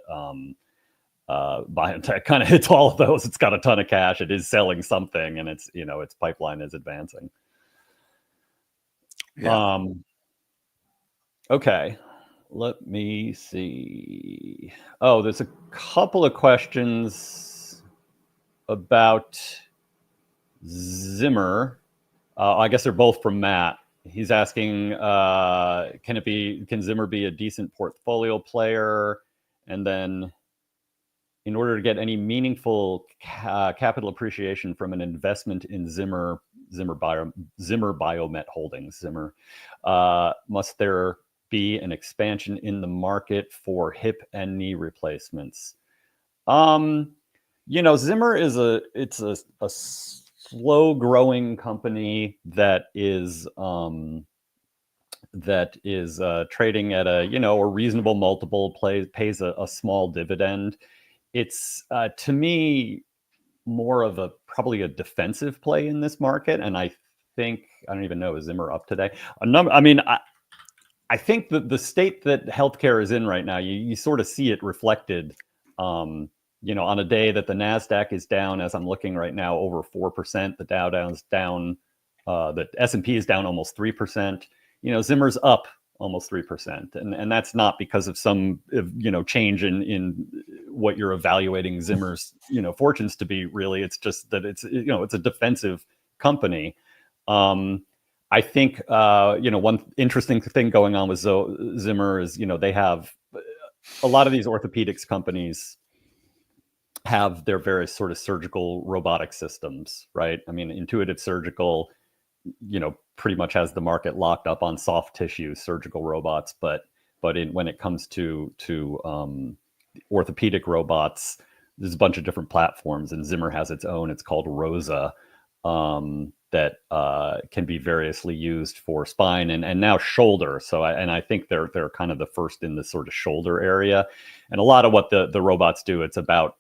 BioNTech kind of hits all of those. It's got a ton of cash. It is selling something, and its pipeline is advancing. Yeah. Okay, let me see. Oh, there's a couple of questions about Zimmer. I guess they're both from Matt. He's asking, can Zimmer be a decent portfolio player? And then, in order to get any meaningful capital appreciation from an investment in Zimmer Biomet Holdings, must there be an expansion in the market for hip and knee replacements? Zimmer is a slow growing company that is trading at a reasonable multiple, pays a small dividend. It's to me more of probably a defensive play in this market, and I don't even know, is Zimmer up today? I think that the state that healthcare is in right now, you sort of see it reflected. On a day that the NASDAQ is down, as I'm looking right now, over 4%, the Dow Jones down, the S&P is down almost 3%. Zimmer's up almost 3%, and that's not because of some change in what you're evaluating Zimmer's fortunes to be. Really, it's just that it's a defensive company. I think one interesting thing going on with Zimmer is they have a lot of these orthopedics companies have their various sort of surgical robotic systems, right? Intuitive Surgical, pretty much has the market locked up on soft tissue surgical robots, but when it comes to orthopedic robots, there's a bunch of different platforms, and Zimmer has its own. It's called Rosa, that can be variously used for spine and now shoulder. So I think they're kind of the first in the sort of shoulder area, and a lot of what the robots do, it's about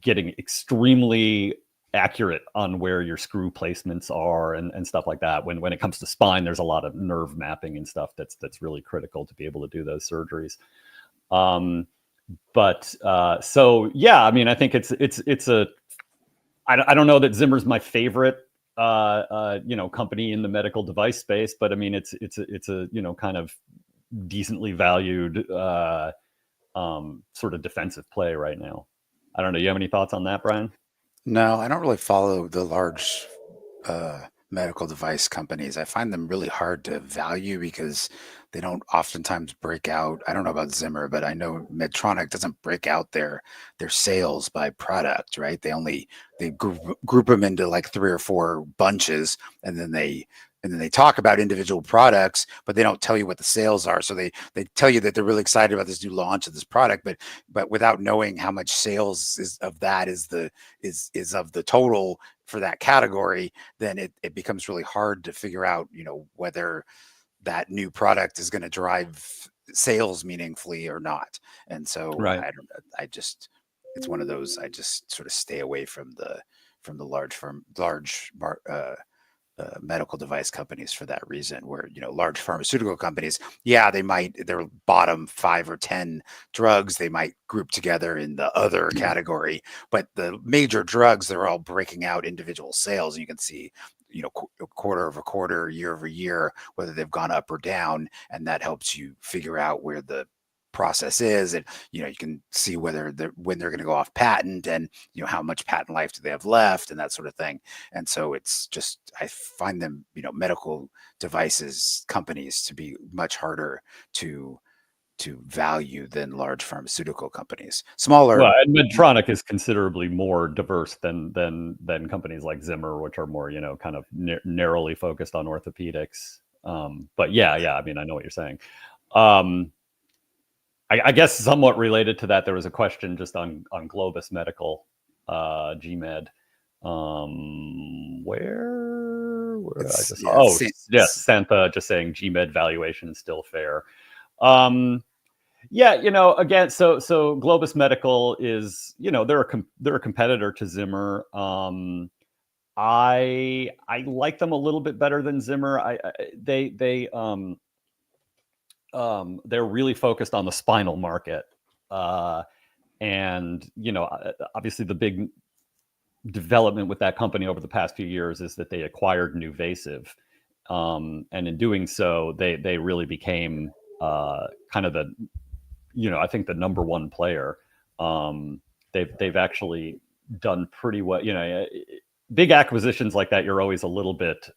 getting extremely accurate on where your screw placements are and stuff like that. When it comes to spine, there's a lot of nerve mapping and stuff that's really critical to be able to do those surgeries. So yeah, I think it's a. I don't know that Zimmer's my favorite company in the medical device space, but it's a kind of decently valued sort of defensive play right now. I don't know. You have any thoughts on that, Brian? No, I don't really follow the large medical device companies. I find them really hard to value because they don't oftentimes break out. I don't know about Zimmer, but I know Medtronic doesn't break out their sales by product, right? They group them into like 3 or 4 bunches, and then they talk about individual products, but they don't tell you what the sales are. So they tell you that they're really excited about this new launch of this product, but without knowing how much sales is of the total for that category, then it becomes really hard to figure out, whether that new product is going to drive sales meaningfully or not. And so right. It's one of those, I just sort of stay away from the large medical device companies for that reason, where, large pharmaceutical companies, yeah, their bottom 5 or 10 drugs, they might group together in the other category, but the major drugs, they're all breaking out individual sales. And you can see, quarter over quarter, year over year, whether they've gone up or down. And that helps you figure out where the process is, and you can see when they're going to go off patent, and how much patent life do they have left, and that sort of thing. And so it's just, I find them, medical devices companies to be much harder to value than large pharmaceutical companies. Smaller. Well, and Medtronic is considerably more diverse than companies like Zimmer, which are more kind of narrowly focused on orthopedics. But yeah, I mean, I know what you're saying. I guess somewhat related to that, there was a question just on Globus Medical, GMed. Where I just Santha just saying GMed valuation is still fair. Again, so Globus Medical is, they're a competitor to Zimmer. I like them a little bit better than Zimmer. They're really focused on the spinal market. And, obviously the big development with that company over the past few years is that they acquired NuVasive. And in doing so, they really became kind of the, I think the number one player. They've actually done pretty well. Big acquisitions like that, you're always a little bit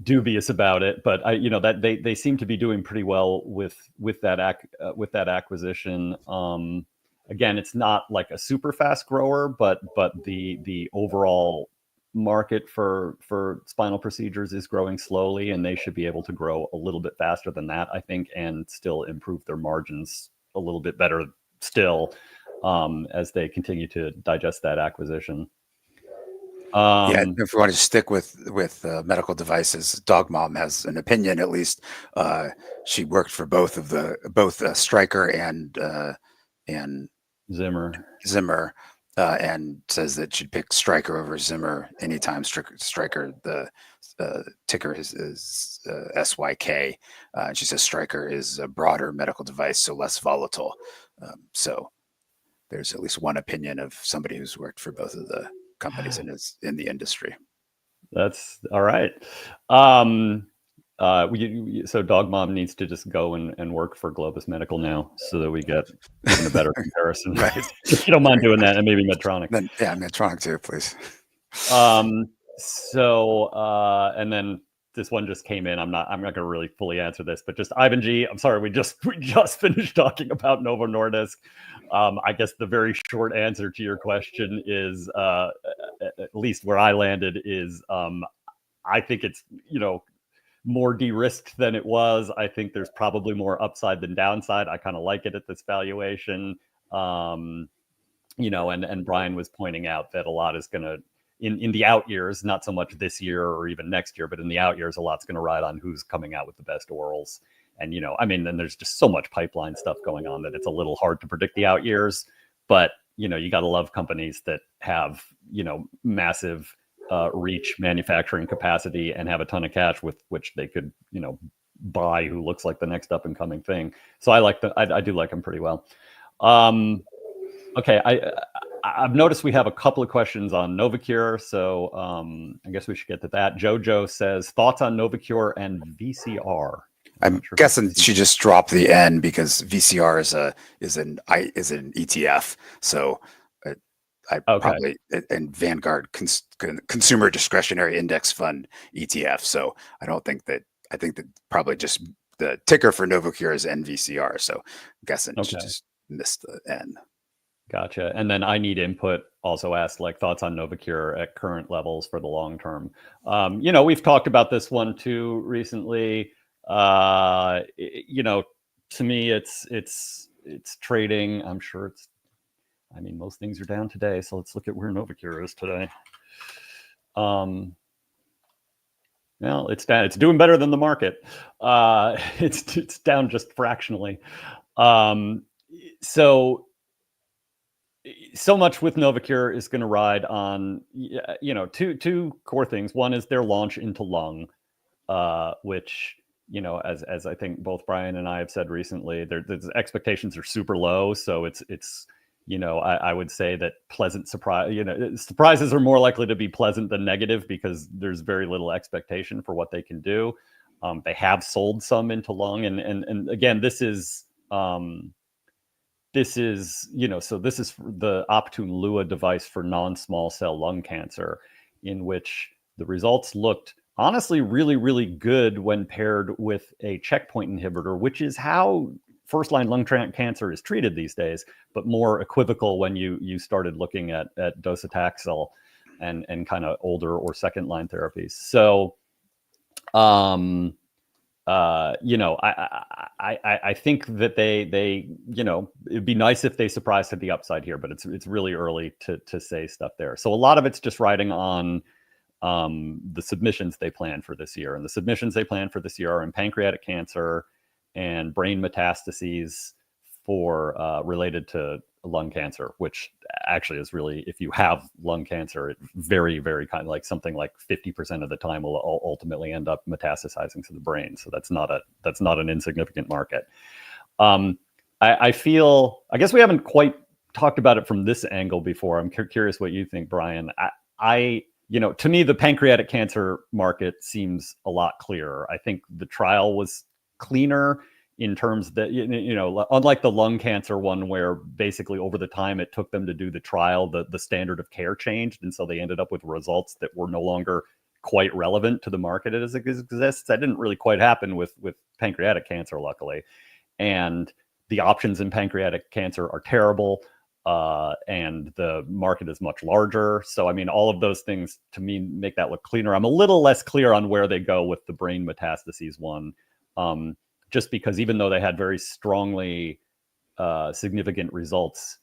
dubious about it, but that they seem to be doing pretty well with that acquisition. Again, it's not like a super fast grower, but the overall market for spinal procedures is growing slowly, and they should be able to grow a little bit faster than that, I think, and still improve their margins a little bit better still, as they continue to digest that acquisition. If we want to stick with medical devices, Dog Mom has an opinion. At least she worked for both Stryker and Zimmer, and says that she'd pick Stryker over Zimmer anytime. Stryker, the ticker is SYK. And she says Stryker is a broader medical device, so less volatile. So there's at least one opinion of somebody who's worked for both of the companies and is in the industry. That's all right. So Dog Mom needs to just go and work for Globus Medical now, so that we get even a better comparison. Right. If you don't mind doing that, and maybe Medtronic. Then, Medtronic too, please. And then this one just came in. I'm not going to really fully answer this, but just Ivan G. I'm sorry, we just finished talking about Novo Nordisk. I guess the very short answer to your question is, at least where I landed, is I think it's more de-risked than it was. I think there's probably more upside than downside. I kind of like it at this valuation. And Brian was pointing out that a lot is going to, in the out years, not so much this year or even next year, but in the out years, a lot's going to ride on who's coming out with the best orals. And, then there's just so much pipeline stuff going on that it's a little hard to predict the out years. But, you got to love companies that have, massive reach, manufacturing capacity, and have a ton of cash with which they could, buy who looks like the next up and coming thing. So I do like them pretty well. Okay, I've noticed we have a couple of questions on Novacure, so I guess we should get to that. Jojo says, thoughts on Novacure and VCR? I'm guessing she just dropped the N because VCR is an ETF. So probably, and Vanguard Consumer Discretionary Index Fund ETF. So I think that probably just the ticker for Novacure is NVCR. So I'm guessing she just missed the N. Gotcha. And then I Need Input also asked, thoughts on Novacure at current levels for the long term. We've talked about this one too recently. To me, it's trading. I'm sure most things are down today. So let's look at where Novacure is today. Well, it's down. It's doing better than the market. It's down just fractionally. So so much with Novocure is going to ride on, two core things. One is their launch into lung, which, as I think both Brian and I have said recently, the expectations are super low. So it's I would say that pleasant surprise, surprises are more likely to be pleasant than negative because there's very little expectation for what they can do. They have sold some into lung, and again, this is so this is the Optune Lua device for non-small cell lung cancer, in which the results looked honestly really, really good when paired with a checkpoint inhibitor, which is how first-line lung cancer is treated these days, but more equivocal when you started looking at docetaxel and kind of older or second-line therapies. So, I think that they it'd be nice if they surprised at the upside here, but it's really early to say stuff there. So a lot of it's just riding on the submissions they plan for this year, and the submissions they plan for this year are in pancreatic cancer and brain metastases for related to lung cancer, which actually is really, if you have lung cancer, it very, very kind of like something like 50% of the time will ultimately end up metastasizing to the brain. So that's not an insignificant market. I guess we haven't quite talked about it from this angle before. I'm curious what you think, Brian. To me, the pancreatic cancer market seems a lot clearer. I think the trial was cleaner in terms that, unlike the lung cancer one, where basically over the time it took them to do the trial, the standard of care changed. And so they ended up with results that were no longer quite relevant to the market as it exists. That didn't really quite happen with pancreatic cancer, luckily. And the options in pancreatic cancer are terrible. And the market is much larger. So, I mean, all of those things to me make that look cleaner. I'm a little less clear on where they go with the brain metastases one. Just because even though they had very strongly significant results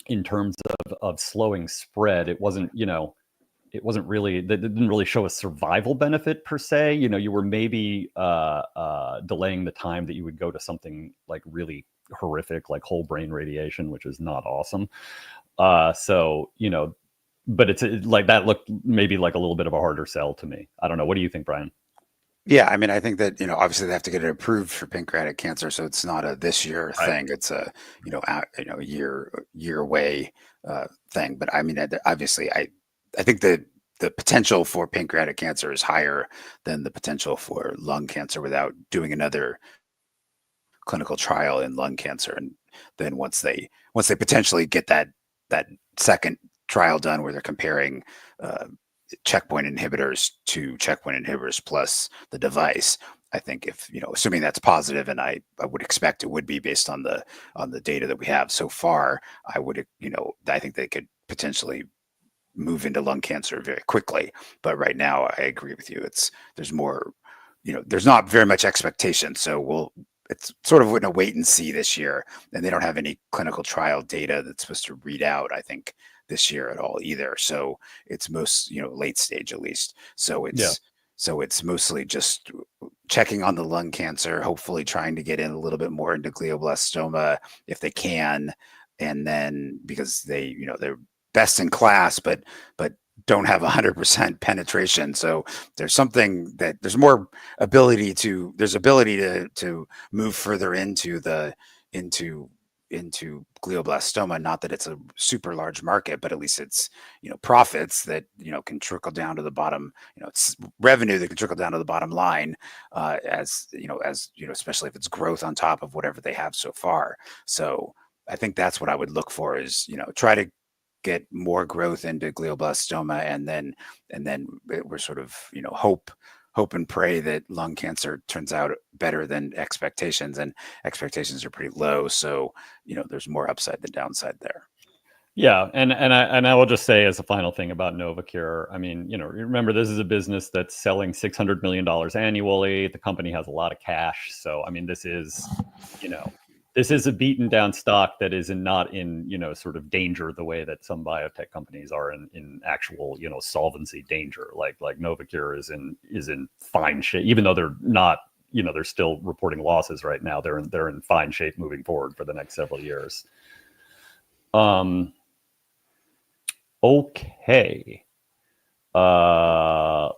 in terms of slowing spread, it wasn't really, they didn't really show a survival benefit per se. You were maybe delaying the time that you would go to something like really horrific, like whole brain radiation, which is not awesome. But like that looked maybe like a little bit of a harder sell to me. I don't know. What do you think, Brian? Yeah, I mean, I think that, obviously they have to get it approved for pancreatic cancer, so it's not a this year thing. It's a, year away thing. But I mean, obviously, I think that the potential for pancreatic cancer is higher than the potential for lung cancer without doing another clinical trial in lung cancer. And then once they potentially get that second trial done where they're comparing checkpoint inhibitors to checkpoint inhibitors plus the device, I think if, assuming that's positive, and I would expect it would be based on the data that we have so far, I would, I think they could potentially move into lung cancer very quickly. But right now I agree with you. There's more, there's not very much expectation. So it's sort of in a wait and see this year, and they don't have any clinical trial data that's supposed to read out, I think, this year at all either. So it's most, late stage at least. So it's mostly just checking on the lung cancer, hopefully trying to get in a little bit more into glioblastoma if they can. And then because they, they're best in class, but don't have 100% penetration. So there's something that there's ability to move further into glioblastoma. Not that it's a super large market, but at least it's, profits that, can trickle down to the bottom, it's revenue that can trickle down to the bottom line, especially if it's growth on top of whatever they have so far. So I think that's what I would look for is, try to get more growth into glioblastoma, and then we're sort of, hope and pray that lung cancer turns out better than expectations, and expectations are pretty low. So, there's more upside than downside there. Yeah. And I will just say as a final thing about Novocure, I mean, remember, this is a business that's selling $600 million annually. The company has a lot of cash. So, I mean, this is a beaten down stock that is not in, sort of danger the way that some biotech companies are in actual, solvency danger. Like Novocure is in fine shape, even though they're not, they're still reporting losses right now. They're in fine shape moving forward for the next several years. Okay.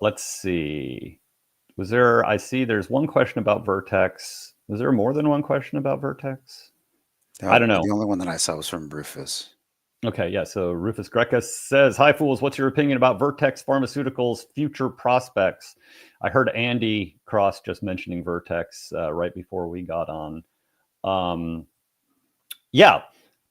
Let's see. I see there's one question about Vertex. Was there more than one question about Vertex? No, I don't know. The only one that I saw was from Rufus. Okay, yeah. So Rufus Greca says, "Hi, fools. What's your opinion about Vertex Pharmaceuticals' future prospects?" I heard Andy Cross just mentioning Vertex right before we got on. Yeah,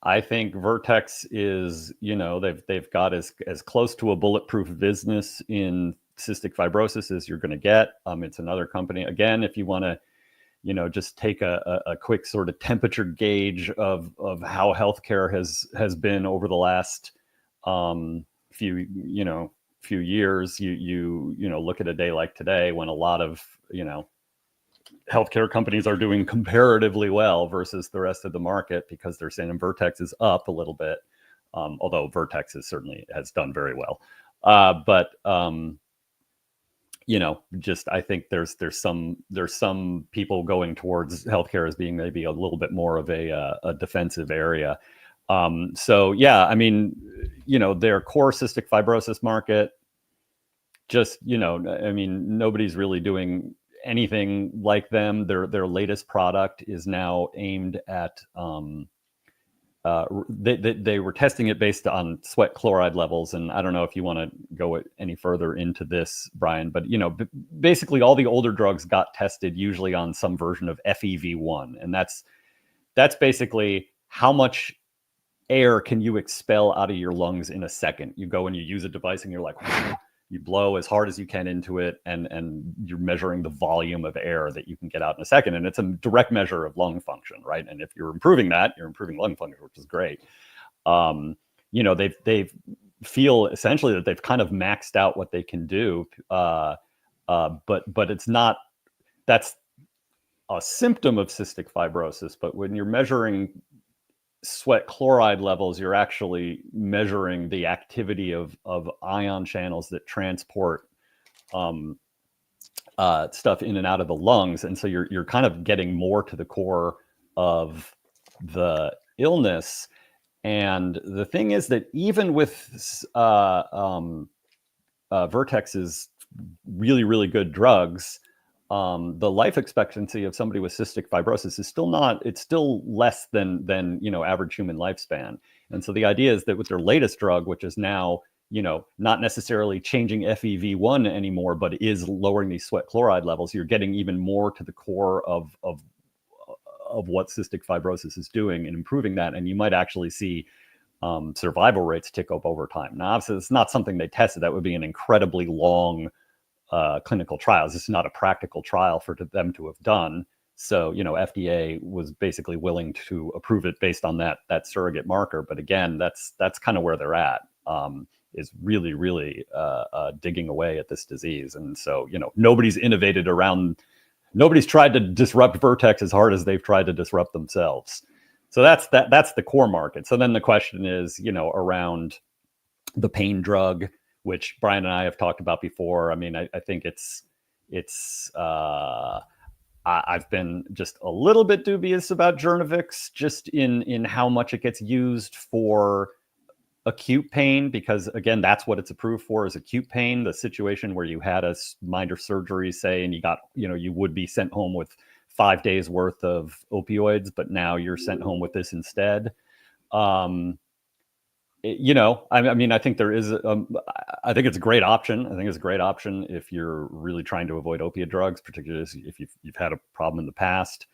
I think Vertex is, they've got as close to a bulletproof business in cystic fibrosis as you're going to get. It's another company. Again, if you want to, just take a quick sort of temperature gauge of how healthcare has been over the last few years. You look at a day like today when a lot of healthcare companies are doing comparatively well versus the rest of the market, because they're saying Vertex is up a little bit, although Vertex has done very well. But just I think there's some people going towards healthcare as being maybe a little bit more of a defensive area. So yeah, I mean, their core cystic fibrosis market, just I mean, nobody's really doing anything like them. Their latest product is now aimed at they were testing it based on sweat chloride levels, and I don't know if you want to go any further into this, Brian, but basically all the older drugs got tested usually on some version of FEV1, and that's basically how much air can you expel out of your lungs in a second. You go and you use a device and you're like, you blow as hard as you can into it, and you're measuring the volume of air that you can get out in a second. And it's a direct measure of lung function, right? And if you're improving that, you're improving lung function, which is great. They feel essentially that they've kind of maxed out what they can do. But it's not, that's a symptom of cystic fibrosis. But when you're measuring sweat chloride levels, you're actually measuring the activity of ion channels that transport stuff in and out of the lungs. And so you're kind of getting more to the core of the illness. And the thing is that even with Vertex's really, really good drugs, the life expectancy of somebody with cystic fibrosis is still less than average human lifespan. And so the idea is that with their latest drug, which is now, not necessarily changing FEV1 anymore, but is lowering these sweat chloride levels, you're getting even more to the core of what cystic fibrosis is doing and improving that. And you might actually see survival rates tick up over time. Now, obviously, it's not something they tested. That would be an incredibly long clinical trials. This is not a practical trial for them to have done. So, FDA was basically willing to approve it based on that surrogate marker. But again, that's kind of where they're at, is really, really digging away at this disease. And so, nobody's tried to disrupt Vertex as hard as they've tried to disrupt themselves. So that's the core market. So then the question is, around the pain drug, which Brian and I have talked about before. I mean, I think I've been just a little bit dubious about Jernavix, just in how much it gets used for acute pain, because again, that's what it's approved for, is acute pain. The situation where you had a minor surgery, say, and you got, you would be sent home with 5 days worth of opioids, but now you're sent home with this instead. I mean, I think there is, I think it's a great option. I think it's a great option if you're really trying to avoid opiate drugs, particularly if you've had a problem in the past.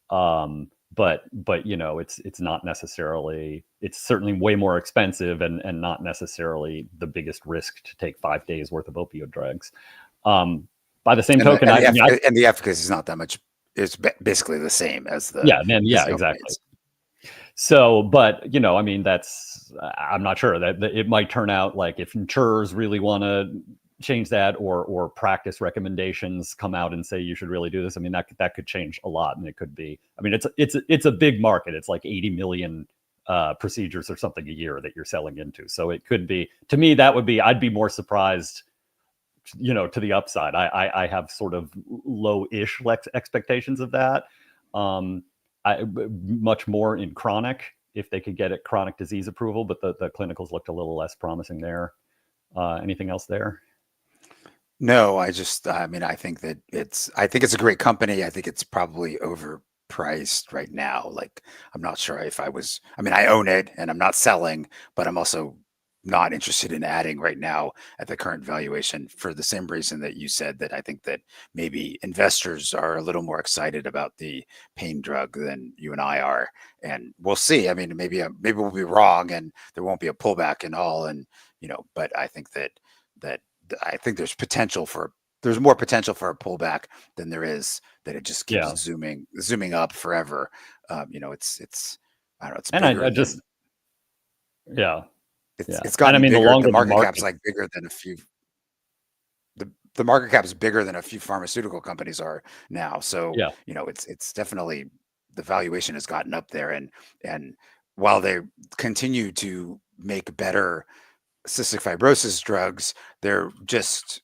But it's not necessarily, it's certainly way more expensive and not necessarily the biggest risk to take 5 days worth of opioid drugs. By the same token, and the efficacy is not that much. It's basically the same as the exactly. So, but I mean, I'm not sure that it might turn out like if insurers really want to change that, or practice recommendations come out and say you should really do this. I mean, that could change a lot, and it could be. I mean, it's a big market. It's like 80 million procedures or something a year that you're selling into. So it could be. To me, that would be. I'd be more surprised, to the upside. I have sort of low-ish expectations of that. Much more in chronic, if they could get it chronic disease approval, but the clinicals looked a little less promising there. Anything else there? No, I mean, I think it's a great company. I think it's probably overpriced right now. Like, I'm not sure if I mean, I own it and I'm not selling, but I'm also not interested in adding right now at the current valuation for the same reason that you said, that I think that maybe investors are a little more excited about the pain drug than you and I are. And we'll see. I mean, maybe we'll be wrong and there won't be a pullback and all. And, but I think that there's more potential for a pullback than there is that it just keeps zooming up forever. It's I don't know. It's and bigger I just than, yeah. It's gotten And I mean, bigger. the longer The market market, cap's like bigger than a few. The market cap is bigger than a few pharmaceutical companies are now. So yeah, it's definitely, the valuation has gotten up there, and while they continue to make better cystic fibrosis drugs, they're just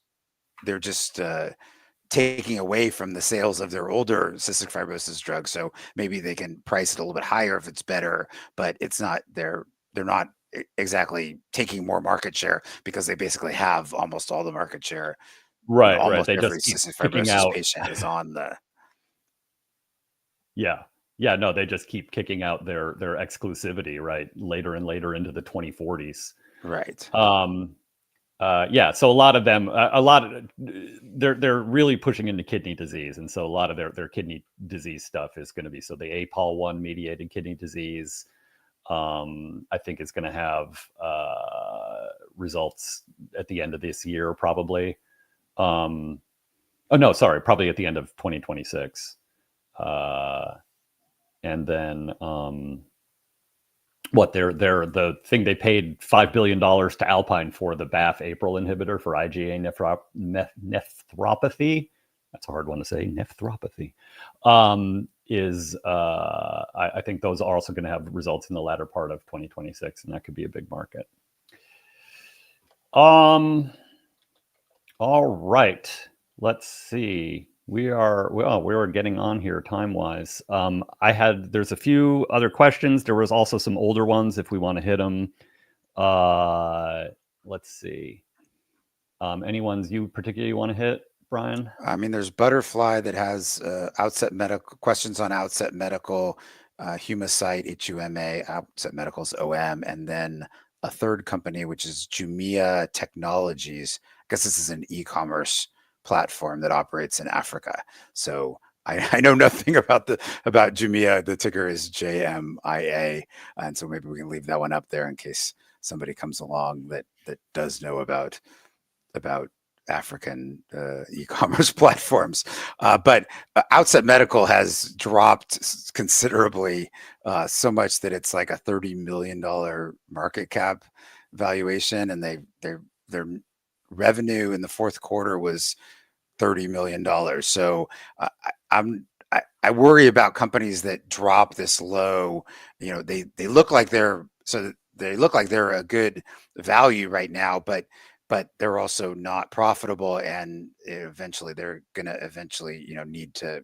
taking away from the sales of their older cystic fibrosis drugs. So maybe they can price it a little bit higher if it's better, but it's not, they're not exactly taking more market share, because they basically have almost all the market share. right. Almost They every just keep cystic kicking fibrosis out. patient is on the. Yeah. No, they just keep kicking out their exclusivity, right, later and later into the 2040s. Right. So a lot of them, they're really pushing into kidney disease, and so a lot of their kidney disease stuff is going to be, so the APOL1 mediated kidney disease, I think is going to have results at the end of this year, probably. Probably at the end of 2026. And then the thing they paid $5 billion to Alpine for, the BAFF/APRIL inhibitor for IgA nephropathy. That's a hard one to say, nephropathy. Is I think those are also going to have results in the latter part of 2026, and that could be a big market. All right, let's see. We are getting on here time-wise. There's a few other questions. There was also some older ones if we want to hit them. Let's see. Any ones you particularly want to hit, Brian? I mean, there's Butterfly that has Outset Medical questions on Outset Medical, Humacyte, HUMA, Outset Medical's OM, and then a third company, which is Jumia Technologies. I guess this is an e-commerce platform that operates in Africa. So I know nothing about Jumia. The ticker is JMIA, and so maybe we can leave that one up there in case somebody comes along that does know about African e-commerce platforms. But Outset Medical has dropped considerably, so much that it's like a $30 million market cap valuation, and their revenue in the fourth quarter was $30 million. So I worry about companies that drop this low. They look like they're a good value right now, but they're also not profitable, and eventually they're gonna need to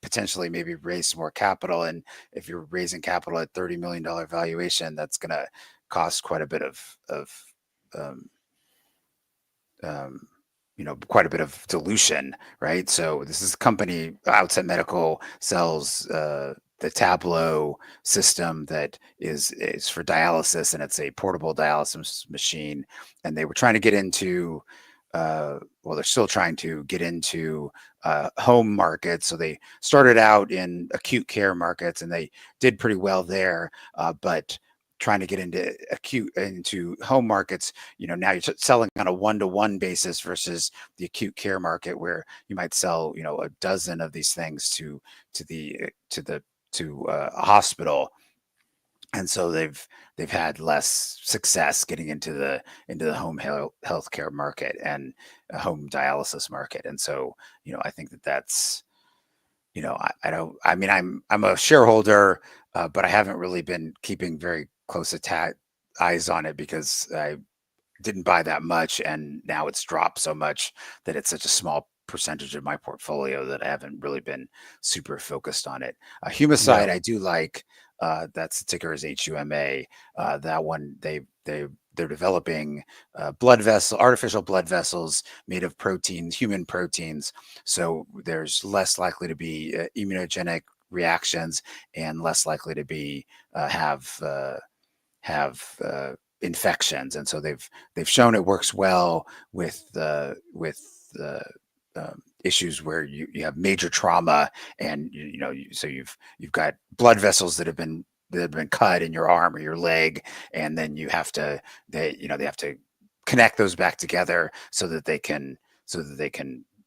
potentially maybe raise some more capital. And if you're raising capital at $30 million valuation, that's gonna cost quite a bit of quite a bit of dilution, right? So this is a company, Outset Medical sells the Tableau system that is for dialysis, and it's a portable dialysis machine. And they were trying to get into, they're still trying to get into home markets. So they started out in acute care markets, and they did pretty well there, but trying to get into home markets, now you're selling on a one-to-one basis versus the acute care market, where you might sell, a dozen of these things to a hospital. And so they've had less success getting into the home healthcare market and a home dialysis market. And so, I think that's, I'm a shareholder, but I haven't really been keeping very close eyes on it, because I didn't buy that much, and now it's dropped so much that it's such a small percentage of my portfolio that I haven't really been super focused on it. Humacyte, I do like. That's the ticker is HUMA. That one, they're developing artificial blood vessels made of proteins, human proteins. So there's less likely to be immunogenic reactions and less likely to be have infections. And so they've shown it works well with issues where you have major trauma, and so you've got blood vessels that have been cut in your arm or your leg, and then they have to connect those back together so that they can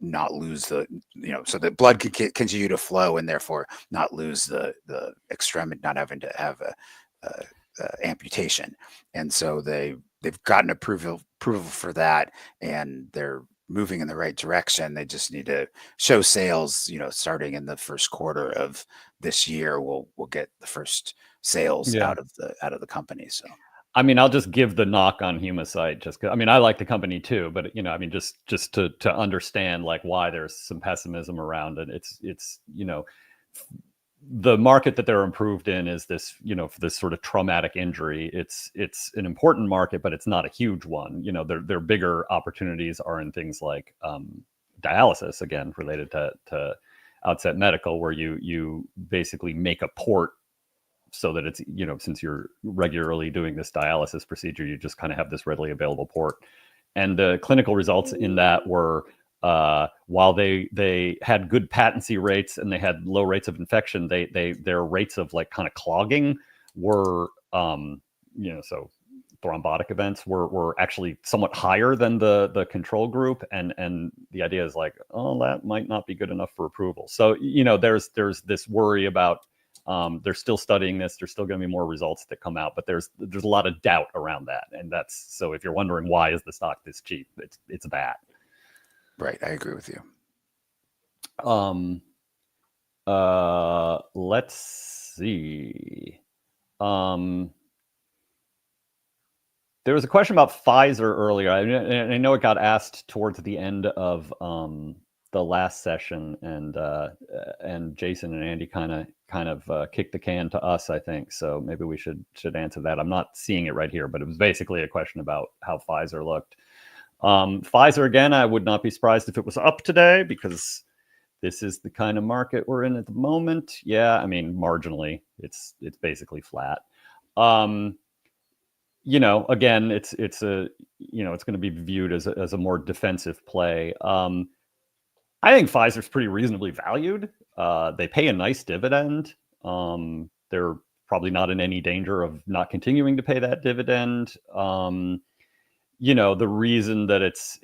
not lose so that blood can continue to flow and therefore not lose the extremity, not having to have a amputation. And so they've gotten approval for that, and they're moving in the right direction. They just need to show sales, starting in the first quarter of this year. We'll get the first sales out of the company. So I mean, I'll just give the knock on Humacyte, just 'cause, I mean, I like the company too, but I mean, just to understand like why there's some pessimism around it. It's the market that they're improved in is this, for this sort of traumatic injury. It's an important market, but it's not a huge one. Their bigger opportunities are in things like dialysis, again, related to Outset Medical, where you basically make a port so that it's, since you're regularly doing this dialysis procedure, you just kind of have this readily available port. And the clinical results in that were, while they had good patency rates and they had low rates of infection, their rates of like kind of clogging were, so thrombotic events were actually somewhat higher than the control group. And the idea is like, oh, that might not be good enough for approval. So, there's this worry about, they're still studying this. There's still going to be more results that come out, but there's a lot of doubt around that. And so if you're wondering why is the stock this cheap, it's that. Right. I agree with you. Let's see. There was a question about Pfizer earlier. I know it got asked towards the end of the last session, and Jayson and Andy kind of kicked the can to us, I think. So maybe we should answer that. I'm not seeing it right here, but it was basically a question about how Pfizer looked. Pfizer, again, I would not be surprised if it was up today, because this is the kind of market we're in at the moment. Yeah, I mean, marginally, it's basically flat. Again, it's a it's going to be viewed as a more defensive play. I think Pfizer's pretty reasonably valued. They pay a nice dividend. They're probably not in any danger of not continuing to pay that dividend. The reason that it's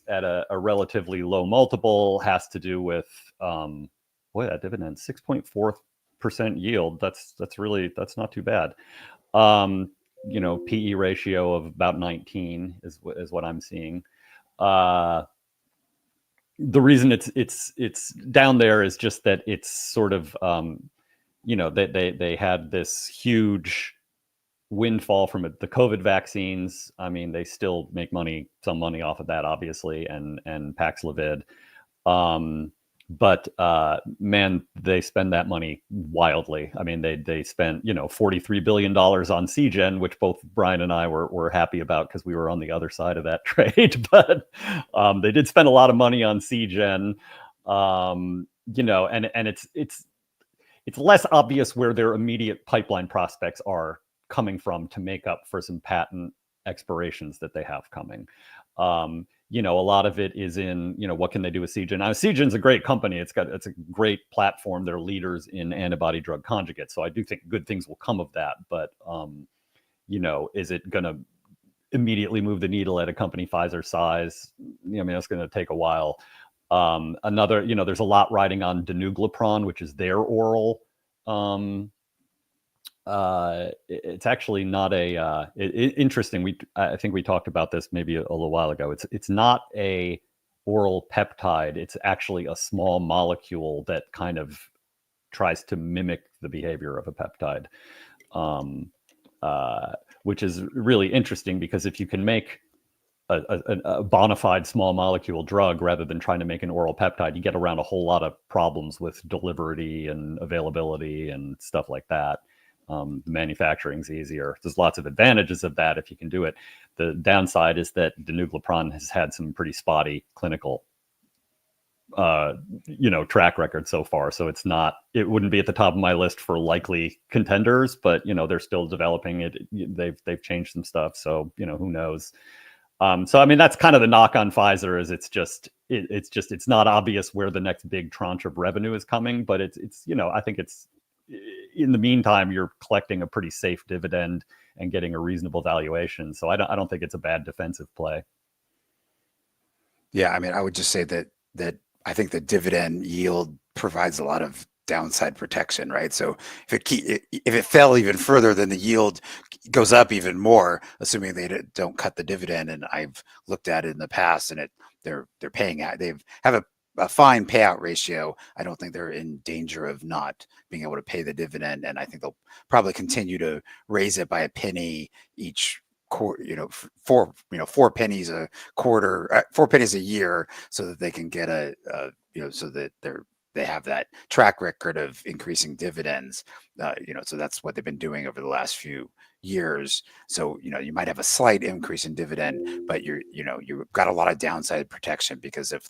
at a relatively low multiple has to do with that dividend, 6.4% yield. That's not too bad. PE ratio of about 19 is what I'm seeing. The reason it's down there is just that it's sort of they had this huge windfall from the COVID vaccines. I mean, they still make some money off of that, obviously, and Paxlovid. But man, they spend that money wildly. I mean, they spent $43 billion on Seagen, which both Brian and I were happy about because we were on the other side of that trade. But they did spend a lot of money on Seagen. And it's less obvious where their immediate pipeline prospects are coming from to make up for some patent expirations that they have coming. A lot of it is in, what can they do with Seagen? Now, Seagen's a great company. It's a great platform. They're leaders in antibody drug conjugates. So I do think good things will come of that. But, is it going to immediately move the needle at a company Pfizer size? It's going to take a while. There's a lot riding on danuglipron, which is their oral. It's actually not interesting. I think we talked about this maybe a little while ago. It's not a oral peptide. It's actually a small molecule that kind of tries to mimic the behavior of a peptide, which is really interesting, because if you can make a bona fide small molecule drug rather than trying to make an oral peptide, you get around a whole lot of problems with delivery and availability and stuff like that. Manufacturing's easier. There's lots of advantages of that if you can do it. The downside is that danuglipron has had some pretty spotty clinical track record so far. So it wouldn't be at the top of my list for likely contenders, but they're still developing it. They've changed some stuff. So, who knows? So, I mean, that's kind of the knock on Pfizer is it's not obvious where the next big tranche of revenue is coming, but it's I think it's in the meantime, you're collecting a pretty safe dividend and getting a reasonable valuation. So I don't think it's a bad defensive play. Yeah. I mean, I would just say that I think the dividend yield provides a lot of downside protection, right? So if it fell even further, then the yield goes up even more, assuming they don't cut the dividend. And I've looked at it in the past, and they're paying out. They have a fine payout ratio. I don't think they're in danger of not being able to pay the dividend, and I think they'll probably continue to raise it by a penny each quarter. 4 pennies a quarter, 4 pennies a year, so that they can get so that they have that track record of increasing dividends. So that's what they've been doing over the last few years. So you might have a slight increase in dividend, but you've got a lot of downside protection, because if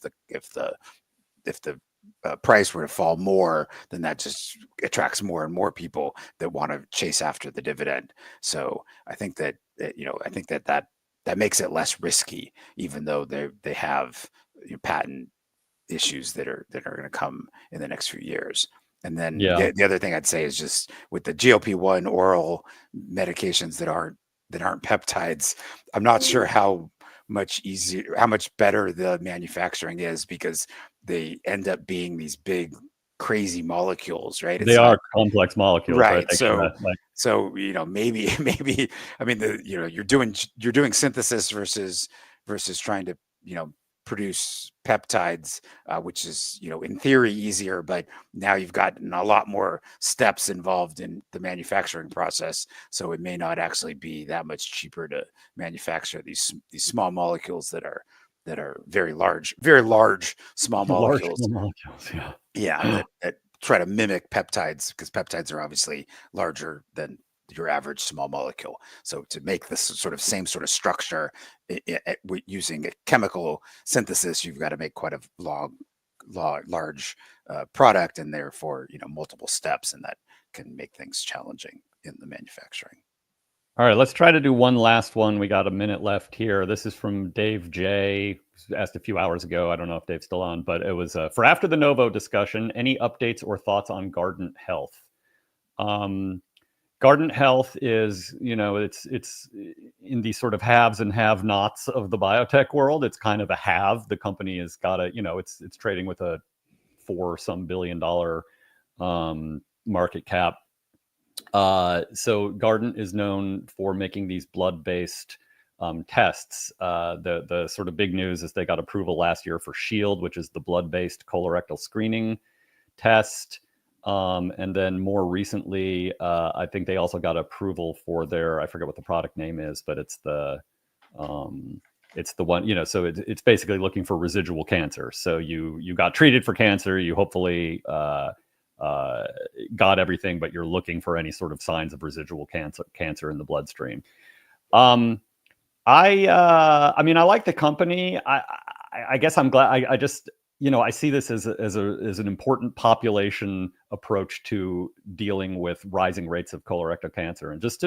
the price were to fall more, then that just attracts more and more people that want to chase after the dividend. So I think that that makes it less risky, even though they have patent issues that are going to come in the next few years. And then the other thing I'd say is just with the GLP-1 oral medications that aren't peptides, I'm not sure how much better the manufacturing is, because they end up being these big, crazy molecules, right? They are complex molecules, right? So maybe I mean you're doing synthesis versus trying to produce peptides, which is in theory easier, but now you've gotten a lot more steps involved in the manufacturing process, so it may not actually be that much cheaper to manufacture these small molecules that are very large small molecules. Large molecules, that try to mimic peptides, because peptides are obviously larger than your average small molecule. So to make this same sort of structure using a chemical synthesis, you've got to make quite a large product, and therefore multiple steps, and that can make things challenging in the manufacturing. All right, let's try to do one last one. We got a minute left here. This is from Dave J. Asked a few hours ago. I don't know if Dave's still on, but it was for after the Novo discussion, any updates or thoughts on Guardant Health? Guardant Health is, it's in these sort of haves and have-nots of the biotech world. It's kind of a have. The company has got it's trading with a $4 billion market cap. So Guardant is known for making these blood-based tests. The sort of big news is they got approval last year for Shield, which is the blood-based colorectal screening test. And then more recently, I think they also got approval for I forget what the product name is, but it's the one, so it's basically looking for residual cancer. So you got treated for cancer, you hopefully got everything, but you're looking for any sort of signs of residual cancer in the bloodstream. I mean, I like the company. I guess I'm glad. I just, I see this as an important population approach to dealing with rising rates of colorectal cancer. And just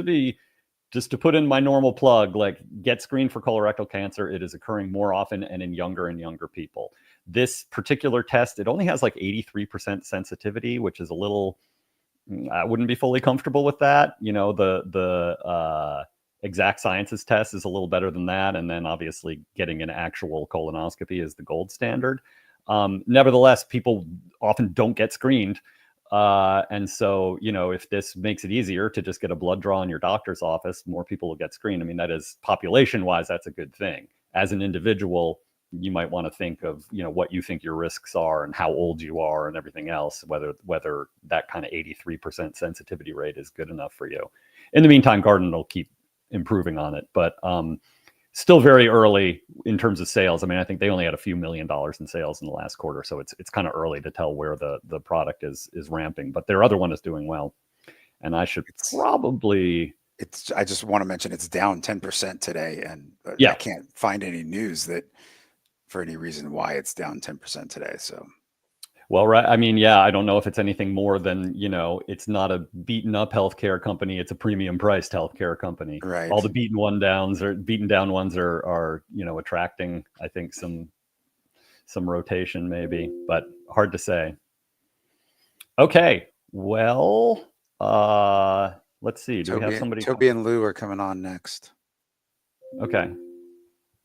to put in my normal plug, like, get screened for colorectal cancer. It is occurring more often and in younger and younger people. This particular test, it only has like 83% sensitivity, which is a little, I wouldn't be fully comfortable with that. The Exact Sciences test is a little better than that. And then obviously getting an actual colonoscopy is the gold standard. Nevertheless, people often don't get screened. And so, if this makes it easier to just get a blood draw in your doctor's office, more people will get screened. I mean, that is population wise, that's a good thing. As an individual, you might want to think of, what you think your risks are and how old you are and everything else, whether that kind of 83% sensitivity rate is good enough for you. In the meantime, Guardant will keep improving on it, but, still very early in terms of sales. I mean, I think they only had a few $1 million in sales in the last quarter, so it's kind of early to tell where the product is ramping. But their other one is doing well. and I should It's probably. I just want to mention it's down 10% today, and Yeah. I can't find any news that for any reason why it's down 10% today. So, Well, right. I mean, yeah, I don't know if it's anything more than, it's not a beaten up healthcare company. It's a premium priced healthcare company. right. All the beaten down ones are, attracting, I think, some rotation maybe, but hard to say. Okay. Well, let's see. Do we have somebody? Toby and Lou are coming on next. Okay.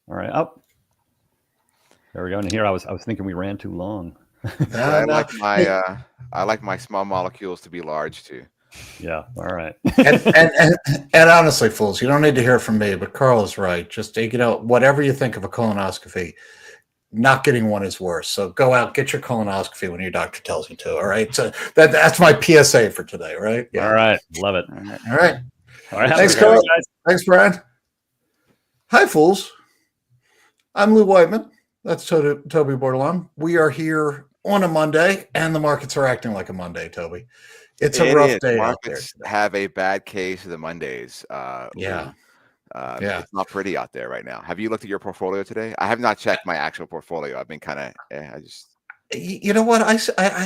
All right. Oh, there we go. And here I was thinking we ran too long. I like my small molecules to be large too. Yeah. All right. And honestly, fools, you don't need to hear from me, but Karl is right. Just whatever you think of a colonoscopy, not getting one is worse. So go out, get your colonoscopy when your doctor tells you to. All right. So that's my PSA for today. Right. Yeah. All right. Love it. All right. Thanks, Karl. Guys. Thanks, Brian. Hi, fools. I'm Lou Whiteman. That's Toby Bordelon. We are here on a Monday, and the markets are acting like a Monday, Toby. It's a rough day out there. Markets have a bad case of the Mondays. Yeah. It's not pretty out there right now. Have you looked at your portfolio today? I have not checked my actual portfolio. I've been kind of, You know what? I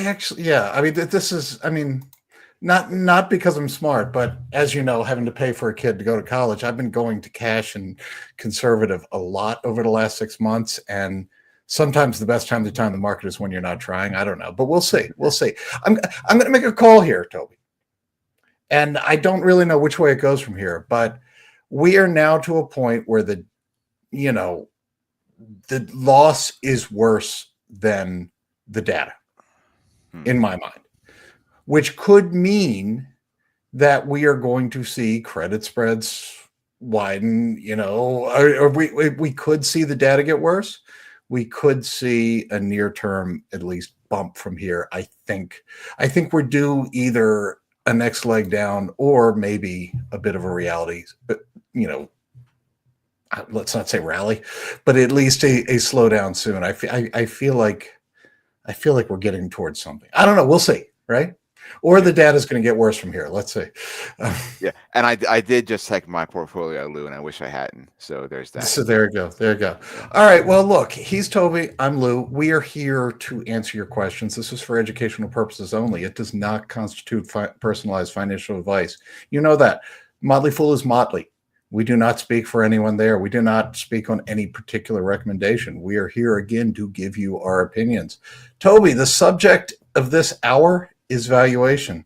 actually, yeah. I mean, this is, not because I'm smart, but as you know, having to pay for a kid to go to college, I've been going to cash and conservative a lot over the last 6 months. And sometimes the best time to time the market is when you're not trying. I don't know, but we'll see. We'll see. I'm going to make a call here, Toby. And I don't really know which way it goes from here, but we are now to a point where the loss is worse than the data in my mind, which could mean that we are going to see credit spreads widen, or we could see the data get worse. We could see a near term, at least, bump from here. I think we're due either a next leg down or maybe a bit of a reality, but let's not say rally, but at least a slowdown soon. I feel like we're getting towards something. I don't know. We'll see, right? Or the data is going to get worse from here. Let's see. Yeah, and I did just check my portfolio, Lou, and I wish I hadn't. So there's that. So there you go. There you go. All right. Well, look, he's Toby. I'm Lou. We are here to answer your questions. This is for educational purposes only. It does not constitute personalized financial advice. You know that. Motley Fool is Motley. We do not speak for anyone there. We do not speak on any particular recommendation. We are here again to give you our opinions. Toby, the subject of this hour is valuation.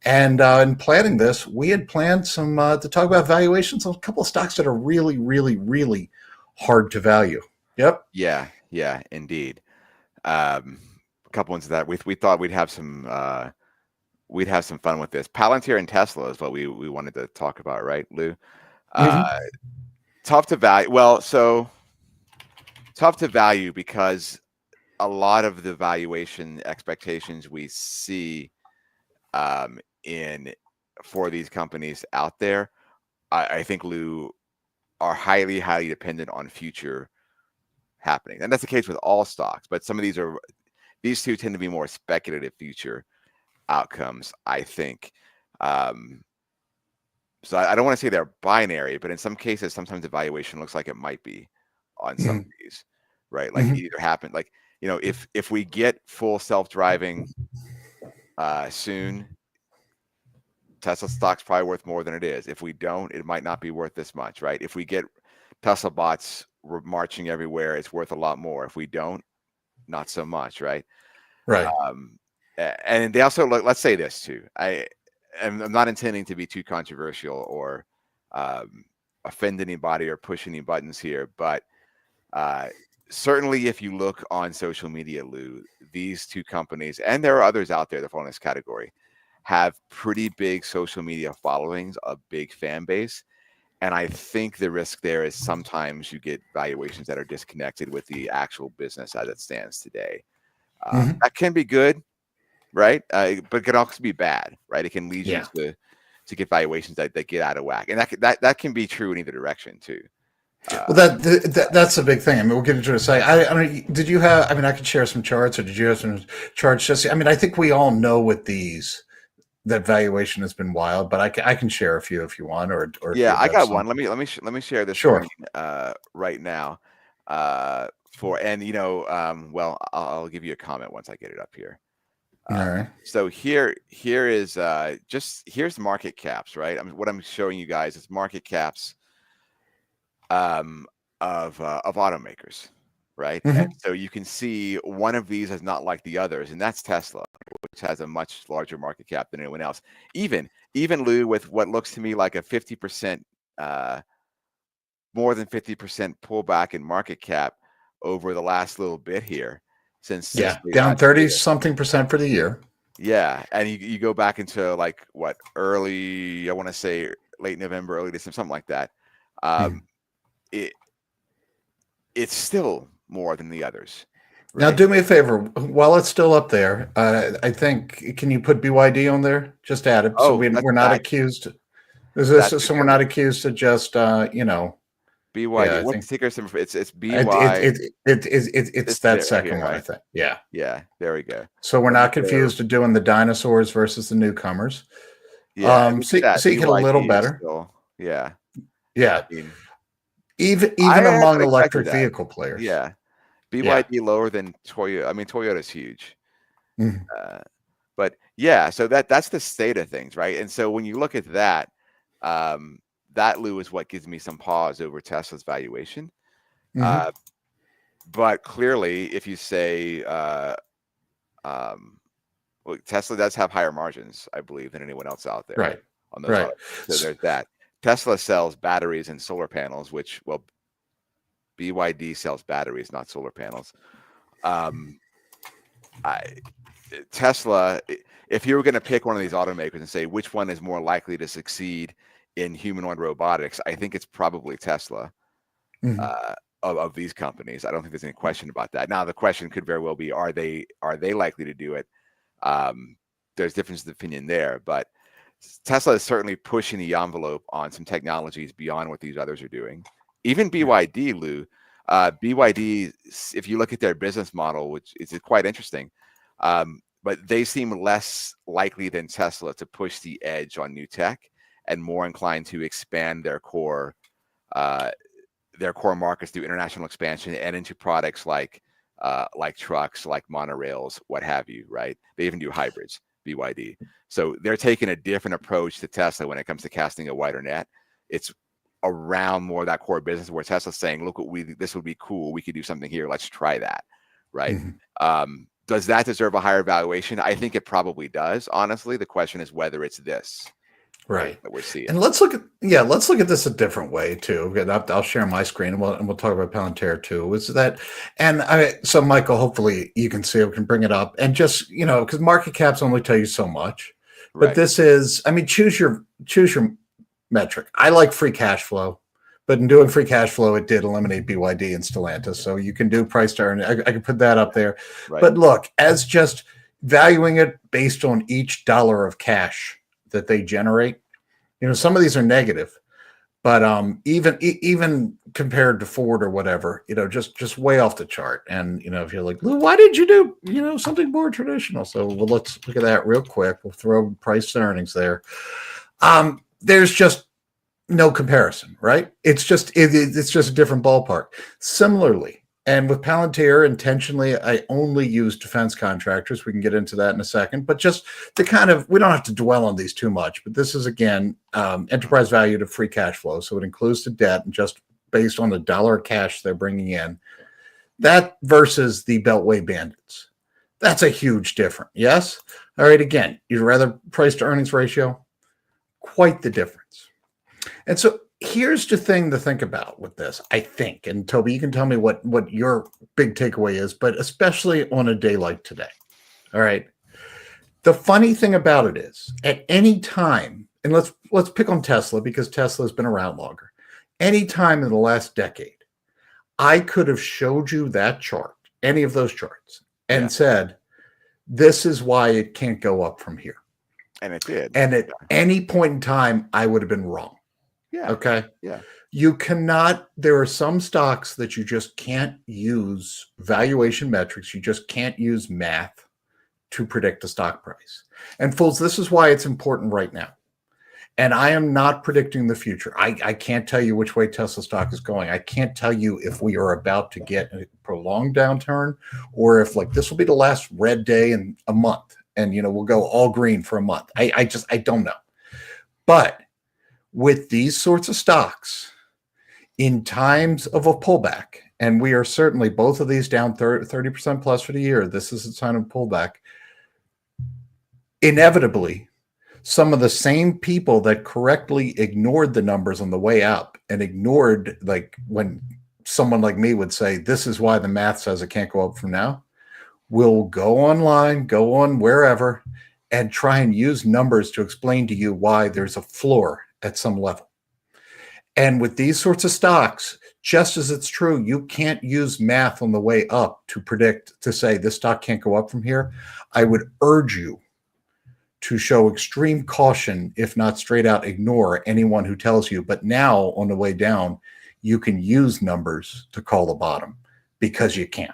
And in planning this, we had planned to talk about valuations on a couple of stocks that are really, really, really hard to value. Yep. Yeah, indeed. A couple ones of that. We thought we'd have some fun with this. Palantir and Tesla is what we wanted to talk about, right, Lou? Tough to value. Well, so tough to value because a lot of the valuation expectations we see for these companies out there, I think, Lou, are highly, highly dependent on future happening. And that's the case with all stocks, but some of these two tend to be more speculative future outcomes, I think. So I don't want to say they're binary, but in some cases, sometimes the valuation looks like it might be on some of these, right? Like it either happened, like, if we get full self-driving soon, Tesla stock's probably worth more than it is. If we don't, it might not be worth this much, right? If we get Tesla bots marching everywhere, it's worth a lot more. If we don't, not so much, right? Right. And they also, let's say this too. I'm not intending to be too controversial or offend anybody or push any buttons here, but certainly if you look on social media, Lou, these two companies, and there are others out there that fall in this category, have pretty big social media followings, a big fan base. And I think the risk there is sometimes you get valuations that are disconnected with the actual business as it stands today. That can be good, right? But it can also be bad, right? It can lead you to get valuations that get out of whack, and that can be true in either direction too. Well, that's a big thing. I mean, we'll get into it in a second. I don't. Did you have? I mean, I could share some charts, or did you have some charts? I mean, I think we all know with these that valuation has been wild, but I can share a few if you want, or if Yeah, you I have got some. one. Let me share this Sure. screen right now. Well, I'll give you a comment once I get it up here. All right. So here is here's market caps, right? What I'm showing you guys is market caps of automakers, right? Mhm. And so you can see one of these is not like the others, and that's Tesla, which has a much larger market cap than anyone else. Even Lou, with what looks to me like a 50%, more than 50% pullback in market cap over the last little bit here, since Yeah, they down last 30 did it. something percent for the year. Yeah, and you go back into like what, early, I want to say late November, early December, something like that. It's still more than the others. Now, Right? do me a favor. While it's still up there, I think, can you put BYD on there? Just add it, so Oh, we're not accused. that's a So we're good not one. accused of just, BYD. Yeah, I What's think the ticker symbol? It's BY. it's that right second here, one, I right? think. Yeah. Yeah, there we go. So we're Let me not go. confused to doing the dinosaurs versus the newcomers. Yeah, look So at that. you get a little BYD is better. still, yeah. Yeah. I mean, Even I among actually expected electric that. vehicle players. Yeah, Yeah. BYD lower than Toyota. I mean, Toyota's huge. Mhm. But yeah, so that's the state of things, right? And so when you look at that, that, Lou, is what gives me some pause over Tesla's valuation. Mhm. But clearly, if you say, well, Tesla does have higher margins, I believe, than anyone else out there Right. on those Right. autos. So there's that. Tesla sells batteries and solar panels, which, well, BYD sells batteries, not solar panels. Tesla, if you were going to pick one of these automakers and say which one is more likely to succeed in humanoid robotics, I think it's probably Tesla. Mhm. Of these companies, I don't think there's any question about that. Now, the question could very well be: Are they likely to do it? There's difference of opinion there, but Tesla is certainly pushing the envelope on some technologies beyond what these others are doing. Even BYD, Lou, BYD, if you look at their business model, which is quite interesting, but they seem less likely than Tesla to push the edge on new tech and more inclined to expand their core markets through international expansion and into products like trucks, like monorails, what have you, right? They even do hybrids, BYD. So they're taking a different approach to Tesla when it comes to casting a wider net. It's around more of that core business where Tesla's saying, look, this would be cool. We could do something here. Let's try that, right? Mhm. Does that deserve a higher valuation? I think it probably does. Honestly, the question is whether it's this. Right. That we're seeing. And let's look at this a different way too. And I'll share my screen, and we'll talk about Palantir too. Is that, so Michael, hopefully you can see it, we can bring it up, and just, because market caps only tell you so much. But Right. this is, choose your metric. I like free cash flow, but in doing free cash flow, it did eliminate BYD and Stellantis. So you can do price to earn. I can put that up there. Right. But look, as just valuing it based on each dollar of cash that they generate, some of these are negative, but even compared to Ford or whatever, just way off the chart. And if you're like, Lou, why did you do something more traditional? So let's look at that real quick. We'll throw price to earnings there. There's just no comparison, right? It's just a different ballpark. Similarly, and with Palantir, intentionally, I only use defense contractors. We can get into that in a second, but just to we don't have to dwell on these too much. But this is, again, enterprise value to free cash flow. So it includes the debt, and just based on the dollar of cash they're bringing in, that versus the Beltway bandits. That's a huge difference. Yes? All right, again, you'd rather price to earnings ratio? Quite the difference. And so here's the thing to think about with this, I think. And Toby, you can tell me what your big takeaway is, but especially on a day like today. All right. The funny thing about it is, at any time, and let's pick on Tesla because Tesla has been around longer. Any time in the last decade, I could have showed you that chart, any of those charts, and said, this is why it can't go up from here. And it did. And at any point in time, I would have been wrong. Yeah. Okay. Yeah. You cannot, there are some stocks that you just can't use valuation metrics. You just can't use math to predict the stock price. And fools, this is why it's important right now. And I am not predicting the future. I can't tell you which way Tesla stock is going. I can't tell you if we are about to get a prolonged downturn or if like this will be the last red day in a month and, you know, we'll go all green for a month. I don't know. But with these sorts of stocks in times of a pullback, and we are certainly both of these down 30% plus for the year, this is a sign of pullback. Inevitably, some of the same people that correctly ignored the numbers on the way up and ignored, like when someone like me would say, this is why the math says it can't go up from now, will go online, go on wherever, and try and use numbers to explain to you why there's a floor at some level. And with these sorts of stocks, just as it's true, you can't use math on the way up to predict, to say this stock can't go up from here. I would urge you to show extreme caution, if not straight out ignore anyone who tells you, but now on the way down, you can use numbers to call the bottom because you can.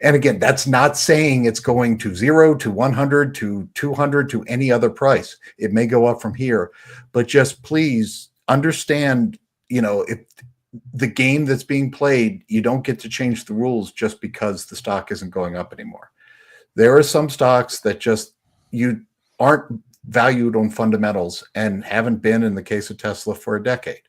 And again, that's not saying it's going to 0 to 100 to 200 to any other price. It may go up from here, but just please understand, you know, if the game that's being played, you don't get to change the rules just because the stock isn't going up anymore. There are some stocks that just, you aren't valued on fundamentals and haven't been in the case of Tesla for a decade.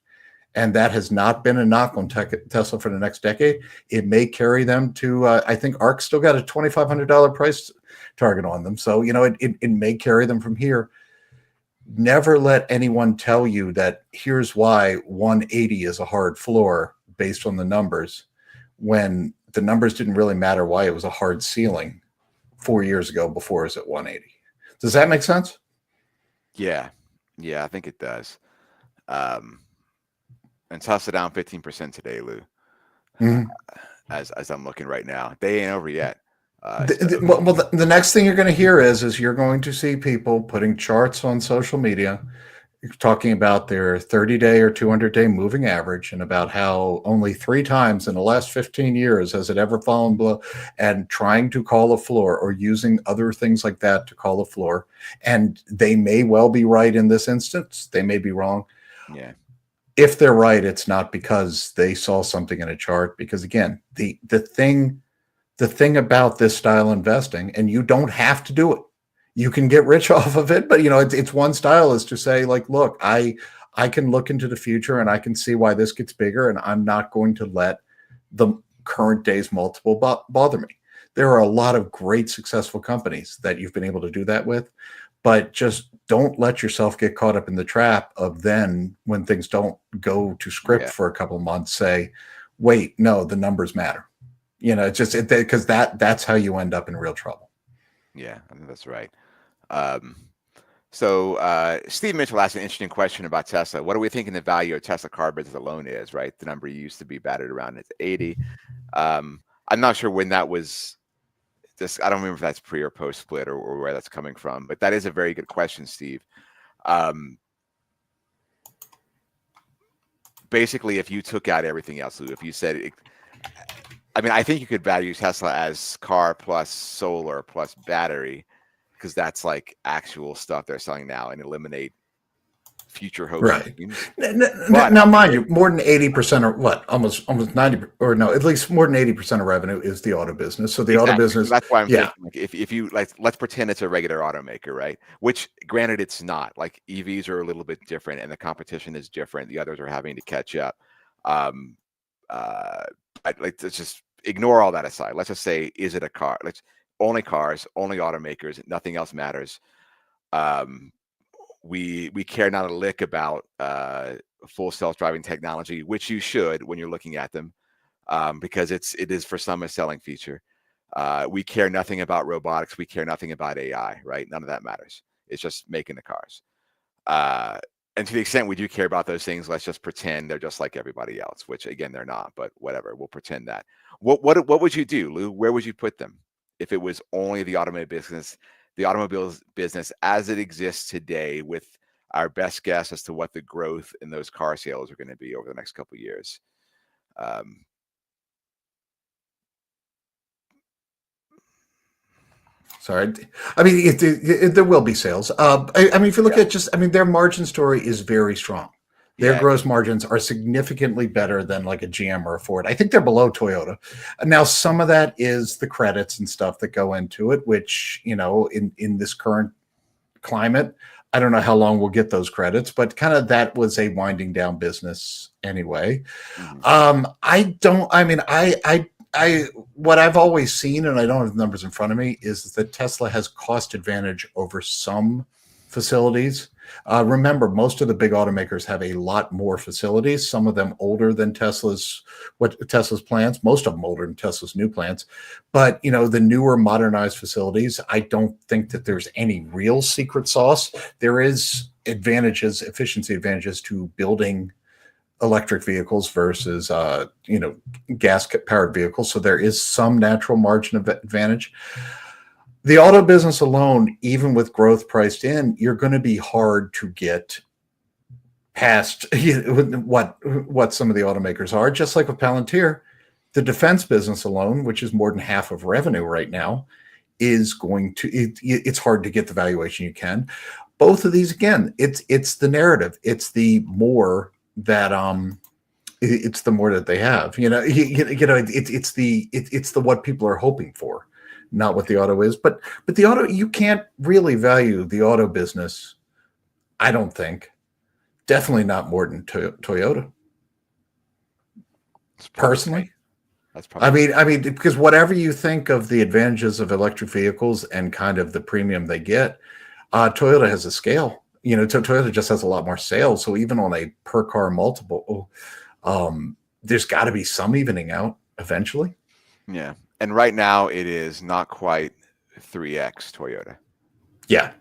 And that has not been a knock on Tesla for the next decade. It may carry them to, I think ARK still got a $2,500 price target on them. So, you know, it may carry them from here. Never let anyone tell you that here's why 180 is a hard floor based on the numbers, when the numbers didn't really matter why it was a hard ceiling 4 years ago before it was at 180. Does that make sense? Yeah, I think it does. And Tesla down 15% today, Lou. As I'm looking right now, they ain't over yet. The next thing you're going to hear is you're going to see people putting charts on social media talking about their 30-day or 200-day moving average and about how only 3 times in the last 15 years has it ever fallen below, and trying to call a floor or using other things like that to call a floor. And they may well be right in this instance. They may be wrong. Yeah. If they're right, it's not because they saw something in a chart, because again, the thing about this style investing, and you don't have to do it. You can get rich off of it, but you know, it's one style is to say like, look, I can look into the future and I can see why this gets bigger, and I'm not going to let the current day's multiple bother me. There are a lot of great successful companies that you've been able to do that with, but just don't let yourself get caught up in the trap of then when things don't go to script for a couple of months, say, wait, no, the numbers matter. You know, it's just because that's how you end up in real trouble. Yeah, I think that's right. So Steve Mitchell asked an interesting question about Tesla. What are we thinking the value of Tesla car business alone is, right? The number used to be batted around at 80. I'm not sure when that was. I don't remember if that's pre or post split or where that's coming from, but that is a very good question, Steve. Basically, if you took out everything else, if you said, I mean, I think you could value Tesla as car plus solar plus battery, because that's like actual stuff they're selling now, and eliminate future hope. Right. Now, mind you, more than 80% or what, almost 90, or no, at least more than 80% of revenue is the auto business. So the auto business, so that's why I'm thinking, like, if you like, let's pretend it's a regular automaker, right? Which, granted, it's not. Like, EVs are a little bit different, and the competition is different. The others are having to catch up. Let's just ignore all that aside. Let's just say, is it a car? Let's only cars, only automakers, nothing else matters. We care not a lick about full self-driving technology, which you should when you're looking at them, because it is for some a selling feature. We care nothing about robotics. We care nothing about AI, right? None of that matters. It's just making the cars. And to the extent we do care about those things, let's just pretend they're just like everybody else, which again, they're not, but whatever, we'll pretend that. What would you do, Lou? Where would you put them if it was only the automobile business as it exists today, with our best guess as to what the growth in those car sales are going to be over the next couple of years? Sorry. I mean, there will be sales. I mean, if you look at their margin story is very strong. Their gross margins are significantly better than like a GM or a Ford. I think they're below Toyota. Now, some of that is the credits and stuff that go into it, which, in this current climate, I don't know how long we'll get those credits, but kind of that was a winding down business anyway. What I've always seen, and I don't have the numbers in front of me, is that Tesla has cost advantage over some facilities. Remember, most of the big automakers have a lot more facilities, some of them older than Tesla's plants, most of them older than Tesla's new plants. But, the newer modernized facilities, I don't think that there's any real secret sauce. There is efficiency advantages to building electric vehicles versus, gas powered vehicles. So there is some natural margin of advantage. The auto business alone, even with growth priced in, you're going to be hard to get past what some of the automakers are. Just like with Palantir, the defense business alone, which is more than half of revenue right now, is going to. It's hard to get the valuation you can. Both of these, again, it's the narrative. It's the more that it's the more that they have. It's the what people are hoping for. Not what the auto is, but the auto, you can't really value the auto business, I don't think. Definitely not more than Toyota. Personally. That's probably. I mean, because whatever you think of the advantages of electric vehicles and kind of the premium they get, Toyota has a scale. Toyota just has a lot more sales. So even on a per car multiple, there's got to be some evening out eventually. Yeah. And right now it is not quite 3x Toyota. Yeah.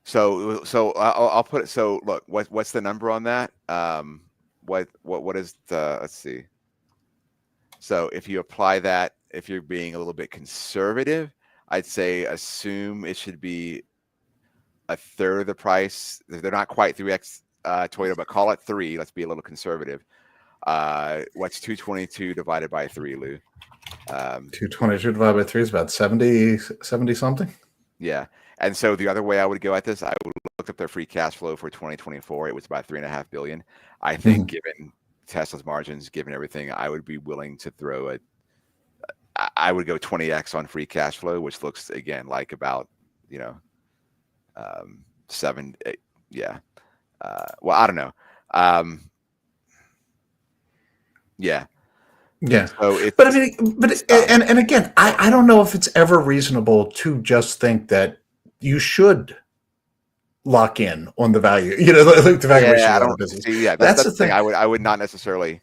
So I'll put it. So look, what's the number on that? What is the? Let's see. So if you apply that, if you're being a little bit conservative, I'd say assume it should be a third of the price. They're not quite 3x Toyota, but call it 3. Let's be a little conservative. What's 222 divided by 3, Lou? 222 divided by 3 is about 70 something. Yeah. And so the other way I would go at this, I would look up their free cash flow for 2024. It was about $3.5 billion. I think given Tesla's margins, given everything, I would be willing to throw I would go 20x on free cash flow, which looks again like about, 7, 8, yeah. Well, I don't know. Yeah. Yeah. So and again, I don't know if it's ever reasonable to just think that you should lock in on the value, like the valuation of the business. Yeah, that's the thing. I would not necessarily.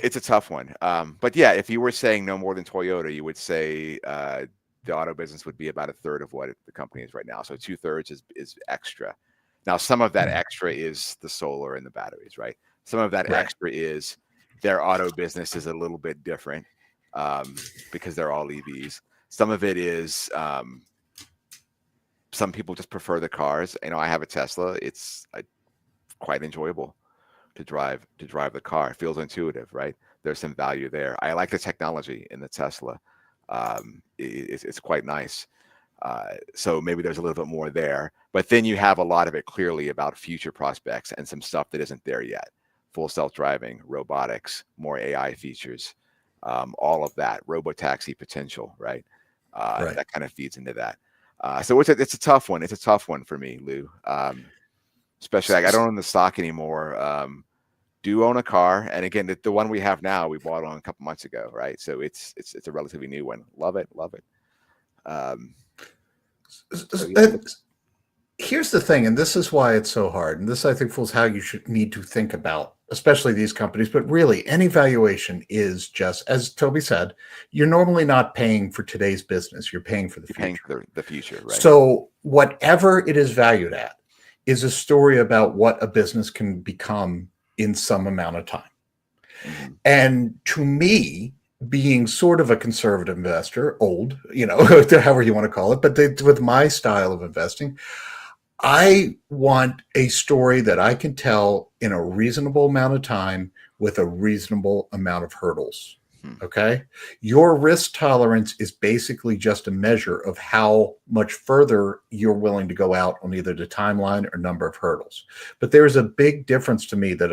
It's a tough one. But yeah, if you were saying no more than Toyota, you would say the auto business would be about a third of what the company is right now. So 2/3 is extra. Now, some of that extra is the solar and the batteries, right? Some of that extra is their auto business is a little bit different because they're all EVs. Some of it is some people just prefer the cars. I have a Tesla. It's quite enjoyable to drive the car. It feels intuitive, right? There's some value there. I like the technology in the Tesla. It's quite nice. So maybe there's a little bit more there, but then you have a lot of it clearly about future prospects and some stuff that isn't there yet. Full self-driving, robotics, more AI features, all of that, robotaxi potential, right? That kind of feeds into that. So it's a tough one. It's a tough one for me, Lou. Especially I don't own the stock anymore. Do own a car, and again, the one we have now, we bought on a couple months ago, right? So it's a relatively new one. Love it. Here's the thing, and this is why it's so hard. And this, I think, Fool's how you should need to think about, especially these companies. But really, any valuation is just, as Toby said, you're normally not paying for today's business. You're paying for the future. Paying for the future, right? So whatever it is valued at is a story about what a business can become in some amount of time. Mm-hmm. And to me, being sort of a conservative investor, old, however you want to call it, but with my style of investing, I want a story that I can tell in a reasonable amount of time with a reasonable amount of hurdles. Okay. Your risk tolerance is basically just a measure of how much further you're willing to go out on either the timeline or number of hurdles. But there's a big difference to me that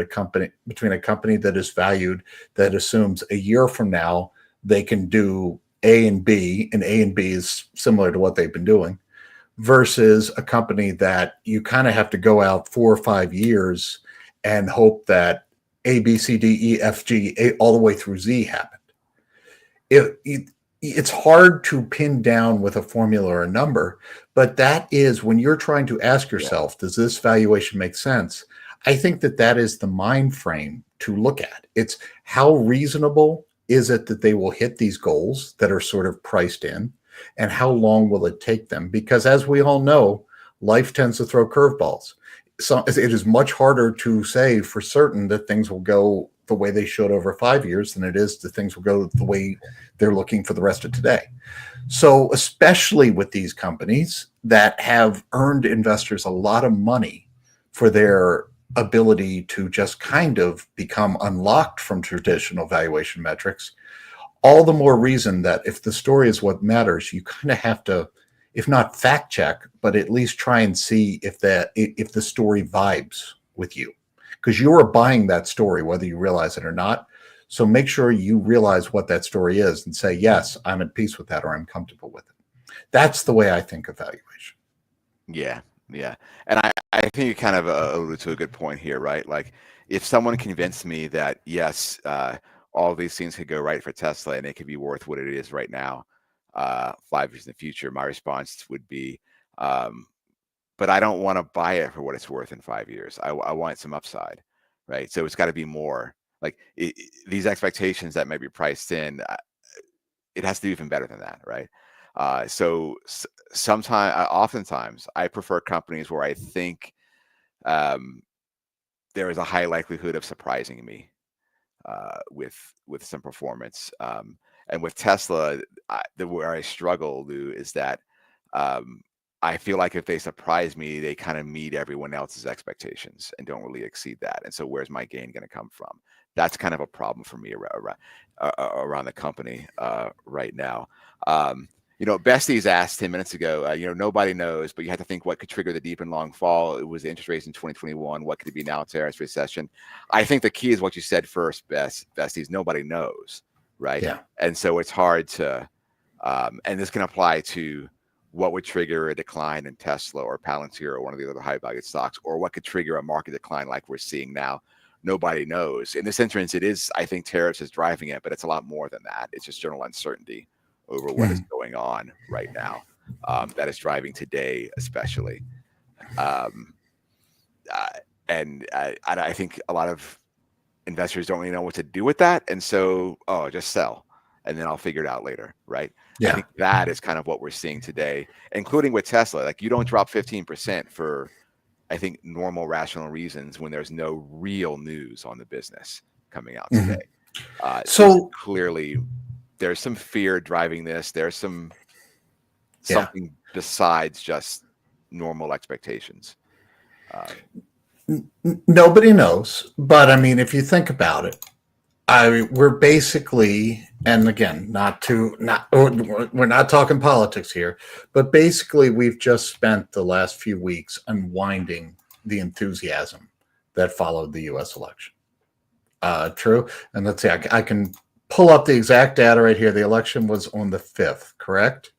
between a company that is valued, that assumes a year from now they can do A and B, and A and B is similar to what they've been doing, versus a company that you kind of have to go out 4 or 5 years and hope that A, B, C, D, E, F, G, all the way through Z happen. It's hard to pin down with a formula or a number, but that is when you're trying to ask yourself, does this valuation make sense? I think that is the mind frame to look at. It's how reasonable is it that they will hit these goals that are sort of priced in, and how long will it take them? Because as we all know, life tends to throw curveballs. So it is much harder to say for certain that things will go the way they should over 5 years than it is that things will go the way they're looking for the rest of today. So especially with these companies that have earned investors a lot of money for their ability to just kind of become unlocked from traditional valuation metrics, all the more reason that if the story is what matters, you kind of have to, if not fact check, but at least try and see if the story vibes with you, because you are buying that story whether you realize it or not. So make sure you realize what that story is and say, yes, I'm at peace with that, or I'm comfortable with it. That's the way I think of valuation. Yeah. And I think you kind of alluded to a good point here, right? Like, if someone convinced me that, yes, all these things could go right for Tesla and it could be worth what it is right now, 5 years in the future, my response would be, but I don't want to buy it for what it's worth in 5 years. I want some upside, right? So it's got to be more. Like, these expectations that might be priced in, it has to be even better than that, right? Oftentimes, I prefer companies where I think there is a high likelihood of surprising me with some performance. And with Tesla, where I struggle, Lou, is that I feel like if they surprise me, they kind of meet everyone else's expectations and don't really exceed that. And so where's my gain going to come from? That's kind of a problem for me around the company right now. Besties asked 10 minutes ago, nobody knows, but you have to think what could trigger the deep and long fall. It was the interest rates in 2021. What could it be now? Tariffs, recession. I think the key is what you said first, besties. Nobody knows, right? Yeah. And so it's hard to, and this can apply to what would trigger a decline in Tesla or Palantir or one of the other high valued stocks, or what could trigger a market decline like we're seeing now. Nobody knows. In this instance, it is, I think tariffs is driving it, but it's a lot more than that. It's just general uncertainty over what is going on right now that is driving today, especially. And I think a lot of investors don't really know what to do with that. And so, just sell, and then I'll figure it out later, right? Yeah. I think that is kind of what we're seeing today, including with Tesla. Like, you don't drop 15% for, I think, normal, rational reasons when there's no real news on the business coming out today. So clearly, there's some fear driving this. There's something besides just normal expectations. Nobody knows, but I mean, if you think about it, we're basically, and again, we're not talking politics here, but basically we've just spent the last few weeks unwinding the enthusiasm that followed the U.S. election. True. And let's see, I can pull up the exact data right here. The election was on the 5th, correct?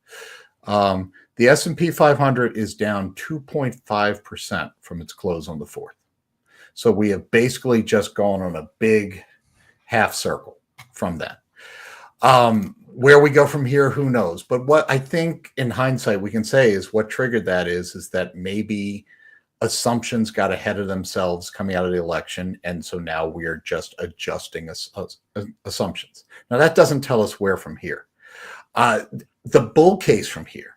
The S&P 500 is down 2.5% from its close on the 4th. So we have basically just gone on a big half circle from that. Where we go from here, who knows? But what I think in hindsight we can say is what triggered that is that maybe assumptions got ahead of themselves coming out of the election, and so now we're just adjusting assumptions. Now that doesn't tell us where from here. The bull case from here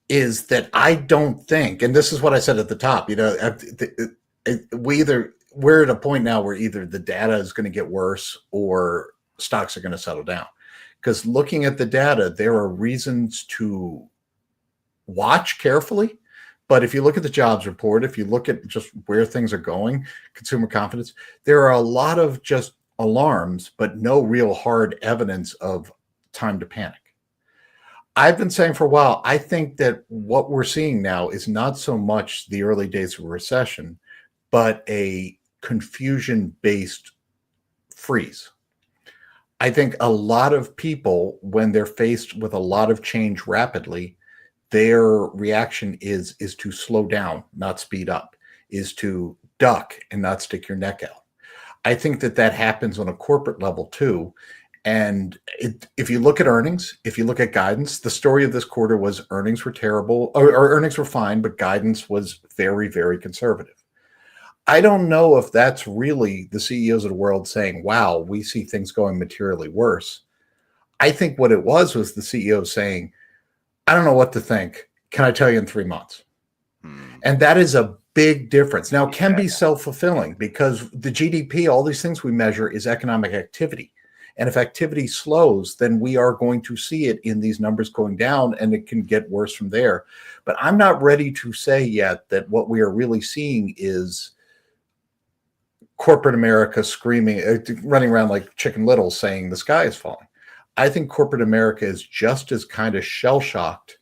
is that I don't think, and this is what I said at the top, we're at a point now where either the data is going to get worse or stocks are going to settle down. Because looking at the data, there are reasons to watch carefully. But if you look at the jobs report, if you look at just where things are going, consumer confidence, there are a lot of just alarms, but no real hard evidence of time to panic. I've been saying for a while, I think that what we're seeing now is not so much the early days of a recession, but a confusion-based freeze. I think a lot of people, when they're faced with a lot of change rapidly, their reaction is to slow down, not speed up, is to duck and not stick your neck out. I think that happens on a corporate level too. And if you look at earnings, if you look at guidance, the story of this quarter was earnings were terrible, or earnings were fine, but guidance was very, very conservative. I don't know if that's really the CEOs of the world saying, wow, we see things going materially worse. I think what it was the CEO saying, I don't know what to think. Can I tell you in 3 months? And that is a big difference. Now, it can be self-fulfilling because the GDP, all these things we measure is economic activity. And if activity slows, then we are going to see it in these numbers going down, and it can get worse from there. But I'm not ready to say yet that what we are really seeing is corporate America screaming, running around like Chicken Little saying the sky is falling. I think corporate America is just as kind of shell-shocked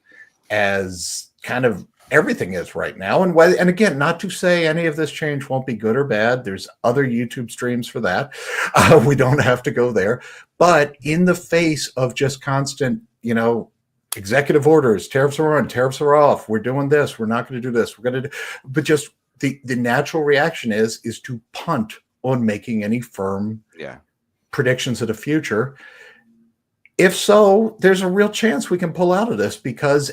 as kind of everything is right now. And again, not to say any of this change won't be good or bad. There's other YouTube streams for that. We don't have to go there. But in the face of just constant, executive orders, tariffs are on, tariffs are off, we're doing this, we're not going to do this, we're going to do, but just the natural reaction is to punt on making any firm predictions of the future. If so, there's a real chance we can pull out of this because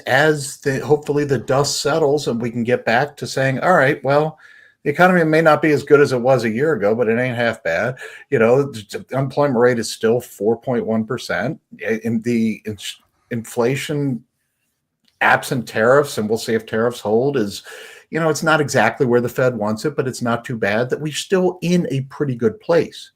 hopefully the dust settles and we can get back to saying, all right, well, the economy may not be as good as it was a year ago, but it ain't half bad. The unemployment rate is still 4.1%. In the inflation absent tariffs, and we'll see if tariffs hold, is, it's not exactly where the Fed wants it, but it's not too bad, that we're still in a pretty good place.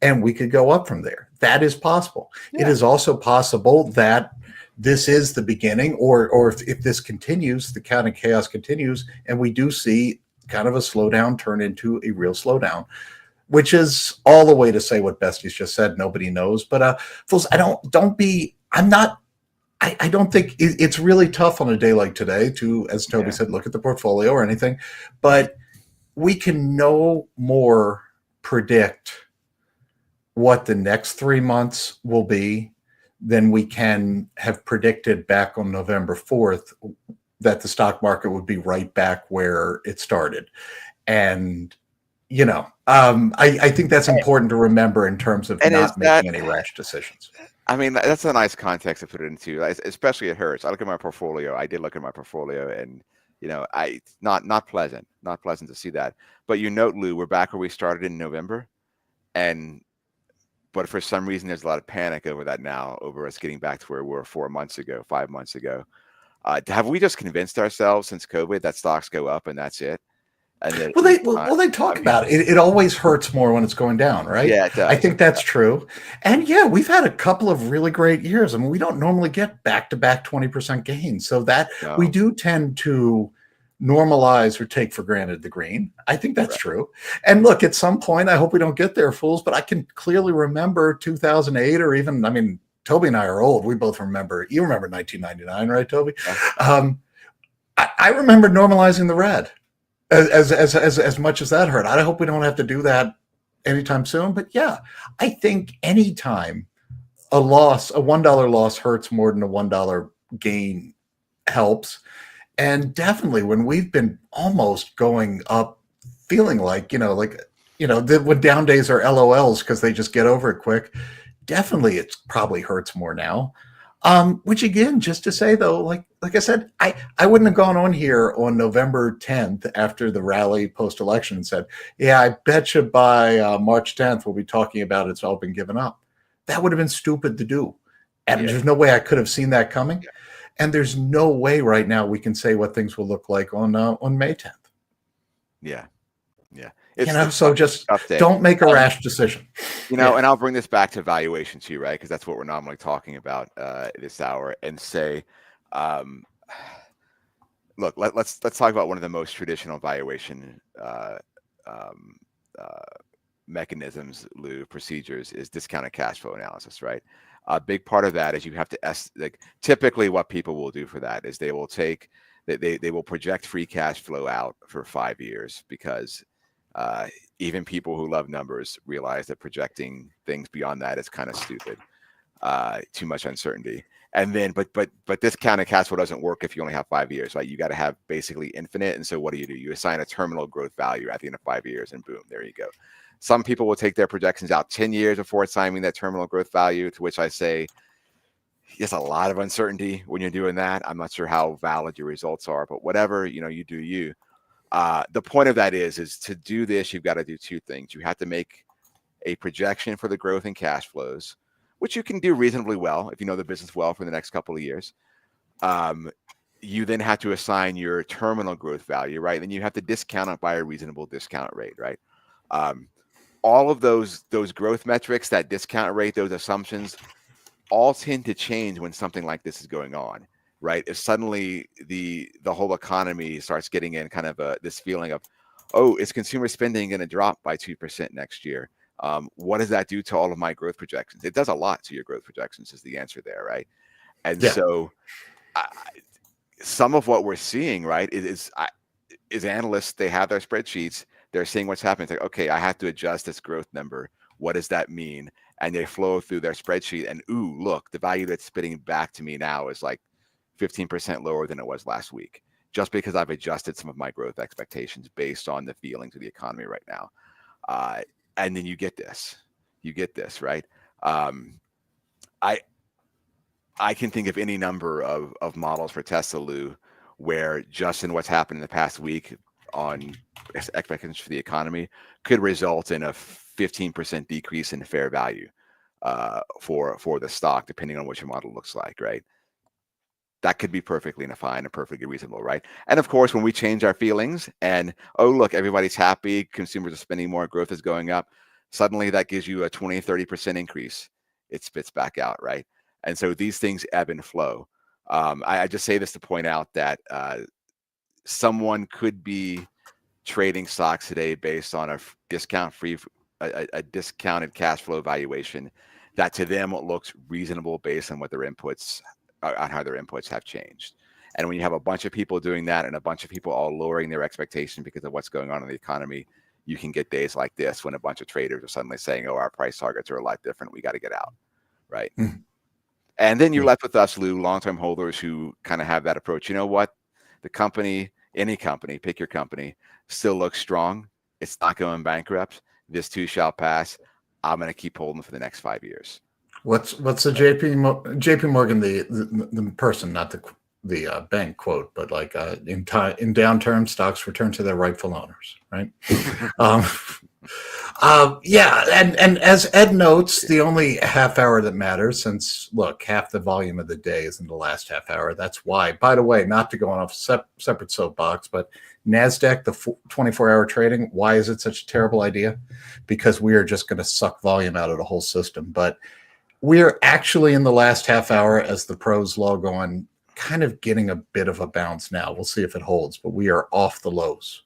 And we could go up from there. That is possible. Yeah. It is also possible that this is the beginning, or if this continues, the kind of chaos continues, and we do see kind of a slowdown turn into a real slowdown, which is all the way to say what Bestie's just said. Nobody knows. But fools, I don't think it's really tough on a day like today to, as Toby said, look at the portfolio or anything, but we can no more predict what the next 3 months will be than we can have predicted back on November 4th that the stock market would be right back where it started. And, I think that's important to remember in terms of not making any rash decisions. I mean, that's a nice context to put it into, especially at Hertz. I look at my portfolio. I did look at my portfolio, and not pleasant to see that. But note, Lou, we're back where we started in November, but for some reason, there's a lot of panic over that now, over us getting back to where we were 4 months ago, 5 months ago. Have we just convinced ourselves since COVID that stocks go up and that's it? And they talk about it. It always hurts more when it's going down, right? Yeah, it does. I think that's true. And we've had a couple of really great years. I mean, we don't normally get back-to-back 20% gains. So we do tend to normalize or take for granted the green. I think that's true. And look, at some point, I hope we don't get there, fools, but I can clearly remember 2008 or even, Toby and I are old. We both remember, you remember 1999, right, Toby? Yeah. I remember normalizing the red as much as that hurt. I hope we don't have to do that anytime soon, but I think anytime a $1 loss hurts more than a $1 gain helps. And definitely when we've been almost going up, feeling like, when down days are LOLs because they just get over it quick, definitely it probably hurts more now. Which again, just to say though, like I said, I wouldn't have gone on here on November 10th after the rally post-election and said, I bet you by March 10th we'll be talking about it's all been given up. That would have been stupid to do. And there's no way I could have seen that coming. Yeah. And there's no way right now we can say what things will look like on May 10th. Yeah. So just don't make a rash decision. And I'll bring this back to valuation too, right? Because that's what we're normally talking about this hour, and say, look, let's talk about one of the most traditional valuation mechanisms, Lou, procedures, is discounted cash flow analysis, right? A big part of that is you have to like typically what people will do for that is they will take they will project free cash flow out for 5 years, because even people who love numbers realize that projecting things beyond that is kind of stupid. Too much uncertainty. And then, but discounted cash flow doesn't work if you only have 5 years, right? You got to have basically infinite. And so what do? You assign a terminal growth value at the end of 5 years, and boom, there you go. Some people will take their projections out 10 years before assigning that terminal growth value, to which I say, there's a lot of uncertainty when you're doing that. I'm not sure how valid your results are, but whatever, you do you. The point of that is to do this, you've got to do two things. You have to make a projection for the growth in cash flows, which you can do reasonably well if you know the business well for the next couple of years. You then have to assign your terminal growth value, right? Then you have to discount it by a reasonable discount rate, right? All of those growth metrics, that discount rate, those assumptions, all tend to change when something like this is going on, right? If suddenly the whole economy starts getting in kind of this feeling of, oh, is consumer spending going to drop by 2% next year? What does that do to all of my growth projections? It does a lot to your growth projections, is the answer there, right? And so some of what we're seeing, right, is analysts, they have their spreadsheets, they're seeing what's happening. It's like, okay, I have to adjust this growth number. What does that mean? And they flow through their spreadsheet, and ooh, look, the value that's spitting back to me now is like 15% lower than it was last week, just because I've adjusted some of my growth expectations based on the feelings of the economy right now. And then you get this, right? I can think of any number of models for Tesla, Lou, where just in what's happened in the past week on expectations for the economy could result in a 15% decrease in fair value for the stock, depending on what your model looks like, right? That could be perfectly fine and perfectly reasonable, right? And of course, when we change our feelings and, oh, look, everybody's happy, consumers are spending more, growth is going up, suddenly that gives you a 20, 30% increase. It spits back out, right? And so these things ebb and flow. I just say this to point out that someone could be trading stocks today based on a discounted cash flow valuation that to them looks reasonable based on what their inputs, on how their inputs have changed. And when you have a bunch of people doing that and a bunch of people all lowering their expectation because of what's going on in the economy, you can get days like this when a bunch of traders are suddenly saying, oh, our price targets are a lot different, we got to get out, right? And then you're left with us, Lou, long-term holders who kind of have that approach. You know what? The company, any company, pick your company, still looks strong. It's not going bankrupt. This too shall pass. I'm going to keep holding for the next 5 years. What's the JP Morgan, the person, not the bank quote, but like in downturn, stocks return to their rightful owners, right? Yeah, and as Ed notes, the only half hour that matters, since look, half the volume of the day is in the last half hour. That's why, by the way, not to go on off separate soapbox, but NASDAQ, the 24-hour trading, why is it such a terrible idea? Because we are just going to suck volume out of the whole system. But we're actually in the last half hour, as the pros log on, kind of getting a bit of a bounce now. We'll see if it holds, but we are off the lows.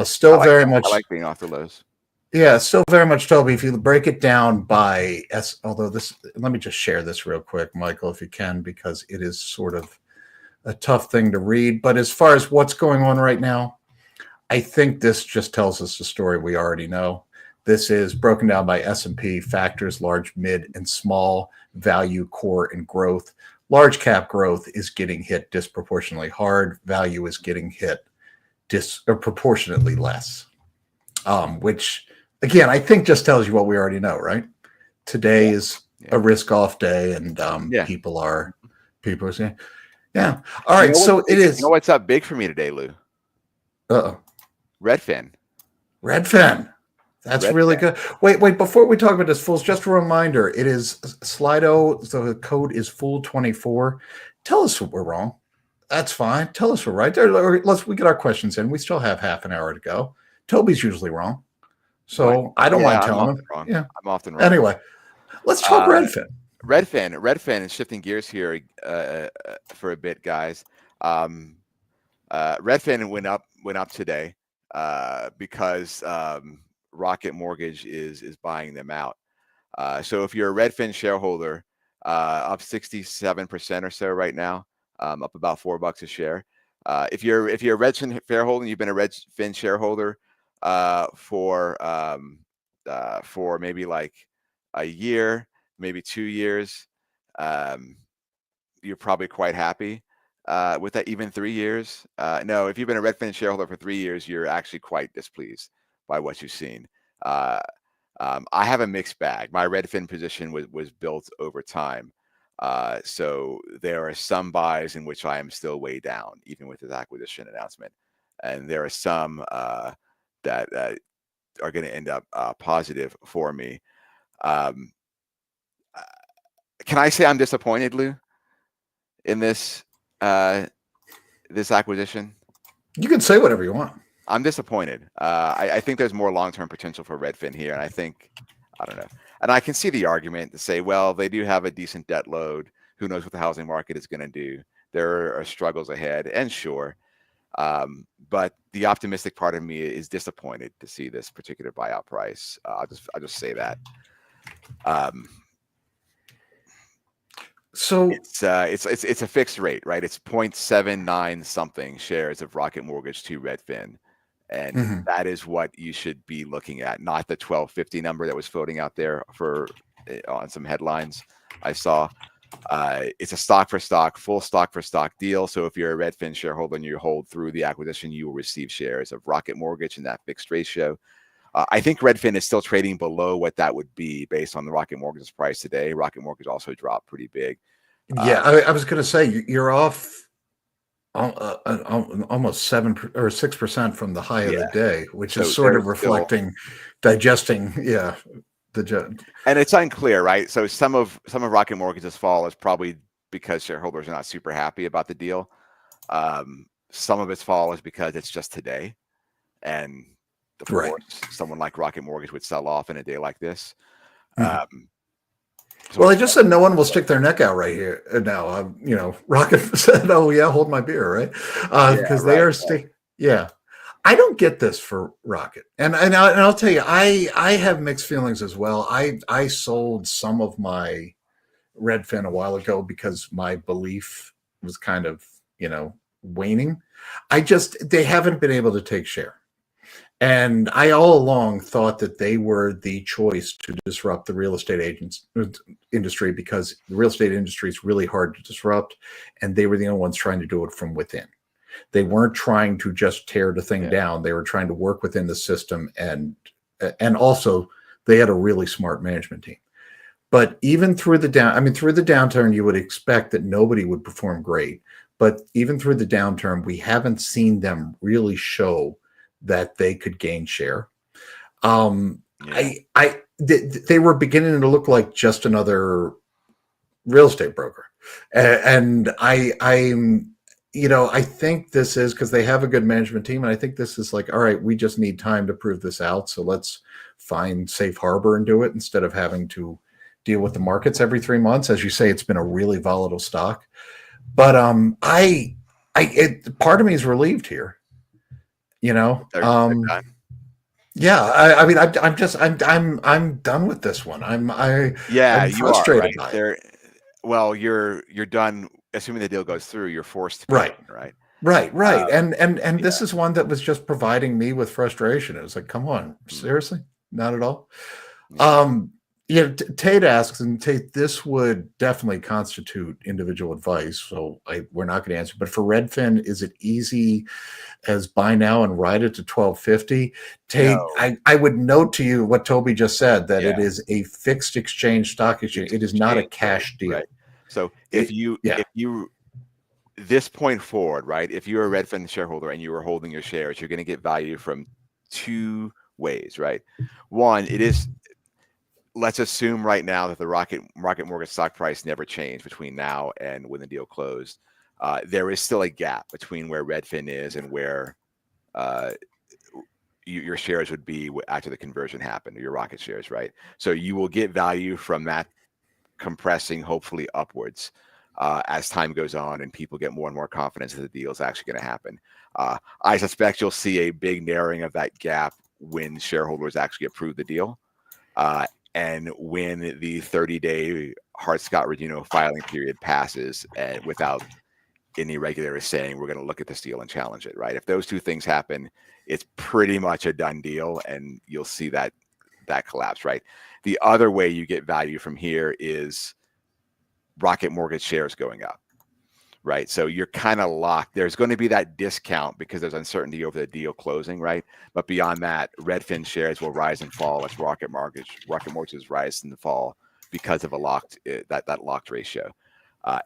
Still very much. I like being off the lows. Yeah, still very much, Toby. If you break it down by although this, let me just share this real quick, Michael, if you can, because it is sort of a tough thing to read. But as far as what's going on right now, I think this just tells us the story we already know. This is broken down by S&P factors: large, mid, and small, value, core, and growth. Large cap growth is getting hit disproportionately hard. Value is getting hit proportionately less, which, again, I think just tells you what we already know, right? Today is a risk-off day, and people are saying, yeah. All right, so it is. You know what's up big for me today, Lou? Redfin. That's really good. Wait, before we talk about this, Fools, just a reminder, it is Slido, so the code is Fool24. Tell us what we're wrong. That's fine. Tell us we're right. We get our questions in. We still have half an hour to go. Toby's usually wrong. So I don't mind telling him. Wrong. Yeah, I'm often wrong. Anyway, let's talk Redfin. Redfin, and shifting gears here for a bit, guys. Redfin went up today because Rocket Mortgage is buying them out. So if you're a Redfin shareholder, up 67% or so right now, up about $4 a share. If you're a Redfin shareholder and you've been a Redfin shareholder for maybe like a year, maybe 2 years, you're probably quite happy with that. Even 3 years. No, if you've been a Redfin shareholder for 3 years, you're actually quite displeased by what you've seen. I have a mixed bag. My Redfin position was built over time. So there are some buys in which I am still way down, even with this acquisition announcement. And there are some that are going to end up positive for me. Can I say I'm disappointed, Lou, in this this acquisition? You can say whatever you want. I'm disappointed. I think there's more long-term potential for Redfin here, and I don't know. And I can see the argument to say, well, they do have a decent debt load. Who knows what the housing market is going to do? There are struggles ahead, and sure. But the optimistic part of me is disappointed to see this particular buyout price. I'll just say that. So it's a fixed rate, right? It's 0.79 something shares of Rocket Mortgage to Redfin. And that is what you should be looking at, not the 1250 number that was floating out there on some headlines I saw. It's a stock for stock, full stock for stock deal. So if you're a Redfin shareholder and you hold through the acquisition, you will receive shares of Rocket Mortgage in that fixed ratio. I think Redfin is still trading below what that would be based on the Rocket Mortgage's price today. Rocket Mortgage also dropped pretty big. Yeah, I was going to say you're off almost 7 or 6% from the high of the day, which is sort of reflecting, digesting. Yeah, and it's unclear, right? So some of Rocket Mortgage's fall is probably because shareholders are not super happy about the deal. Some of its fall is because it's just today, and of course, someone like Rocket Mortgage would sell off in a day like this. Well, I just said no one will stick their neck out right here now. Rocket said, "Oh yeah, hold my beer," right? Because they are sticking. Yeah, I don't get this for Rocket, and I'll tell you, I have mixed feelings as well. I sold some of my Redfin a while ago because my belief was kind of waning. They haven't been able to take share. And I all along thought that they were the choice to disrupt the real estate industry because the real estate industry is really hard to disrupt, and they were the only ones trying to do it from within. They weren't trying to just tear the thing down. They were trying to work within the system, and also they had a really smart management team. But even through the downturn, you would expect that nobody would perform great. But even through the downturn, we haven't seen them really show that they could gain share. They were beginning to look like just another real estate broker, and I think this is because they have a good management team, and I think this is like, all right, we just need time to prove this out, so let's find safe harbor and do it instead of having to deal with the markets every 3 months. As you say, it's been a really volatile stock, but part of me is relieved here. Yeah, I'm done with this one. I'm frustrated by it. Well, you're done. Assuming the deal goes through, you're forced to right. And this is one that was just providing me with frustration. It was like, come on, seriously, not at all. Tate asks, and Tate, this would definitely constitute individual advice, so we're not going to answer. But for Redfin, is it easy as buy now and ride it to 1250? Tate, no. I would note to you what Toby just said, that it is a fixed exchange stock exchange. It is not a cash deal. Right. So if you this point forward, right, if you're a Redfin shareholder and you are holding your shares, you're going to get value from two ways, right? One, it is. Let's assume right now that the Rocket Mortgage stock price never changed between now and when the deal closed. There is still a gap between where Redfin is and where your shares would be after the conversion happened, or your Rocket shares, right? So you will get value from that compressing, hopefully upwards, as time goes on and people get more and more confidence that the deal is actually going to happen. I suspect you'll see a big narrowing of that gap when shareholders actually approve the deal, and when the 30-day Hart-Scott-Rodino filing period passes, and without any regulator saying we're going to look at this deal and challenge it, right? If those two things happen, it's pretty much a done deal, and you'll see that collapse, right? The other way you get value from here is Rocket Mortgage shares going up, right? So you're kind of locked. There's going to be that discount because there's uncertainty over the deal closing, right? But beyond that, Redfin shares will rise and fall as Rocket Mortgages rise and fall because of a locked that locked ratio.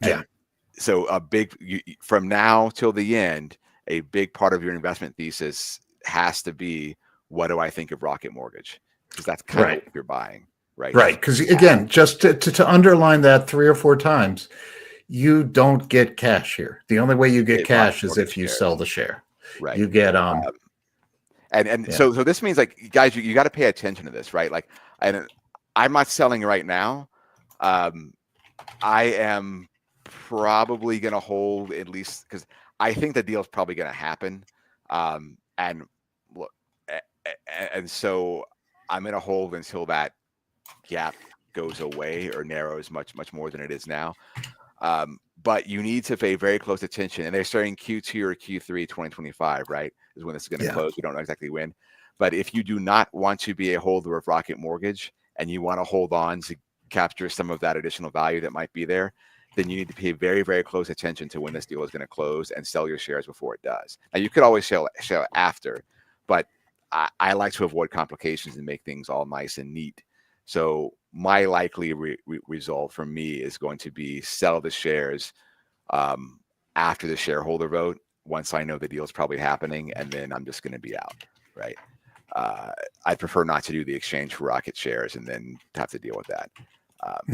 And so from now till the end, a big part of your investment thesis has to be, what do I think of Rocket Mortgage? Because that's kind of what you're buying, right? Right. Because again, just to underline that 3 or 4 times, you don't get cash here. The only way you get cash is if you sell the share. Right. You get so this means, like, guys, you got to pay attention to this, right? Like, I'm not selling right now. I am probably going to hold, at least because I think the deal is probably going to happen. And so I'm going to hold until that gap goes away or narrows much more than it is now. But you need to pay very close attention, and they're starting Q2 or Q3 2025, right? Is when this is going to close. We don't know exactly when. But if you do not want to be a holder of Rocket Mortgage and you want to hold on to capture some of that additional value that might be there, then you need to pay very, very close attention to when this deal is going to close and sell your shares before it does. Now, you could always sell after, but I like to avoid complications and make things all nice and neat. So my likely result for me is going to be sell the shares after the shareholder vote, once I know the deal is probably happening, and then I'm just going to be out, right? I prefer not to do the exchange for Rocket shares and then have to deal with that.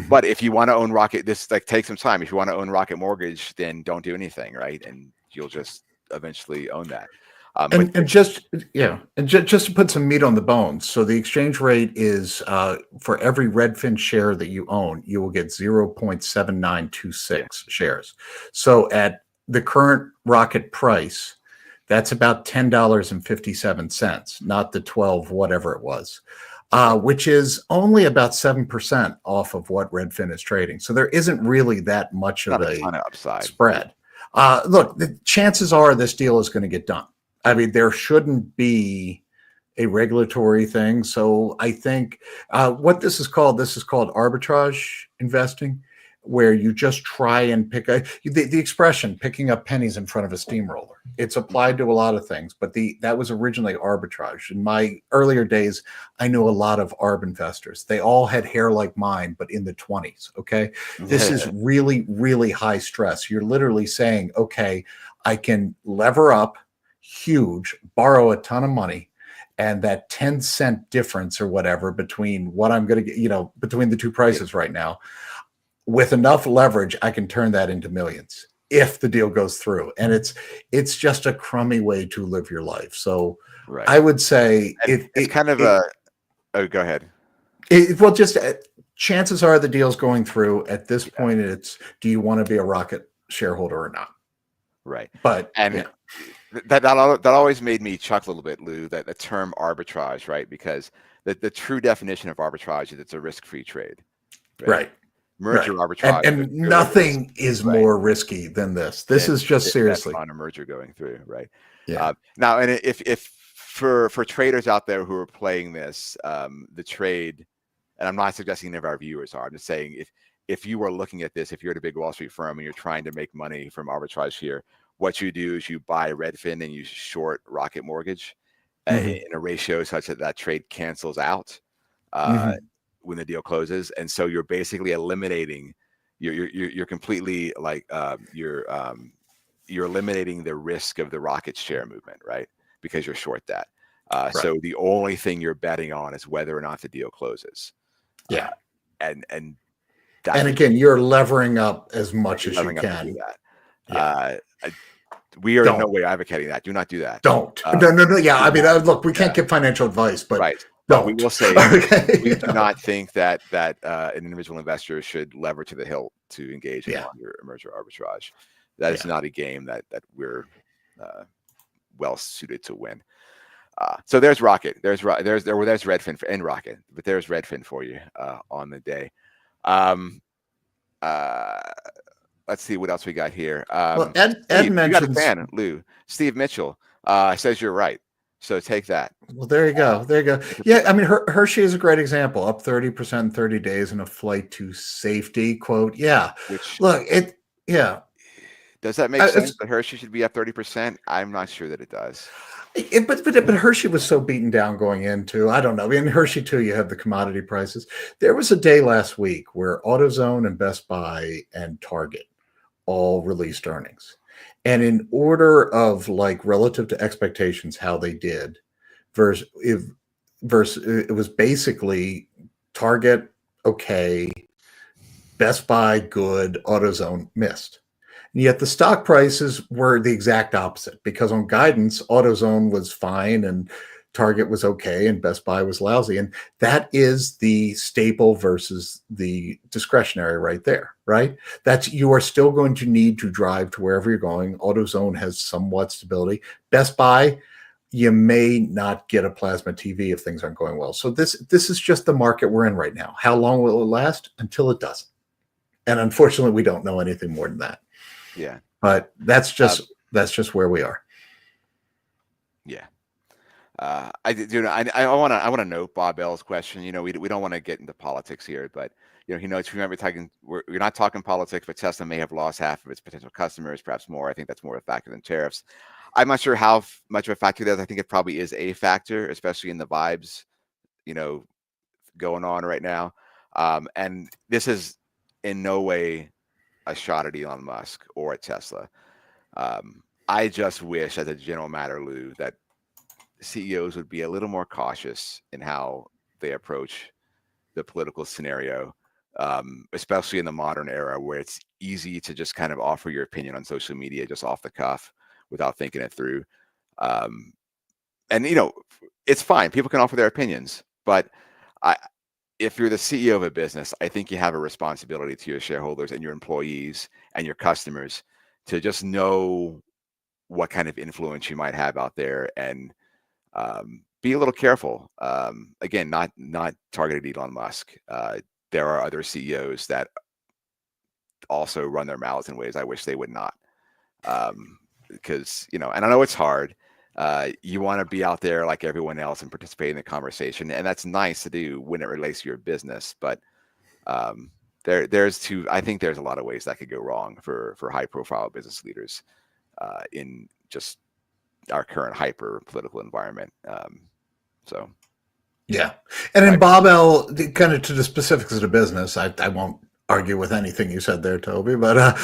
But if you want to own Rocket, take some time. If you want to own Rocket Mortgage, then don't do anything, right? And you'll just eventually own that. Just to put some meat on the bones. So the exchange rate is for every Redfin share that you own, you will get 0.7926 shares. So at the current Rocket price, that's about $10.57, not the 12 whatever it was, which is only about 7% off of what Redfin is trading. So there isn't really that much of a upside spread. Look, the chances are this deal is going to get done. I mean, there shouldn't be a regulatory thing. So I think what this is called arbitrage investing, where you just try and pick the expression picking up pennies in front of a steamroller. It's applied to a lot of things, but that was originally arbitrage. In my earlier days, I knew a lot of ARB investors. They all had hair like mine, but in the 20s. Okay. This is really, really high stress. You're literally saying, okay, I can lever up huge, borrow a ton of money, and that 10-cent difference or whatever between what I'm going to get, between the two prices right now, with enough leverage, I can turn that into millions if the deal goes through. And it's just a crummy way to live your life. So I would say it's kind of go ahead. Chances are the deal's going through. At this point, it's, do you want to be a Rocket shareholder or not? Right. But that always made me chuckle a little bit, Lou, that the term arbitrage, right? Because the true definition of arbitrage is it's a risk-free trade. Right. Merger arbitrage. And nothing is more risky than this. This is just seriously on a merger going through, right? Yeah. Now, and if for traders out there who are playing this, the trade, and I'm not suggesting any of our viewers are, I'm just saying if you are looking at this, if you're at a big Wall Street firm and you're trying to make money from arbitrage here, what you do is you buy Redfin and you short Rocket Mortgage in a ratio such that trade cancels out when the deal closes, and so you're basically eliminating. You're completely like you're eliminating the risk of the Rocket share movement, right? Because you're short that. So the only thing you're betting on is whether or not the deal closes. Yeah, and again, you're levering up as much as you can. We are in no way advocating that. Do not do that. Don't. No. Yeah, I mean, look, we can't give financial advice, but don't. We will say we do not think that an individual investor should lever to the hilt to engage in merger arbitrage. That is not a game that we're well suited to win. So there's Rocket. There's Redfin and Rocket, but there's Redfin for you on the day. Let's see what else we got here. Well, Ed Steve, mentions, you got a fan, Lou. Steve Mitchell says you're right. So take that. well, there you go. There you go. Yeah, I mean, Hershey is a great example. Up 30% in 30 days in a flight to safety, quote. Yeah. Which Look, yeah. does that make sense that Hershey should be up 30%? I'm not sure that it does. But Hershey was so beaten down going into, I don't know. In Hershey too, you have the commodity prices. There was a day last week where AutoZone and Best Buy and Target all released earnings. And in order of like relative to expectations, how they did, it was basically Target okay, Best Buy good, AutoZone missed. And yet the stock prices were the exact opposite, because on guidance, AutoZone was fine and Target was okay and Best Buy was lousy. And that is the staple versus the discretionary right there, right? You are still going to need to drive to wherever you're going. AutoZone has somewhat stability. Best Buy, you may not get a plasma TV if things aren't going well. So this is just the market we're in right now. How long will it last? Until it doesn't. And unfortunately, we don't know anything more than that. Yeah. But that's just where we are. Yeah. I want to note Bob Bell's question. You know, we don't want to get into politics here, but you know, he notes, remember, you're not talking politics, but Tesla may have lost half of its potential customers, perhaps more. I think that's more a factor than tariffs. I'm not sure how much of a factor that is. I think it probably is a factor, especially in the vibes, you know, going on right now. And this is in no way a shot at Elon Musk or at Tesla. I just wish, as a general matter, Lou, that CEOs would be a little more cautious in how they approach the political scenario, especially in the modern era where it's easy to just kind of offer your opinion on social media just off the cuff without thinking it through. And, you know, it's fine. People can offer their opinions, but if you're the CEO of a business, I think you have a responsibility to your shareholders and your employees and your customers to just know what kind of influence you might have out there, and be a little careful. Again, not targeted Elon Musk. There are other CEOs that also run their mouths in ways I wish they would not. Because, you know, and I know it's hard. You want to be out there like everyone else and participate in the conversation, and that's nice to do when it relates to your business. But I think there's a lot of ways that could go wrong for high-profile business leaders in just our current hyper political environment. So, yeah. And in Bob L, kind of to the specifics of the business, I won't argue with anything you said there, Toby, but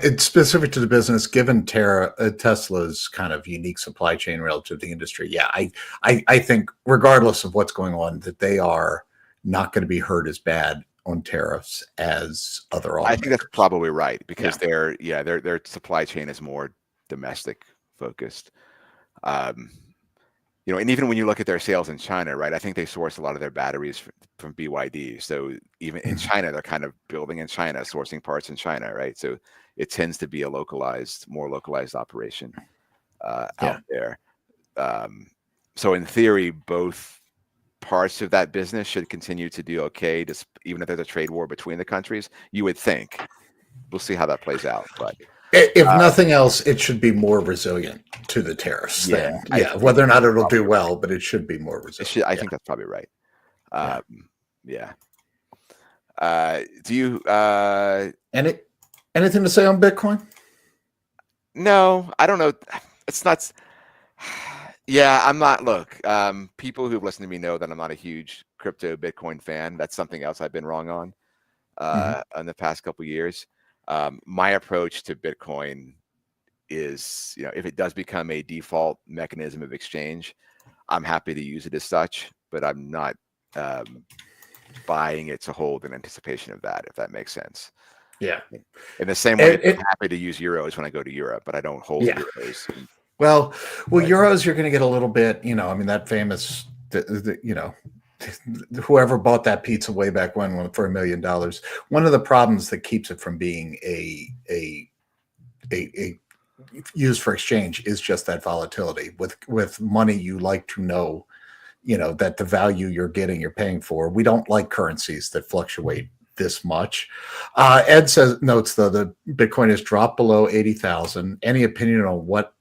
it's specific to the business, given Tesla's kind of unique supply chain relative to the industry. Yeah, I think regardless of what's going on, that they are not going to be hurt as bad on tariffs as other automakers. I think that's probably right, because their supply chain is more domestic focused. You know, and even when you look at their sales in China, right, I think they source a lot of their batteries from BYD. So even in China, they're kind of building in China, sourcing parts in China, right? So it tends to be a more localized operation out there. So in theory, both parts of that business should continue to do okay, even if there's a trade war between the countries. You would think. We'll see how that plays out, but if nothing else, it should be more resilient to the tariffs. Whether or not it'll do well, but it should be more resilient. I think that's probably right. Do you anything to say on Bitcoin? No, I don't know. It's not. Yeah, I'm not. Look, people who've listened to me know that I'm not a huge crypto Bitcoin fan. That's something else I've been wrong on in the past couple of years. My approach to Bitcoin is, you know, if it does become a default mechanism of exchange, I'm happy to use it as such, but I'm not buying it to hold in anticipation of that, if that makes sense. Yeah. In the same way, I'm happy to use euros when I go to Europe, but I don't hold euros. Well, euros, you're going to get a little bit, you know, I mean, that famous, you know, whoever bought that pizza way back when for $1 million, one of the problems that keeps it from being a used for exchange is just that volatility. With money, you like to know, that the value you're getting, you're paying for. We don't like currencies that fluctuate this much. Ed notes though that Bitcoin has dropped below 80,000. Any opinion on what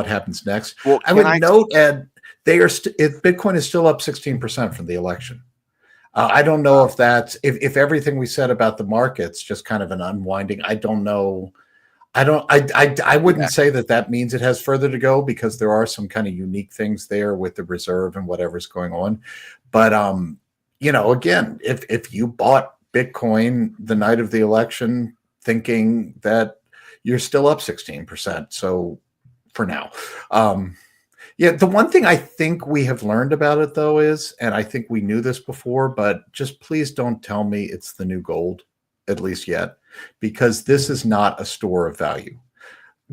happens next? Well, I would note, Ed, Bitcoin is still up 16% from the election. I don't know if that's if everything we said about the markets just kind of an unwinding. I don't know. I wouldn't say that means it has further to go, because there are some kind of unique things there with the reserve and whatever's going on. But again, if you bought Bitcoin the night of the election thinking that, you're still up 16%. So for now, the one thing I think we have learned about it though is, and I think we knew this before, but just please don't tell me it's the new gold, at least yet, because this is not a store of value.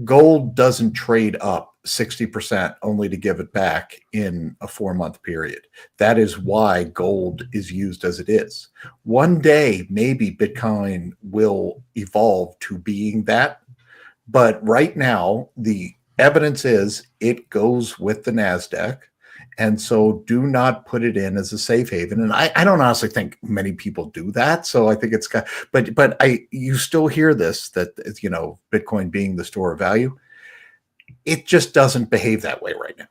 Gold doesn't trade up 60% only to give it back in a 4-month period. That is why gold is used as it is. One day, maybe Bitcoin will evolve to being that. But right now, the evidence is it goes with the NASDAQ. And so do not put it in as a safe haven. And I don't honestly think many people do that. So I think it's got, but you still hear this, that, Bitcoin being the store of value. It just doesn't behave that way right now.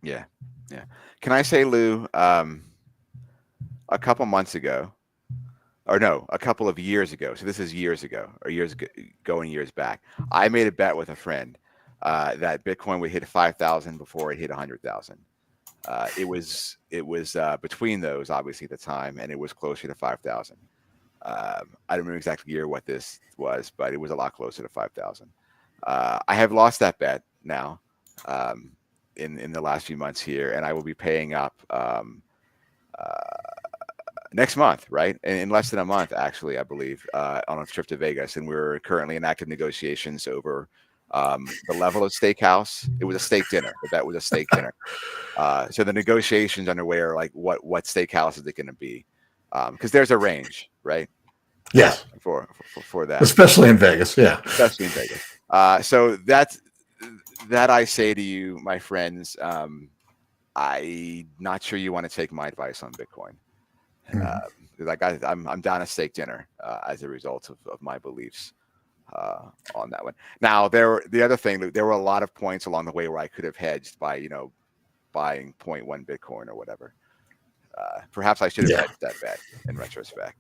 Yeah. Yeah. Can I say, Lou, a couple months ago, or no, a couple of years ago. So this is years ago, or years ago, going years back. I made a bet with a friend that Bitcoin would hit 5,000 before it hit 100,000. It was between those, obviously, at the time, and it was closer to 5,000. I don't remember exactly year what this was, but it was a lot closer to 5,000. I have lost that bet now in the last few months here, and I will be paying up next month, right? In less than a month, actually, I believe, on a trip to Vegas, and we're currently in active negotiations over the level of steakhouse. It was a steak dinner. The bet was a steak dinner. So the negotiations underway are like, what steakhouse is it going to be? Because there's a range, right? Yes. For that, especially in Vegas, yeah. Especially in Vegas. So that I say to you, my friends, I'm not sure you want to take my advice on Bitcoin. Like I'm down a steak dinner as a result of my beliefs on that one. Now, the other thing, there were a lot of points along the way where I could have hedged by buying 0.1 Bitcoin or whatever. Perhaps I should have hedged that bet in retrospect.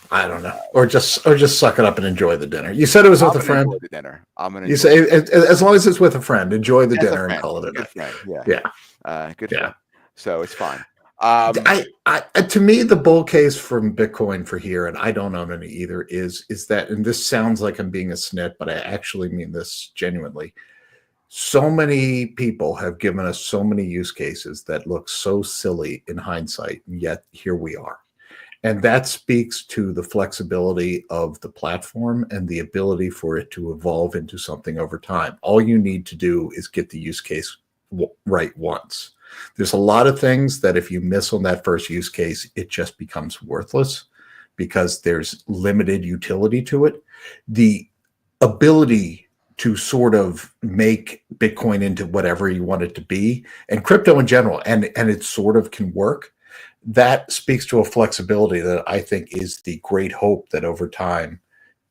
I don't know, or just suck it up and enjoy the dinner. You said it was with a friend. Enjoy the dinner. You say as long as it's with a friend, enjoy the dinner and call it a day. Yeah. Good friend. So it's fine. To me, the bull case from Bitcoin for here, and I don't own any either, is that, and this sounds like I'm being a snit, but I actually mean this genuinely. So many people have given us so many use cases that look so silly in hindsight, and yet here we are. And that speaks to the flexibility of the platform and the ability for it to evolve into something over time. All you need to do is get the use case right once. There's a lot of things that if you miss on that first use case, it just becomes worthless because there's limited utility to it. The ability to sort of make Bitcoin into whatever you want it to be, and crypto in general, and it sort of can work, that speaks to a flexibility that I think is the great hope that over time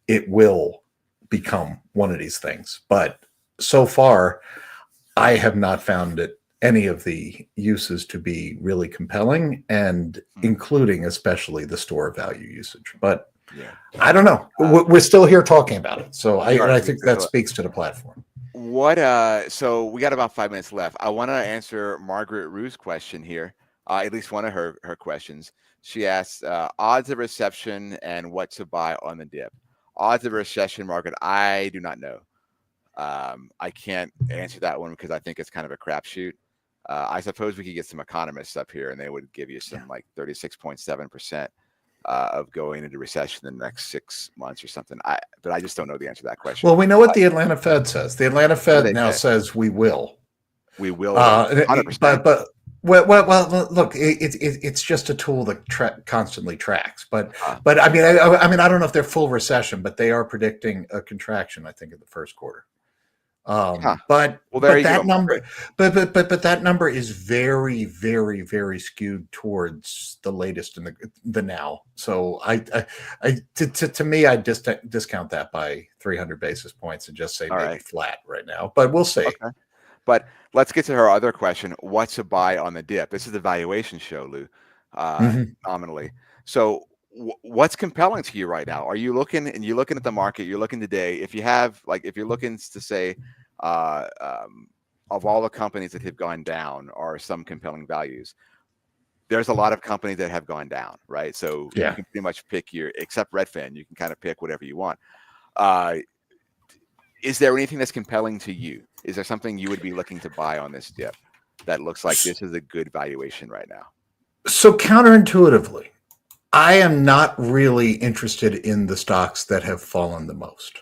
it will become one of these things. But so far, I have not found it any of the uses to be really compelling, and including especially the store of value usage. But I don't know. We're still here talking about it. So I think that speaks to the platform. So we got about 5 minutes left. I want to answer Margaret Rue's question here, at least one of her questions. She asked odds of reception and what to buy on the dip. Odds of recession, Margaret, I do not know. I can't answer that one because I think it's kind of a crapshoot. I suppose we could get some economists up here and they would give you some like 36.7% of going into recession in the next 6 months or something. But I just don't know the answer to that question. Well, we know what the Atlanta Fed says. The Atlanta Fed now says we will. We will. 100%. But Well, look, it's just a tool that constantly tracks. But Uh, I mean, I don't know if they're full recession, but they are predicting a contraction, I think, in the first quarter. Huh. But Well, there you that go, number, Margaret. but that number is very, very, very skewed towards the latest in the now. So to me, I just discount that by 300 basis points and just say All maybe right. flat right now. But we'll see. Okay. But let's get to her other question. What's a buy on the dip? This is the valuation show, Lou, nominally. So what's compelling to you right now? Are you looking and you're looking at the market, you're looking today, if you have, like, if you're looking to say, of all the companies that have gone down are some compelling values, there's a lot of companies that have gone down, right? So you can pretty much pick except Redfin, you can kind of pick whatever you want. Is there anything that's compelling to you? Is there something you would be looking to buy on this dip that looks like this is a good valuation right now? So counterintuitively, I am not really interested in the stocks that have fallen the most,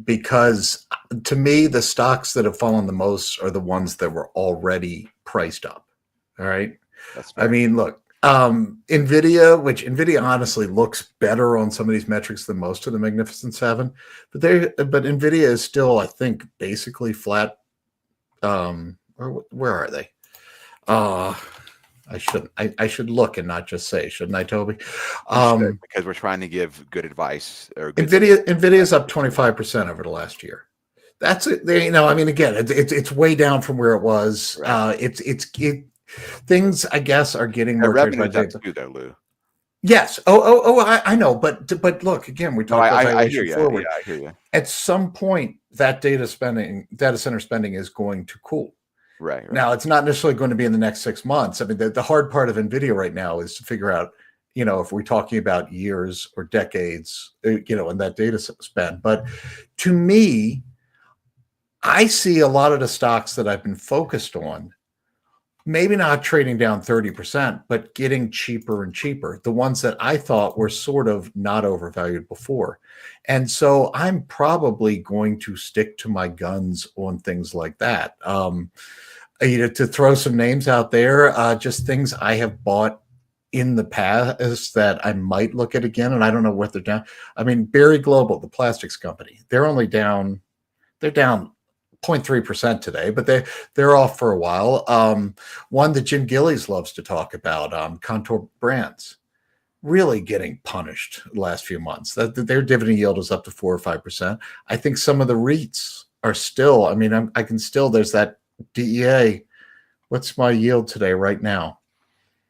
because to me, the stocks that have fallen the most are the ones that were already priced up. All right. That's fair. I mean, look, Nvidia honestly looks better on some of these metrics than most of the Magnificent Seven, but Nvidia is still, I think, basically flat. Where are they? I should look and not just say, shouldn't I, Toby? Because we're trying to give good advice. Or good Nvidia is up 25% over the last year. That's it. I mean, again, it's way down from where it was. Right. Things, I guess, are getting more revenues up too, though, Lou. Yes. I know, but look, again, we talked about valuation forward. Yeah, I hear you. At some point, that data center spending is going to cool. Right. Now, it's not necessarily going to be in the next 6 months. I mean, the hard part of Nvidia right now is to figure out, if we're talking about years or decades, in that data spend. But to me, I see a lot of the stocks that I've been focused on, maybe not trading down 30%, but getting cheaper and cheaper. The ones that I thought were sort of not overvalued before. And so I'm probably going to stick to my guns on things like that. To throw some names out there, just things I have bought in the past that I might look at again, and I don't know what they're down. I mean, Berry Global, the plastics company, they're down 0.3% today, but they're off for a while. One that Jim Gillies loves to talk about, Contour Brands, really getting punished the last few months. Their dividend yield is up to 4 or 5%. I think some of the REITs are still. I mean, there's that DEA. What's my yield today right now?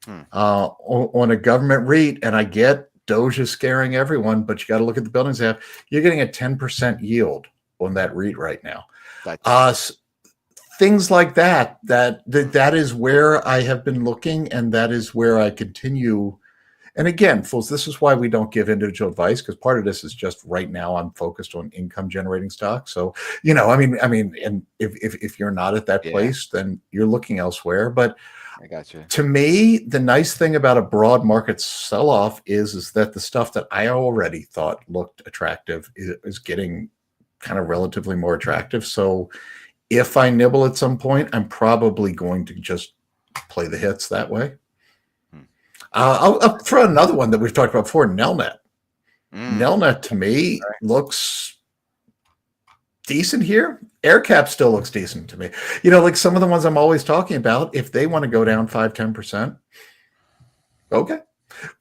On a government REIT, and I get Doge is scaring everyone, but you got to look at the buildings they have. You're getting a 10% yield on that REIT right now. Things like that is where I have been looking, and that is where I continue. And again, fools, this is why we don't give individual advice, because part of this is just right now I'm focused on income generating stocks. So, I mean, and if you're not at that place, then you're looking elsewhere. But I got you. To me, the nice thing about a broad market sell-off is that the stuff that I already thought looked attractive is getting kind of relatively more attractive. So if I nibble at some point, I'm probably going to just play the hits that way. I'll throw another one that we've talked about before, Nelnet. Nelnet to me looks decent here. AirCap still looks decent to me. Like some of the ones I'm always talking about, if they want to go down 5-10%, okay.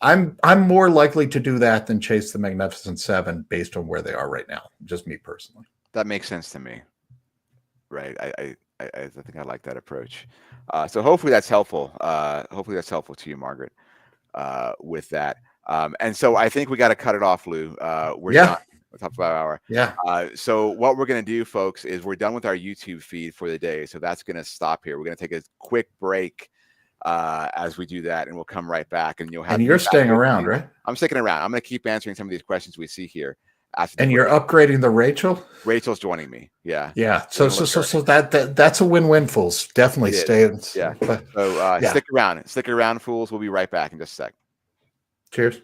I'm more likely to do that than chase the Magnificent Seven based on where they are right now. Just me personally. That makes sense to me. Right. I think I like that approach. So hopefully that's helpful. Hopefully that's helpful to you, Margaret, with that. And so I think we got to cut it off, Lou. We're done. Top of our hour. Yeah. So what we're going to do, folks, is we're done with our YouTube feed for the day. So that's going to stop here. We're going to take a quick break as we do that, and we'll come right back. And you're staying around, right? I'm sticking around. I'm going to keep answering some of these questions we see here. And you're upgrading the Rachel? Rachel's joining me. Yeah. Yeah. So that's a win-win, fools. Definitely stay. Yeah. So stick around. Stick around, fools. We'll be right back in just a sec. Cheers.